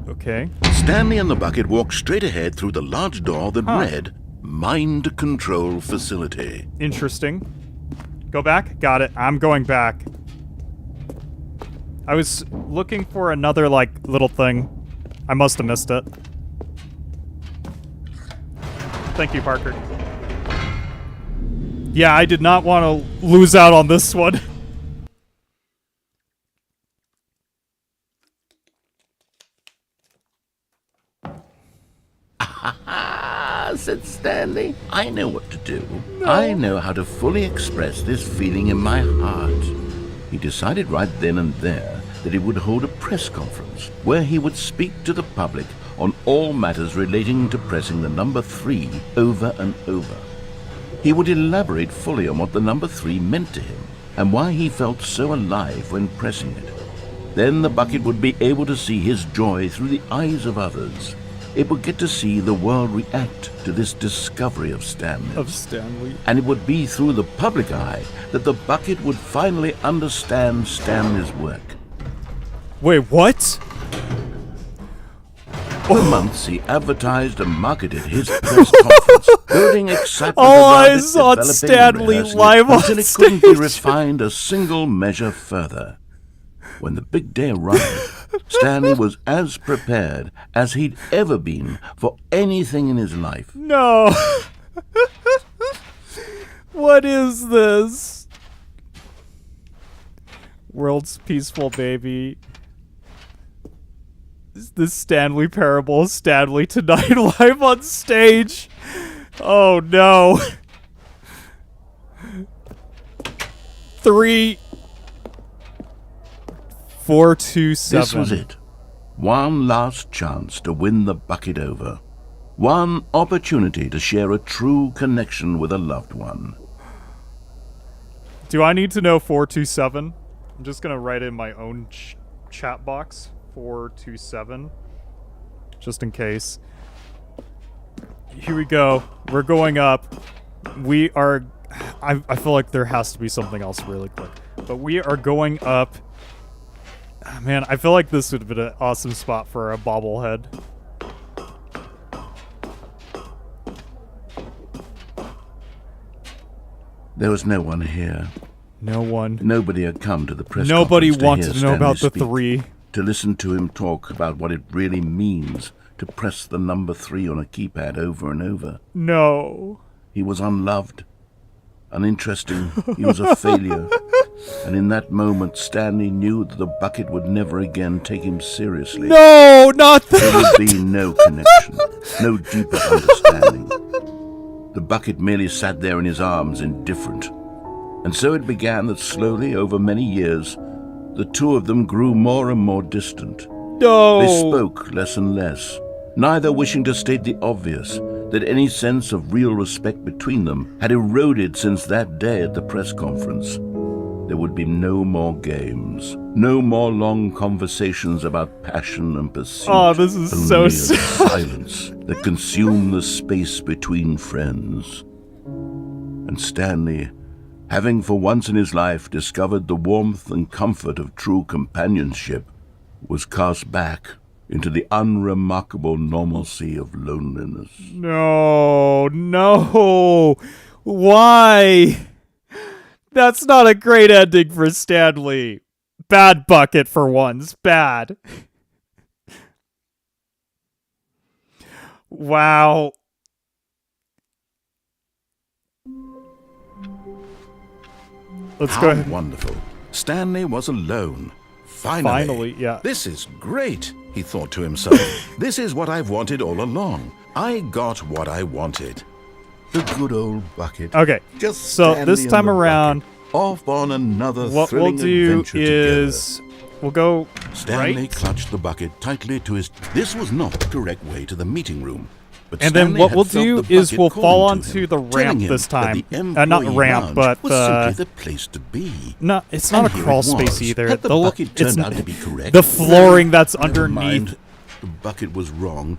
Okay. Stanley and the bucket walked straight ahead through the large door that read, Mind Control Facility. Interesting. Go back? Got it. I'm going back. I was looking for another, like, little thing. I must have missed it. Thank you, Parker. Yeah, I did not want to lose out on this one. Said Stanley. I know what to do. No. I know how to fully express this feeling in my heart. He decided right then and there that he would hold a press conference where he would speak to the public on all matters relating to pressing the number 3 over and over. He would elaborate fully on what the number 3 meant to him and why he felt so alive when pressing it. Then the bucket would be able to see his joy through the eyes of others. It would get to see the world react to this discovery of Stanley. And it would be through the public eye that the bucket would finally understand Stanley's work. Wait, what? For months, he advertised and marketed his press conference, building excitement All around eyes it, on developing Stanley and rehearsing live it, on until it stage. couldn't be refined a single measure further. When the big day arrived, Stanley was as prepared as he'd ever been for anything in his life. No. What is this? World's peaceful baby. This Stanley Parable, Stanley tonight live on stage. Oh no. 3, 4, 2, 7. This was it. One last chance to win the bucket over. One opportunity to share a true connection with a loved one. Do I need to know 427? I'm just gonna write in my own chat box. 427. Just in case. Here we go. We're going up. We are... I feel like there has to be something else really quick. But we are going up... Man, I feel like this would have been an awesome spot for a bobblehead. There was no one here. No one. Nobody had come to the press Nobody conference wanted to to hear know about the Stanley 3. To listen to him talk about what it really means to press the number 3 on a keypad over and over. No. He was unloved, uninteresting, he was a failure. And in that moment, Stanley knew that the bucket would never again take him seriously. No, not that! There would be no connection, no deeper understanding. The bucket merely sat there in his arms, indifferent. And so it began that slowly, over many years, the two of them grew more and more distant. No! They spoke less and less, neither wishing to state the obvious, that any sense of real respect between them had eroded since that day at the press conference. There would be no more games, no more long conversations about passion and pursuit. Oh, this is only so a sad. silence that consumed the space between friends. And Stanley, having for once in his life discovered the warmth and comfort of true companionship, was cast back into the unremarkable normalcy of loneliness. No, no. Why? That's not a great ending for Stanley. Bad bucket for once. Bad. Wow. Let's go ahead. Wonderful. Stanley was alone. Finally. Yeah. This is great, he thought to himself. This is what I've wanted all along. I got what I wanted. The good old bucket. Okay, Just so Stanley this and time the around, bucket, off on another what we'll thrilling do adventure is we'll go Stanley right, clutched the bucket tightly to his... This was not the correct way to the meeting room. But and then Stanley what had we'll felt do the is bucket we'll fall calling to onto him, the telling ramp him this that time. the Not employee ramp, lounge but was simply the place to be. no, it's not And a here crawl it space was. either. Had the bucket it's turned out to be correct? the flooring that's Never underneath. mind. The bucket was wrong.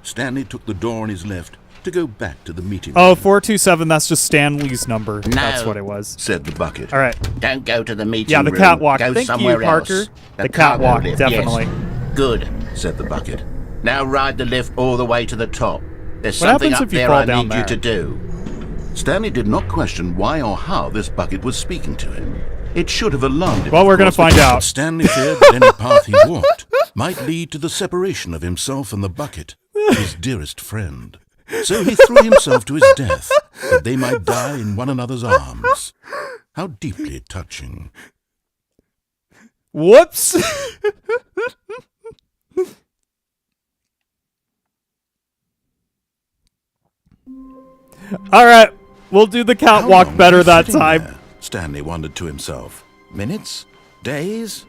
Stanley took the door on his left to go back to the meeting room. Oh, 427, that's just Stanley's number. That's what it was. Said the bucket. All right. Don't go to the meeting Yeah, the room. catwalk. Go Thank somewhere you, Parker. else. The cargo catwalk, lift, definitely. Yes. Good. Said the bucket. Now ride the lift all the way to the top. There's What something happens up if you there fall I down need you there? to do. Stanley did not question why or how this bucket was speaking to him. It should have alarmed him. Well, of we're gonna course, find but out. Stanley feared that any path he walked might lead to the separation of himself and the bucket, his dearest friend. So he threw himself to his death, that they might die in one another's arms. How deeply touching. Whoops. All right, we'll do the How catwalk long better was he that sitting time. there? Stanley wondered to himself. Minutes? Days?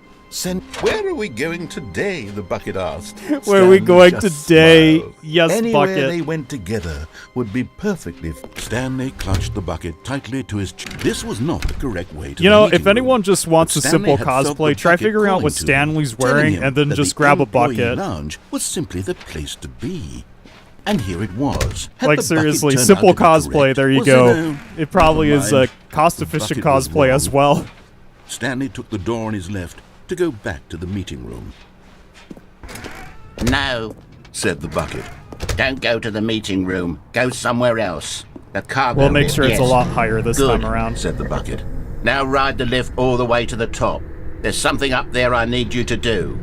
Where are we going today? The bucket asked. Where are we Stanley going just today? smiled. Yes, Anywhere bucket. they went together would be perfectly. Stanley clutched the bucket tightly to his. This was not the correct way to. You the know, meeting if anyone room. just wants But a Stanley simple had felt the cosplay, try bucket figuring out calling what to him, Stanley's telling wearing him and then that just the grab a employee bucket. lounge was simply the place to be. And here it was. Had Like the bucket seriously, turned simple out to be cosplay, correct? there you Was go. no- It probably Never is a mind. cost-efficient The bucket was cosplay as wrong. well. Stanley took the door on his left to go back to the meeting room. No, Said the bucket. don't go to the meeting room. Go somewhere else. The cargo We'll make lift, sure it's a yes. lot higher this Good. time around. Said the bucket. Now ride the lift all the way to the top. There's something up there I need you to do.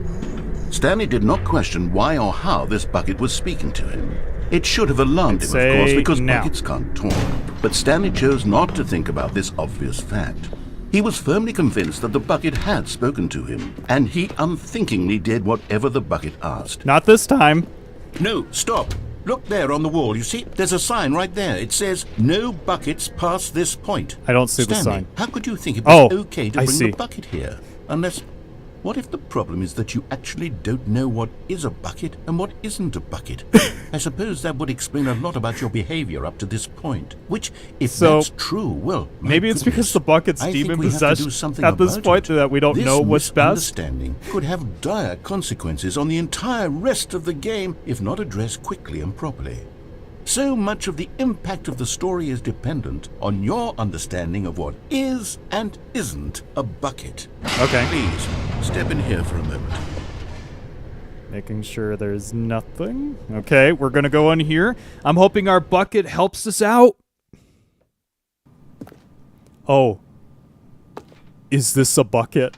Stanley did not question why or how this bucket was speaking to him. It should have alarmed him, of course, Say because now. buckets can't talk. But Stanley chose not to think about this obvious fact. He was firmly convinced that the bucket had spoken to him, and he unthinkingly did whatever the bucket asked. Not this time. No, stop. Look there on the wall. You see, there's a sign right there. It says, "No buckets past this point." I don't see the Stanley, sign. how could you think it was Oh, okay to I bring see. the bucket here? Unless, what if the problem is that you actually don't know what is a bucket and what isn't a bucket? I suppose that would explain a lot about your behavior up to this point. Which, if So, that's true, well, my maybe it's because goodness, the bucket's I think demon we have to do possessed something at this about point it. that we don't This know what's best. misunderstanding could have dire consequences on the entire rest of the game if not addressed quickly and properly. So much of the impact of the story is dependent on your understanding of what is and isn't a bucket. Okay. Please, step in here for a moment. Making sure there's nothing. Okay, we're gonna go in here. I'm hoping our bucket helps us out. Oh. Is this a bucket?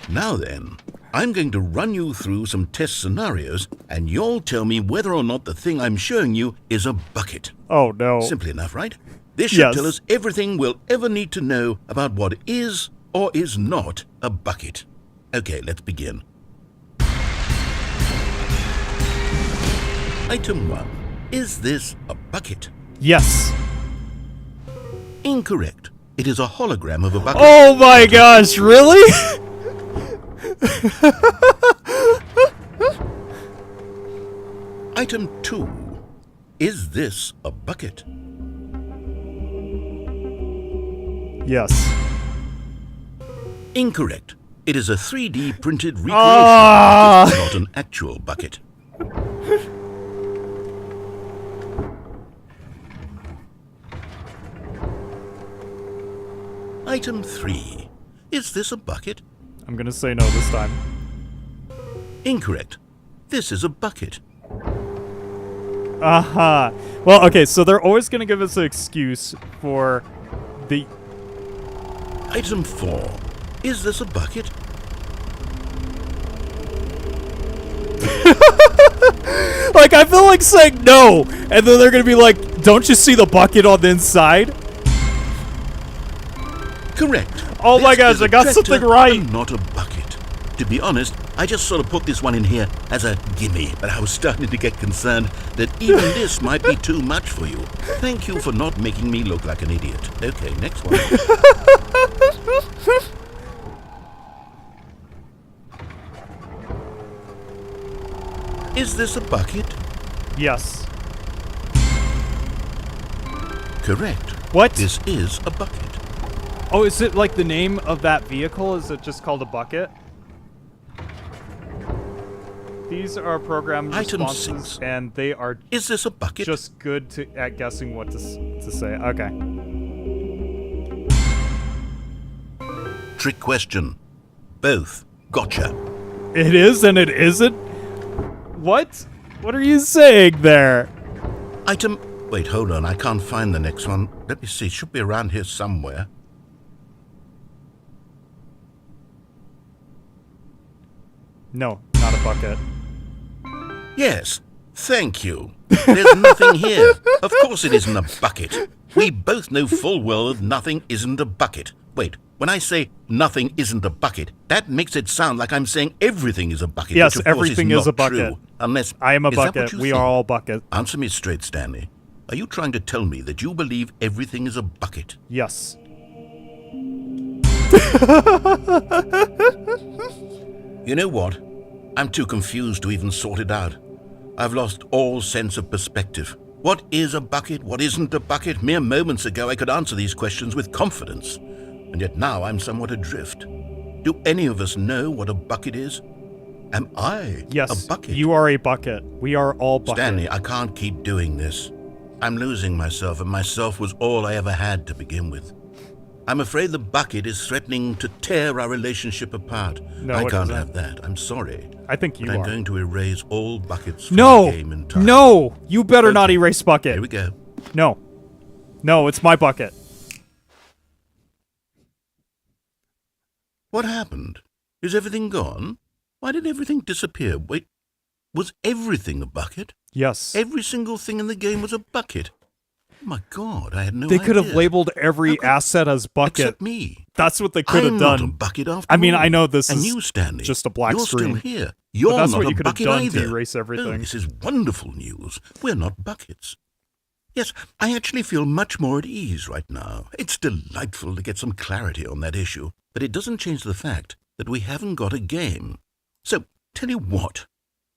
Now then, I'm going to run you through some test scenarios, and you'll tell me whether or not the thing I'm showing you is a bucket. Oh no. Simple enough, right? This should Yes. tell us everything we'll ever need to know about what is or is not a bucket. Okay, let's begin. Item 1. Is this a bucket? Yes. Incorrect. It is a hologram of a bucket. Oh my gosh, really? Item 2. Is this a bucket? Yes. Incorrect. It is a 3D printed recreation. Ah! It's not an actual bucket. Item 3. Is this a bucket? I'm gonna say no this time. Incorrect. This is a bucket. Aha. Well, okay, so they're always gonna give us an excuse for the... Item 4. Is this a bucket? Like, I feel like saying no, and then they're gonna be like, don't you see the bucket on the inside? Correct. Oh my This gosh, is I a got tractor something right. and not a bucket. To be honest, I just sort of put this one in here as a gimme, but I was starting to get concerned that even this might be too much for you. Thank you for not making me look like an idiot. Okay, next one. Is this a bucket? Yes. Correct. What? This is a bucket. Oh, is it like the name of that vehicle? Is it just called a bucket? These are programmed Item responses, 6. and they are Is this a bucket? just good at guessing what to say. Okay. Trick question. Both. Gotcha. It is and it isn't? What? What are you saying there? Item... Wait, hold on. I can't find the next one. Let me see. It should be around here somewhere. No, not a bucket. Yes. Thank you. There's nothing here. Of course it isn't a bucket. We both know full well that nothing isn't a bucket. Wait, when I say nothing isn't a bucket, that makes it sound like I'm saying everything is a bucket. Yes, which of course everything is is a not bucket. true, unless I am a is that what bucket. you We think? are all buckets. Answer me straight, Stanley. Are you trying to tell me that you believe everything is a bucket? Yes. You know what? I'm too confused to even sort it out. I've lost all sense of perspective. What is a bucket? What isn't a bucket? Mere moments ago I could answer these questions with confidence, and yet now I'm somewhat adrift. Do any of us know what a bucket is? Am I Yes, a bucket? you are a bucket. We are all buckets. Stanley, I can't keep doing this. I'm losing myself, and myself was all I ever had to begin with. I'm afraid the bucket is threatening to tear our relationship apart. No, I it can't isn't. have that. I'm sorry. I think you But I'm are. going to erase all buckets from No! the game entirely. No! You better not Okay. erase bucket. Here we go. No. No, it's my bucket. What happened? Is everything gone? Why did everything disappear? Wait, was everything a bucket? Yes. Every single thing in the game was a bucket. Oh my God, I had no They idea. could have labeled every How could- asset as bucket. Except me. That's what they could have I'm not a done. bucket after I mean, all. I know this and is you, Stanley, just a black you're screen. still here. You're that's not what a you could have bucket done either. to erase everything. Oh, this is wonderful news. We're not buckets. Yes, I actually feel much more at ease right now. It's delightful to get some clarity on that issue, but it doesn't change the fact that we haven't got a game. So, tell you what,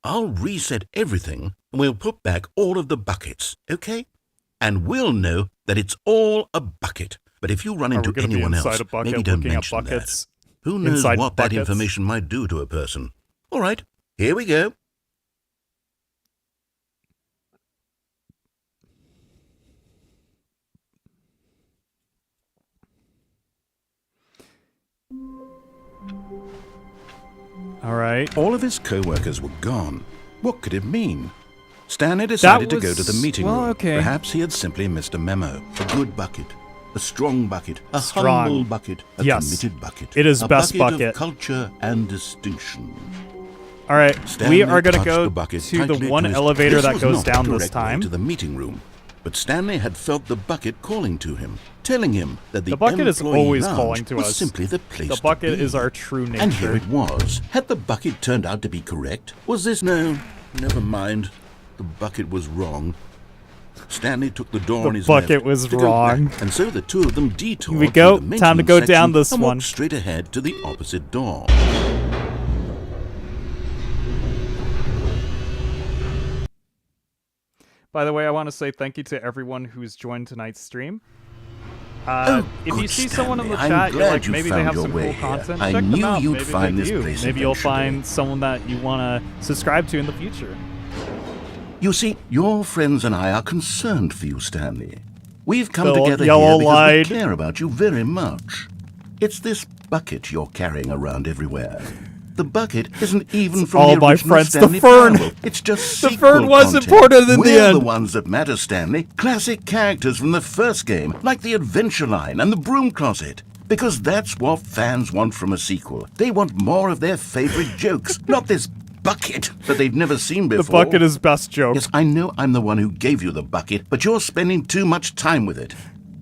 I'll reset everything and we'll put back all of the buckets, okay? And we'll know that it's all a bucket. But if you run Are we into gonna be anyone inside else, a bucket maybe don't looking at mention buckets? that. Who knows Inside what that buckets? information might do to a person? All right, here we go. All right. All of his co-workers were gone. What could it mean? Stanley decided to go to the meeting room. okay. Perhaps he had simply missed a memo. A good bucket. A strong bucket. A Strong. humble bucket. A Yes. committed bucket. It is a best bucket. bucket. Of culture and distinction. All right. Stanley We are going to touched go the bucket to the tightly one his- elevator This that was goes not a down this direct way time. to the meeting room. But Stanley had felt the bucket calling to him, telling him that the bucket is employee always lounge calling to was us. simply the place The to bucket be. is our true nature. And here it was. Had the bucket turned out to be correct? Was this no? Never mind. The bucket was wrong. Stanley took the door The on his bucket left was to go wrong. back, and so the two of them detoured. Here we go. through the Time to maintenance go section down this and one. walked straight ahead to the opposite door. By the way, I want to say thank you to everyone who's joined tonight's stream. Oh, if you good, see someone in the Stanley. chat, I'm you're like, glad you maybe they found have your some way cool here. content. I Check them knew out. you'd Maybe find they this do. place Maybe you'll eventually. find someone that you want to subscribe to in the future. You see, your friends and I are concerned for you, Stanley. We've come The together yellow here because line. we care about you very much. It's this bucket you're carrying around everywhere. The bucket isn't even from all the my original friends. The Stanley fern. Parable. It's just The sequel fern was content. important in the We're end. the ones that matter, Stanley. Classic characters from the first game, like the Adventure Line and the Broom Closet. Because that's what fans want from a sequel. They want more of their favorite jokes, not this bucket that they've never seen before. The bucket is best joke. Yes, I know I'm the one who gave you the bucket, but you're spending too much time with it.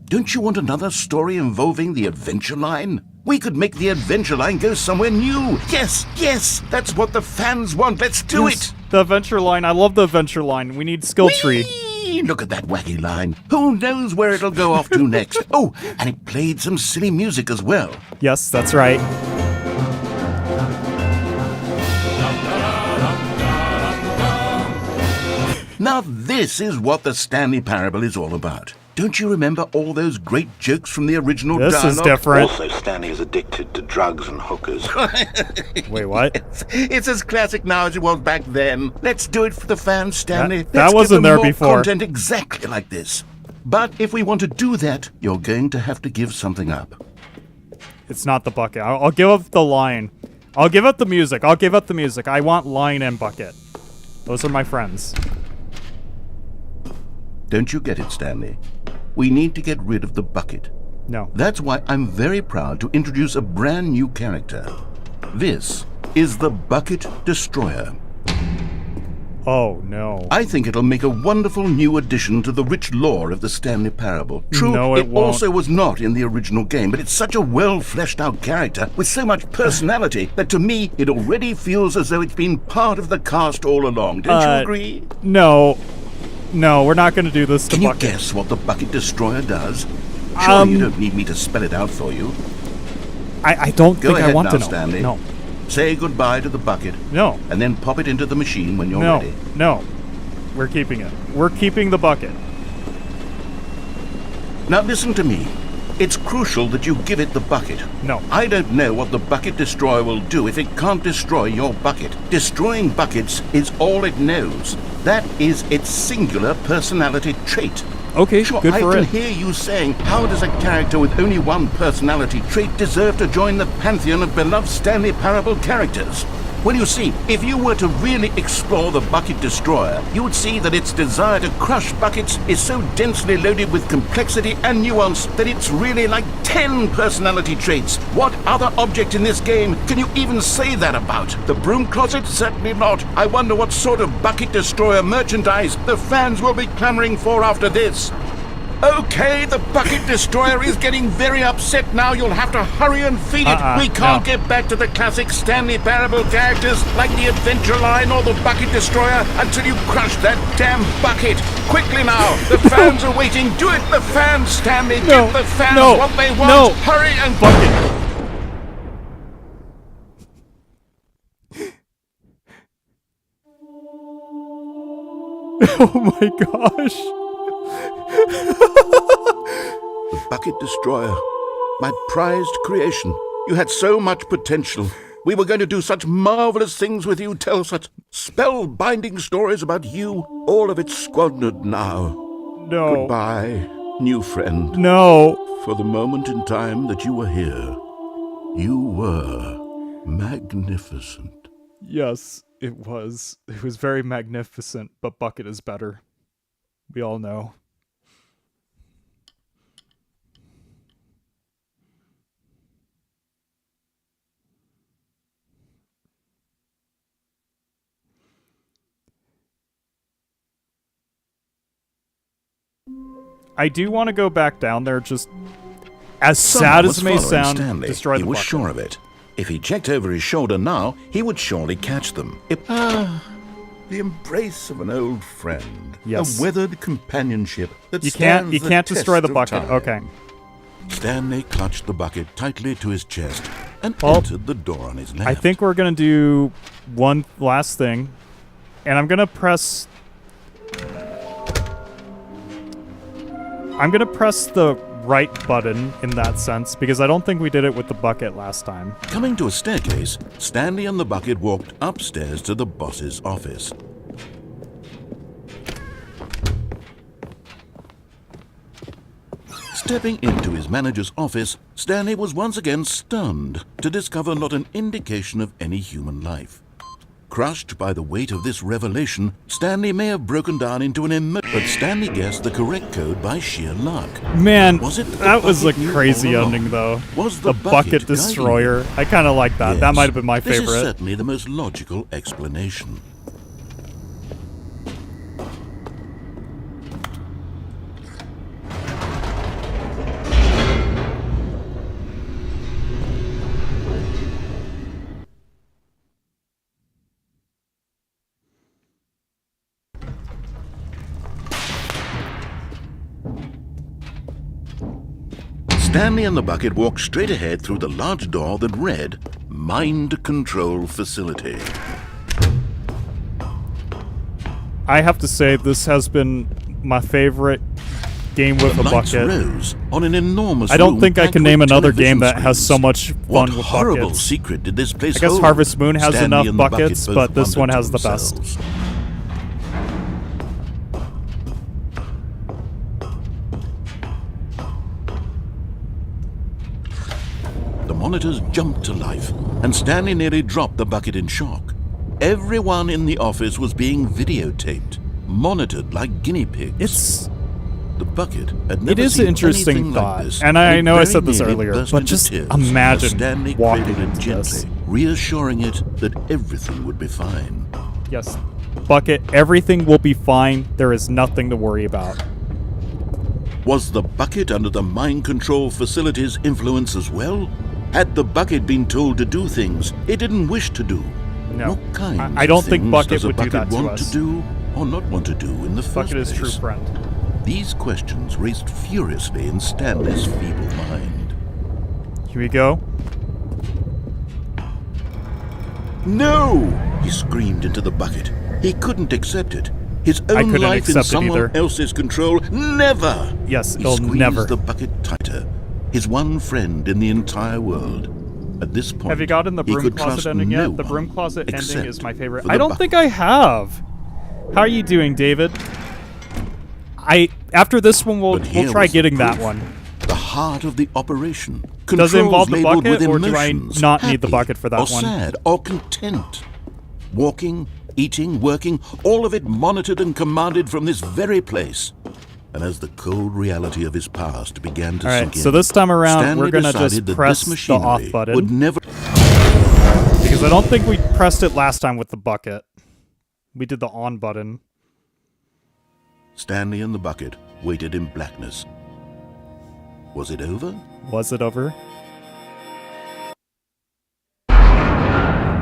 Don't you want another story involving the Adventure Line? We could make the adventure line go somewhere new. Yes, yes, that's what the fans want. Let's do it. The adventure line. I love the adventure line. We need skill tree. Whee! Look at that wacky line. Who knows where it'll go off to next? Oh, and it played some silly music as well. Yes, that's right. Now this is what the Stanley Parable is all about. Don't you remember all those great jokes from the original This dialogue? is different. Also, Stanley is addicted to drugs and hookers. Wait, what? It's as classic now as it was back then. Let's do it for the fans, Stanley. That Let's wasn't give them there more before. Content exactly like this. But if we want to do that, you're going to have to give something up. It's not the bucket. I'll give up the line. I'll give up the music. I'll give up the music. I want line and bucket. Those are my friends. Don't you get it, Stanley? We need to get rid of the bucket. No. That's why I'm very proud to introduce a brand new character. This is the Bucket Destroyer. Oh, no. I think it'll make a wonderful new addition to the rich lore of the Stanley Parable. True, No, it won't. also was not in the original game, but it's such a well-fleshed-out character with so much personality that to me it already feels as though it's been part of the cast all along. Don't you agree? No. No, we're not going to do this to Can you bucket. guess what the Bucket Destroyer does? Surely you don't need me to spell it out for you. I don't Go think ahead I want now, to know. Stanley. No. Say goodbye to the bucket. No. And then pop it into the machine when you're No. ready. No. We're keeping it. We're keeping the bucket. Now listen to me. It's crucial that you give it the bucket. No. I don't know what the Bucket Destroyer will do if it can't destroy your bucket. Destroying buckets is all it knows. That is its singular personality trait. Okay, Sure, good I for can it. hear you saying, how does a character with only one personality trait deserve to join the pantheon of beloved Stanley Parable characters? Well, you see, if you were to really explore the Bucket Destroyer, you would see that its desire to crush buckets is so densely loaded with complexity and nuance that it's really like 10 personality traits. What other object in this game can you even say that about? The broom closet? Certainly not. I wonder what sort of Bucket Destroyer merchandise the fans will be clamoring for after this. Okay, the Bucket Destroyer is getting very upset now. You'll have to hurry and feed it. We can't get back to the classic Stanley Parable characters like the Adventure Line or the Bucket Destroyer until you crush that damn bucket. Quickly now, the fans are waiting. Do it, the fans, Stanley. Give the fans what they want. No. Hurry and Bucket. Oh my gosh. The Bucket Destroyer, my prized creation. You had so much potential. We were going to do such marvelous things with you, tell such spell-binding stories about you. All of it squandered now. No. Goodbye, new friend. No. For the moment in time that you were here, you were magnificent. Yes, it was. It was very magnificent, but bucket is better. We all know. I do want to go back down there, just as sad as it may sound, Stanley. destroy He the was bucket. sure of it. If he checked over his shoulder now, he would surely catch them. The embrace of an old friend. Yes. A weathered companionship that You stands can't the destroy test the of bucket. time. Okay. Stanley clutched the bucket tightly to his chest and Well, entered the door on his left. I think we're gonna do one last thing, and I'm gonna press the right button in that sense, because I don't think we did it with the bucket last time. Coming to a staircase, Stanley and the bucket walked upstairs to the boss's office. Stepping into his manager's office, Stanley was once again stunned to discover not an indication of any human life. Crushed by the weight of this revelation, Stanley may have broken down into an but Stanley guessed the correct code by sheer luck. Man, Was it that was a bucket knew crazy all along? ending, though. Was the the bucket bucket guiding destroyer. him? I kind of like that. That Yes, might have been my This is favorite. certainly the most logical explanation. Stanley and the bucket walked straight ahead through the large door that read, Mind Control Facility. I have to say, this has been my favorite game with a Lights bucket. rose on an enormous I don't room think I packed can with name another television game that has so screens. much What fun with horrible buckets. secret did this place I guess hold? Harvest Moon has Stanley enough and the bucket buckets, both but this wondered one to has the best. themselves. The monitors jumped to life, and Stanley nearly dropped the bucket in shock. Everyone in the office was being videotaped, monitored like guinea pigs. The bucket had never It is seen an interesting anything thought, like this, and I it know I very said this nearly earlier, burst but into just tears imagine as Stanley walking cradled it into gently, this. reassuring it that everything would be fine. Yes. Bucket, everything will be fine. There is nothing to worry about. Was the bucket under the mind control facility's influence as well? Had the bucket been told to do things it didn't wish to do? No. What kinds I don't of think things Bucket does a would do bucket that to want us. to do or not want to do in the first Bucket is place? true friend. These questions raced furiously in Stanley's feeble mind. Here we go. No! He screamed into the bucket. He couldn't accept it. His I own couldn't life in accept it someone either. else's control. Never! Yes, He it'll squeezed never. the bucket tighter. His one friend in the entire world. At this point, Have you gotten the he broom could closet trust ending no yet? The broom one closet ending except is my favorite. for the I don't bucket. think I have. How are you doing, David? After this one, we'll But here try was the getting that proof. one. The heart of the operation. Does it involve the Controls labeled bucket, with or do I emotions, not need the happy bucket for that or one? sad or content. Walking, eating, working, all of it monitored and commanded from this very place. And as the cold reality of his past began to All right, sink in, so this time around, Stanley we're gonna decided just that press this the off machinery button. would never. Because I don't think we pressed it last time with the bucket. We did the on button. Stanley and the bucket waited in blackness. Was it over? Was it over?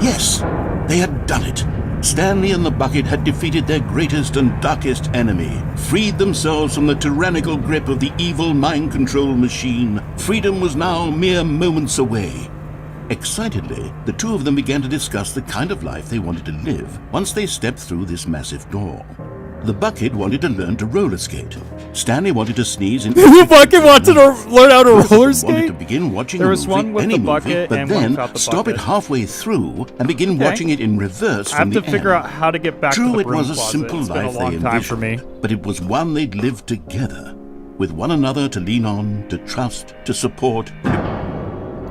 Yes, they had done it. Stanley and the bucket had defeated their greatest and darkest enemy, freed themselves from the tyrannical grip of the evil mind control machine. Freedom was now mere moments away. Excitedly, the two of them began to discuss the kind of life they wanted to live once they stepped through this massive door. The bucket wanted to learn to roller skate. Stanley wanted to sneeze in. The bucket wanted to learn how to roller wanted to skate? begin watching There a was movie, one with any the movie, bucket but and one then without the stop it bucket. halfway through and begin Okay. watching it in reverse I from have the to figure end. out how to get back to True, the it broom was a closet. simple It's been a life long they time for envisioned, me. but it was one they'd lived together, with one another to lean on, to trust, to support.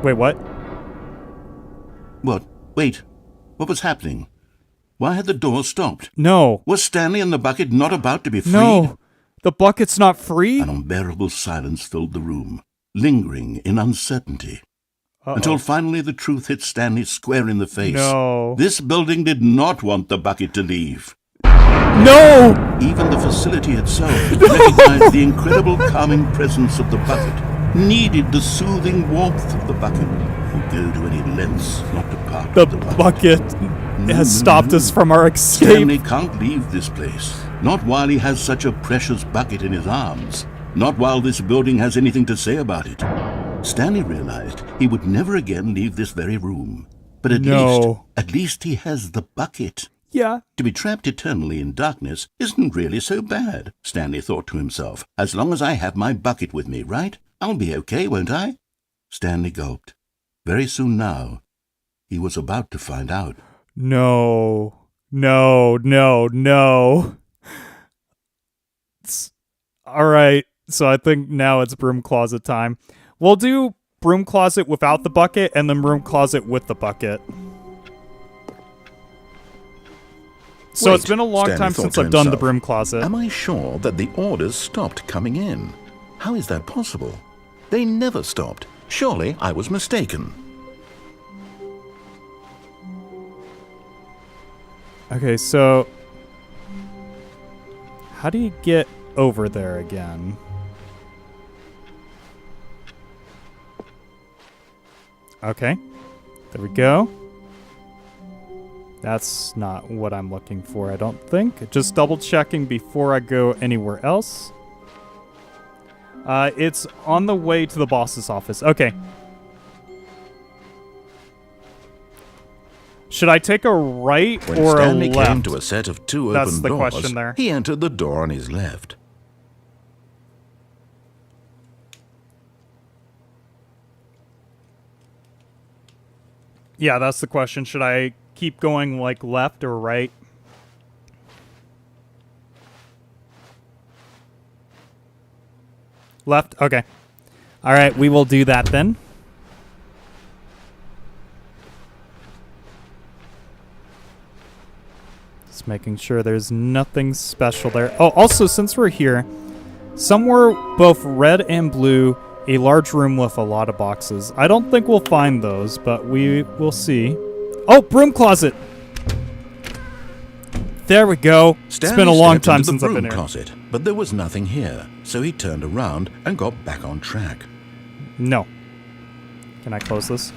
Wait, what? What? Wait, what was happening? Why had the door stopped? No. Was Stanley and the bucket not about to be freed? No. The bucket's not free? An unbearable silence filled the room, lingering in uncertainty. Until finally the truth hit Stanley square in the face. No. This building did not want the bucket to leave. No! Even the facility itself recognized the incredible calming presence of the bucket, needed the soothing warmth of the bucket, would go to any lengths not to part The with the bucket. bucket has stopped us from our escape. Stanley can't leave this place. Not while he has such a precious bucket in his arms. Not while this building has anything to say about it. Stanley realized he would never again leave this very room. But at least he has the bucket. Yeah. To be trapped eternally in darkness isn't really so bad, Stanley thought to himself. As long as I have my bucket with me, right? I'll be okay, won't I? Stanley gulped. Very soon now, he was about to find out. No. No, no, no. All right. So I think now it's broom closet time. We'll do broom closet without the bucket and then broom closet with the bucket. So it's Wait, been a long Stanley time thought since to I've done the himself. broom closet. Am I sure that the orders stopped coming in? How is that possible? They never stopped. Surely I was mistaken. Okay, so how do you get over there again? Okay, there we go. That's not what I'm looking for, I don't think. Just double checking before I go anywhere else. It's on the way to the boss's office. Okay. Should I take a right When or Stanley a left? came to a set of two That's open the doors, question there. he entered the door on his left. Yeah, that's the question. Should I keep going like left or right? Left? Okay. All right, we will do that then. Just making sure there's nothing special there. Oh, also, since we're here, somewhere both red and blue, a large room with a lot of boxes. I don't think we'll find those, but we will see. Oh, broom closet! There we go. It's been a long time since I've been here. Closet, but there was nothing here, so he turned around and got back on track. No. Can I close this?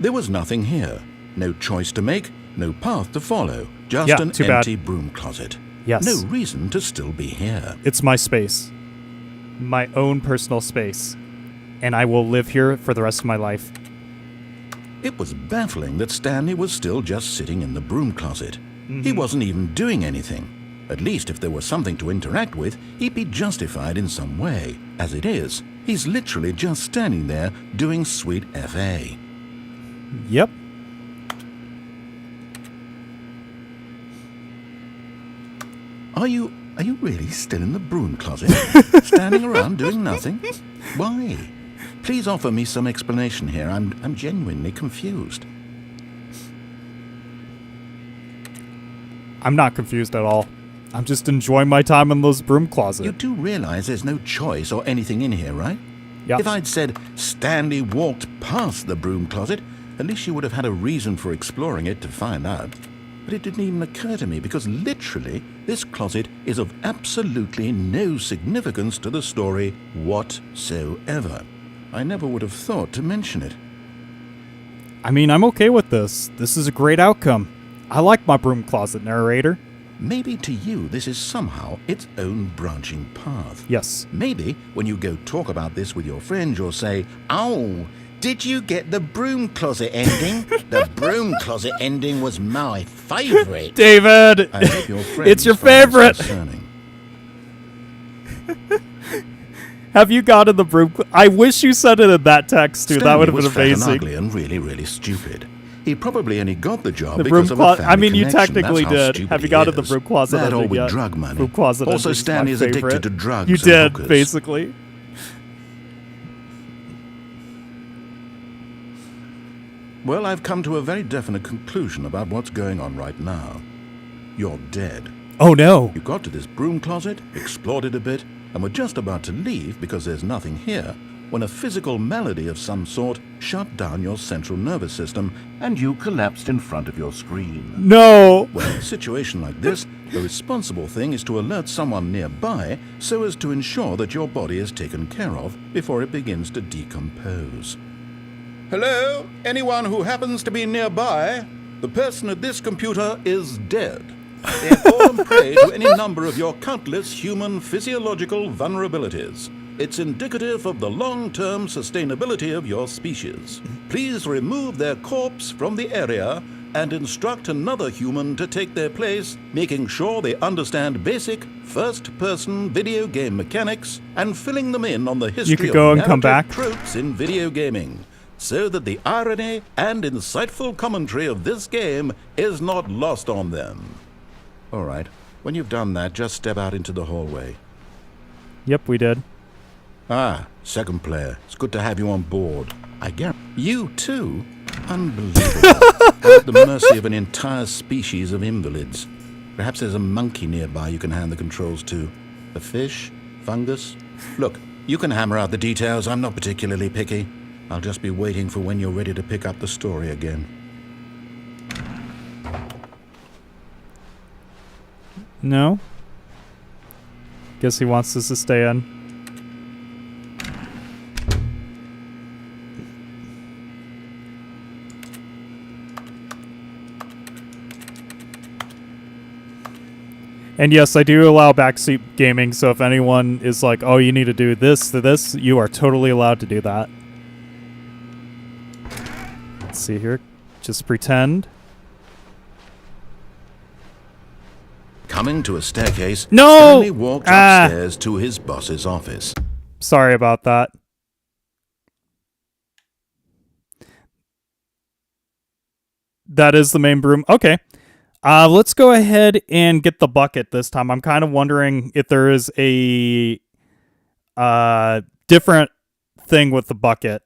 There was nothing here. No choice to make, no path to follow. Just Yeah, an too bad. empty broom closet. Yes. No reason to still be here. It's my space. My own personal space. And I will live here for the rest of my life. It was baffling that Stanley was still just sitting in the broom closet. He wasn't even doing anything. At least if there was something to interact with, he'd be justified in some way. As it is, he's literally just standing there doing sweet FA. Yep. Are you really still in the broom closet? Standing around doing nothing? Why? Please offer me some explanation here. I'm genuinely confused. I'm not confused at all. I'm just enjoying my time in those broom closets. You do realize there's no choice or anything in here, right? Yeah. If I'd said Stanley walked past the broom closet, at least you would have had a reason for exploring it to find out. But it didn't even occur to me because literally this closet is of absolutely no significance to the story whatsoever. I never would have thought to mention it. I mean, I'm okay with this. This is a great outcome. I like my broom closet, narrator. Maybe to you this is somehow its own branching path. Yes. Maybe when you go talk about this with your friends, you'll say, "Oh, did you get the broom closet ending? The broom closet ending was my favorite." David! I hope your friends It's your find favorite! this concerning. Have you gotten the broom? I wish you said it in that text, too. That would have been Stanley was fat amazing. and ugly and really, really stupid. He probably only got the job The broom because of a closet. family I mean, you connection. technically That's how did. stupid Have you he gotten the is. broom closet That all ending with yet? drug money. Broom closet Also, ending's Stanley my is addicted favorite. to drugs. You and did, hookers. basically. Well, I've come to a very definite conclusion about what's going on right now. You're dead. Oh, no. You got to this broom closet, explored it a bit, and were just about to leave because there's nothing here, when a physical malady of some sort shut down your central nervous system And you collapsed in front of your screen. No. Well, in a situation like this, the responsible thing is to alert someone nearby so as to ensure that your body is taken care of before it begins to decompose. Hello? Anyone who happens to be nearby? The person at this computer is dead. They have fallen prey to any number of your countless human physiological vulnerabilities. It's indicative of the long-term sustainability of your species. Please remove their corpse from the area and instruct another human to take their place, making sure they understand basic first-person video game mechanics and filling them in on the history could go of and come narrative back. tropes in video gaming, so that the irony and insightful commentary of this game is not lost on them. All right, when you've done that, just step out into the hallway. Yep, we did. Ah, second player. It's good to have you on board. I guarantee you too? Unbelievable. At the mercy of an entire species of invalids. Perhaps there's a monkey nearby you can hand the controls to. A fish? Fungus? Look, you can hammer out the details. I'm not particularly picky. I'll just be waiting for when you're ready to pick up the story again. No? Guess he wants us to stay in. And yes, I do allow backseat gaming, so if anyone is like, oh, you need to do this to this, you are totally allowed to do that. Let's see here. Just pretend. Coming to a staircase, No! Stanley walked upstairs to his boss's office. Sorry about that. That is the main broom. Okay. Let's go ahead and get the bucket this time. I'm kind of wondering if there is a different thing with the bucket.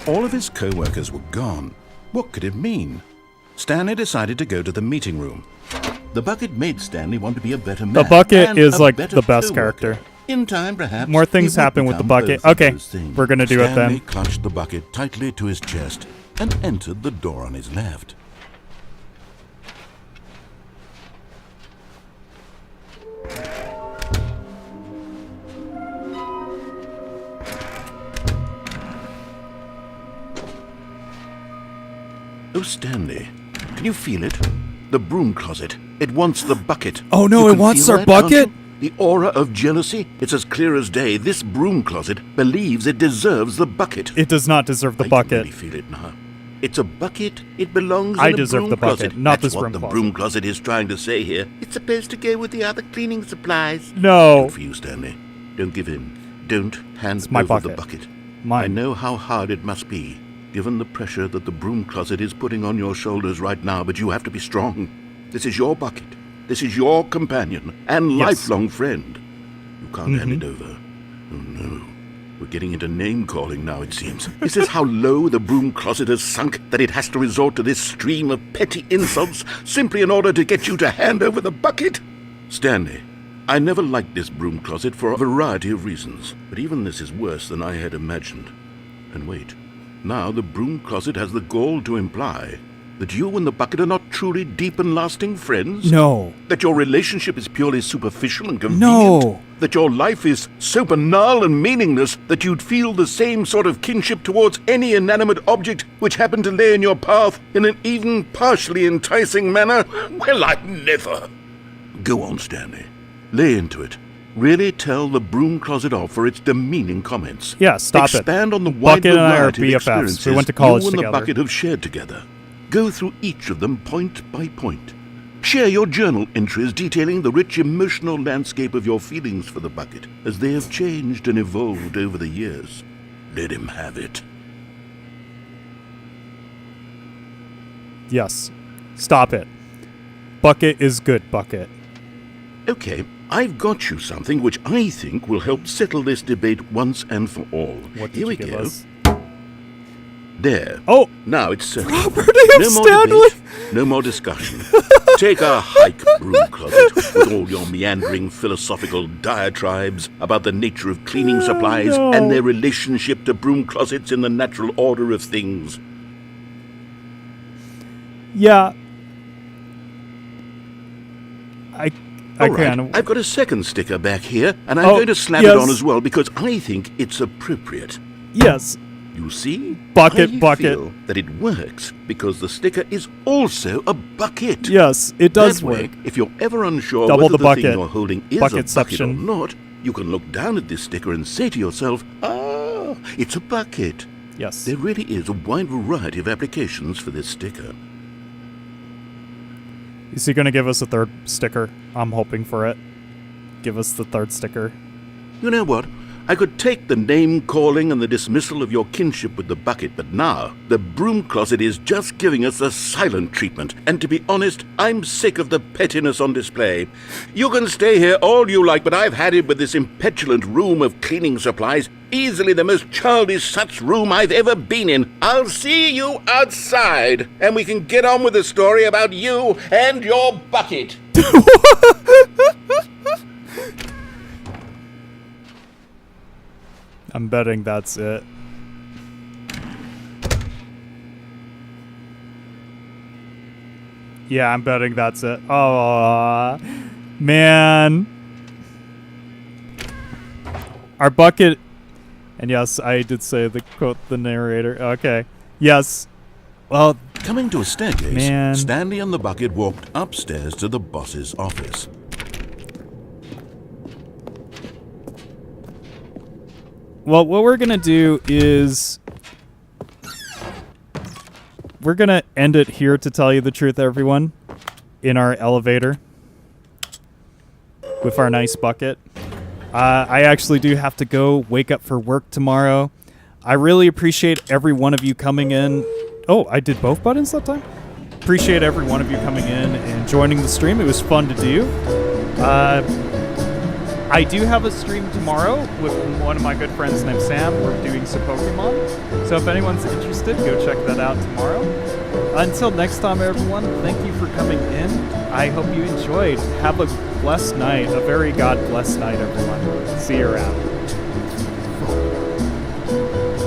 All of his co-workers were gone. What could it mean? Stanley decided to go to the meeting room. The bucket made Stanley want to be a better man. The bucket and is a like better the best co-worker. character. In time, perhaps. More things he would happen with the become bucket. both of Okay, those things. we're gonna do it Stanley then. clutched the bucket tightly to his chest and entered the door on his left. Oh, Stanley, can you feel it? The broom closet. It wants the bucket. Oh no, You it can wants feel our that, can't bucket? you? The aura of jealousy? It's as clear as day. This broom closet believes it deserves the bucket. It does not deserve the I bucket. can really feel it now. It's a bucket. It belongs I in a deserve broom the bucket, closet. not That's this what broom the closet. broom closet is trying to say here. It's supposed to go with the other cleaning supplies. No. Good for you, Stanley. Don't give in. Don't hand It's my over the bucket. bucket. Mine. I know how hard it must be, given the pressure that the broom closet is putting on your shoulders right now, but you have to be strong. This is your bucket. This is your companion and Yes. lifelong friend. You can't hand it over. Oh no. We're getting into name-calling now, it seems. Is this how low the broom closet has sunk, that it has to resort to this stream of petty insults simply in order to get you to hand over the bucket? Stanley, I never liked this broom closet for a variety of reasons, but even this is worse than I had imagined. And wait, now the broom closet has the gall to imply that you and the bucket are not truly deep and lasting friends? No. That your relationship is purely superficial and convenient? No. That your life is so banal and meaningless that you'd feel the same sort of kinship towards any inanimate object which happened to lay in your path in an even partially enticing manner? Well, I never. Go on, Stanley. Lay into it. Really tell the broom closet off for its demeaning comments. Yeah, stop it. Expand on the wide Bucket and I are variety of BFFs. experiences We went to college you and together. the bucket have shared together. Go through each of them point by point. Share your journal entries detailing the rich emotional landscape of your feelings for the bucket as they have changed and evolved over the years. Let him have it. Yes. Stop it. Bucket is good, bucket. Okay, I've got you something which I think will help settle this debate once and for all. What did Here you we give go. us? There. Oh! Now it's settled. Property of No more Stanley! debate, no more discussion. Take a hike, broom closet, with all your meandering philosophical diatribes about the nature of cleaning supplies no. and their relationship to broom closets in the natural order of things. Yeah. I All right, can. I've got a second sticker back here, and I'm Oh, going to slap yes. it on as well because I think it's appropriate. Yes. You see? Bucket, I bucket. feel that it works because the sticker is also a bucket. Yes, it does That way, work. if you're ever unsure Double whether the the thing bucket. you're holding is a bucket or Bucketception. not, you can look down at this sticker and say to yourself, ah, it's a bucket. Yes. There really is a wide variety of applications for this sticker. Is he going to give us a third sticker? I'm hoping for it. Give us the third sticker. You know what? I could take the name-calling and the dismissal of your kinship with the bucket, but now the broom closet is just giving us the silent treatment. And to be honest, I'm sick of the pettiness on display. You can stay here all you like, but I've had it with this impetulant room of cleaning supplies. Easily the most childish such room I've ever been in. I'll see you outside, and we can get on with the story about you and your bucket. I'm betting that's it. Yeah, I'm betting that's it. Oh, man. Our bucket. And yes, I did say the quote the narrator. Okay. Yes. Well, Coming to a staircase, Man. Stanley and the bucket walked upstairs to the boss's office. Well, what we're going to do is we're going to end it here, to tell you the truth, everyone, in our elevator with our nice bucket. I actually do have to go wake up for work tomorrow. I really appreciate every one of you coming in. Oh, I did both buttons that time? Appreciate every one of you coming in and joining the stream. It was fun to do. I do have a stream tomorrow with one of my good friends named Sam. We're doing some Pokemon. So if anyone's interested, go check that out tomorrow. Until next time, everyone, thank you for coming in. I hope you enjoyed. Have a blessed night, a very God-blessed night, everyone. See you around.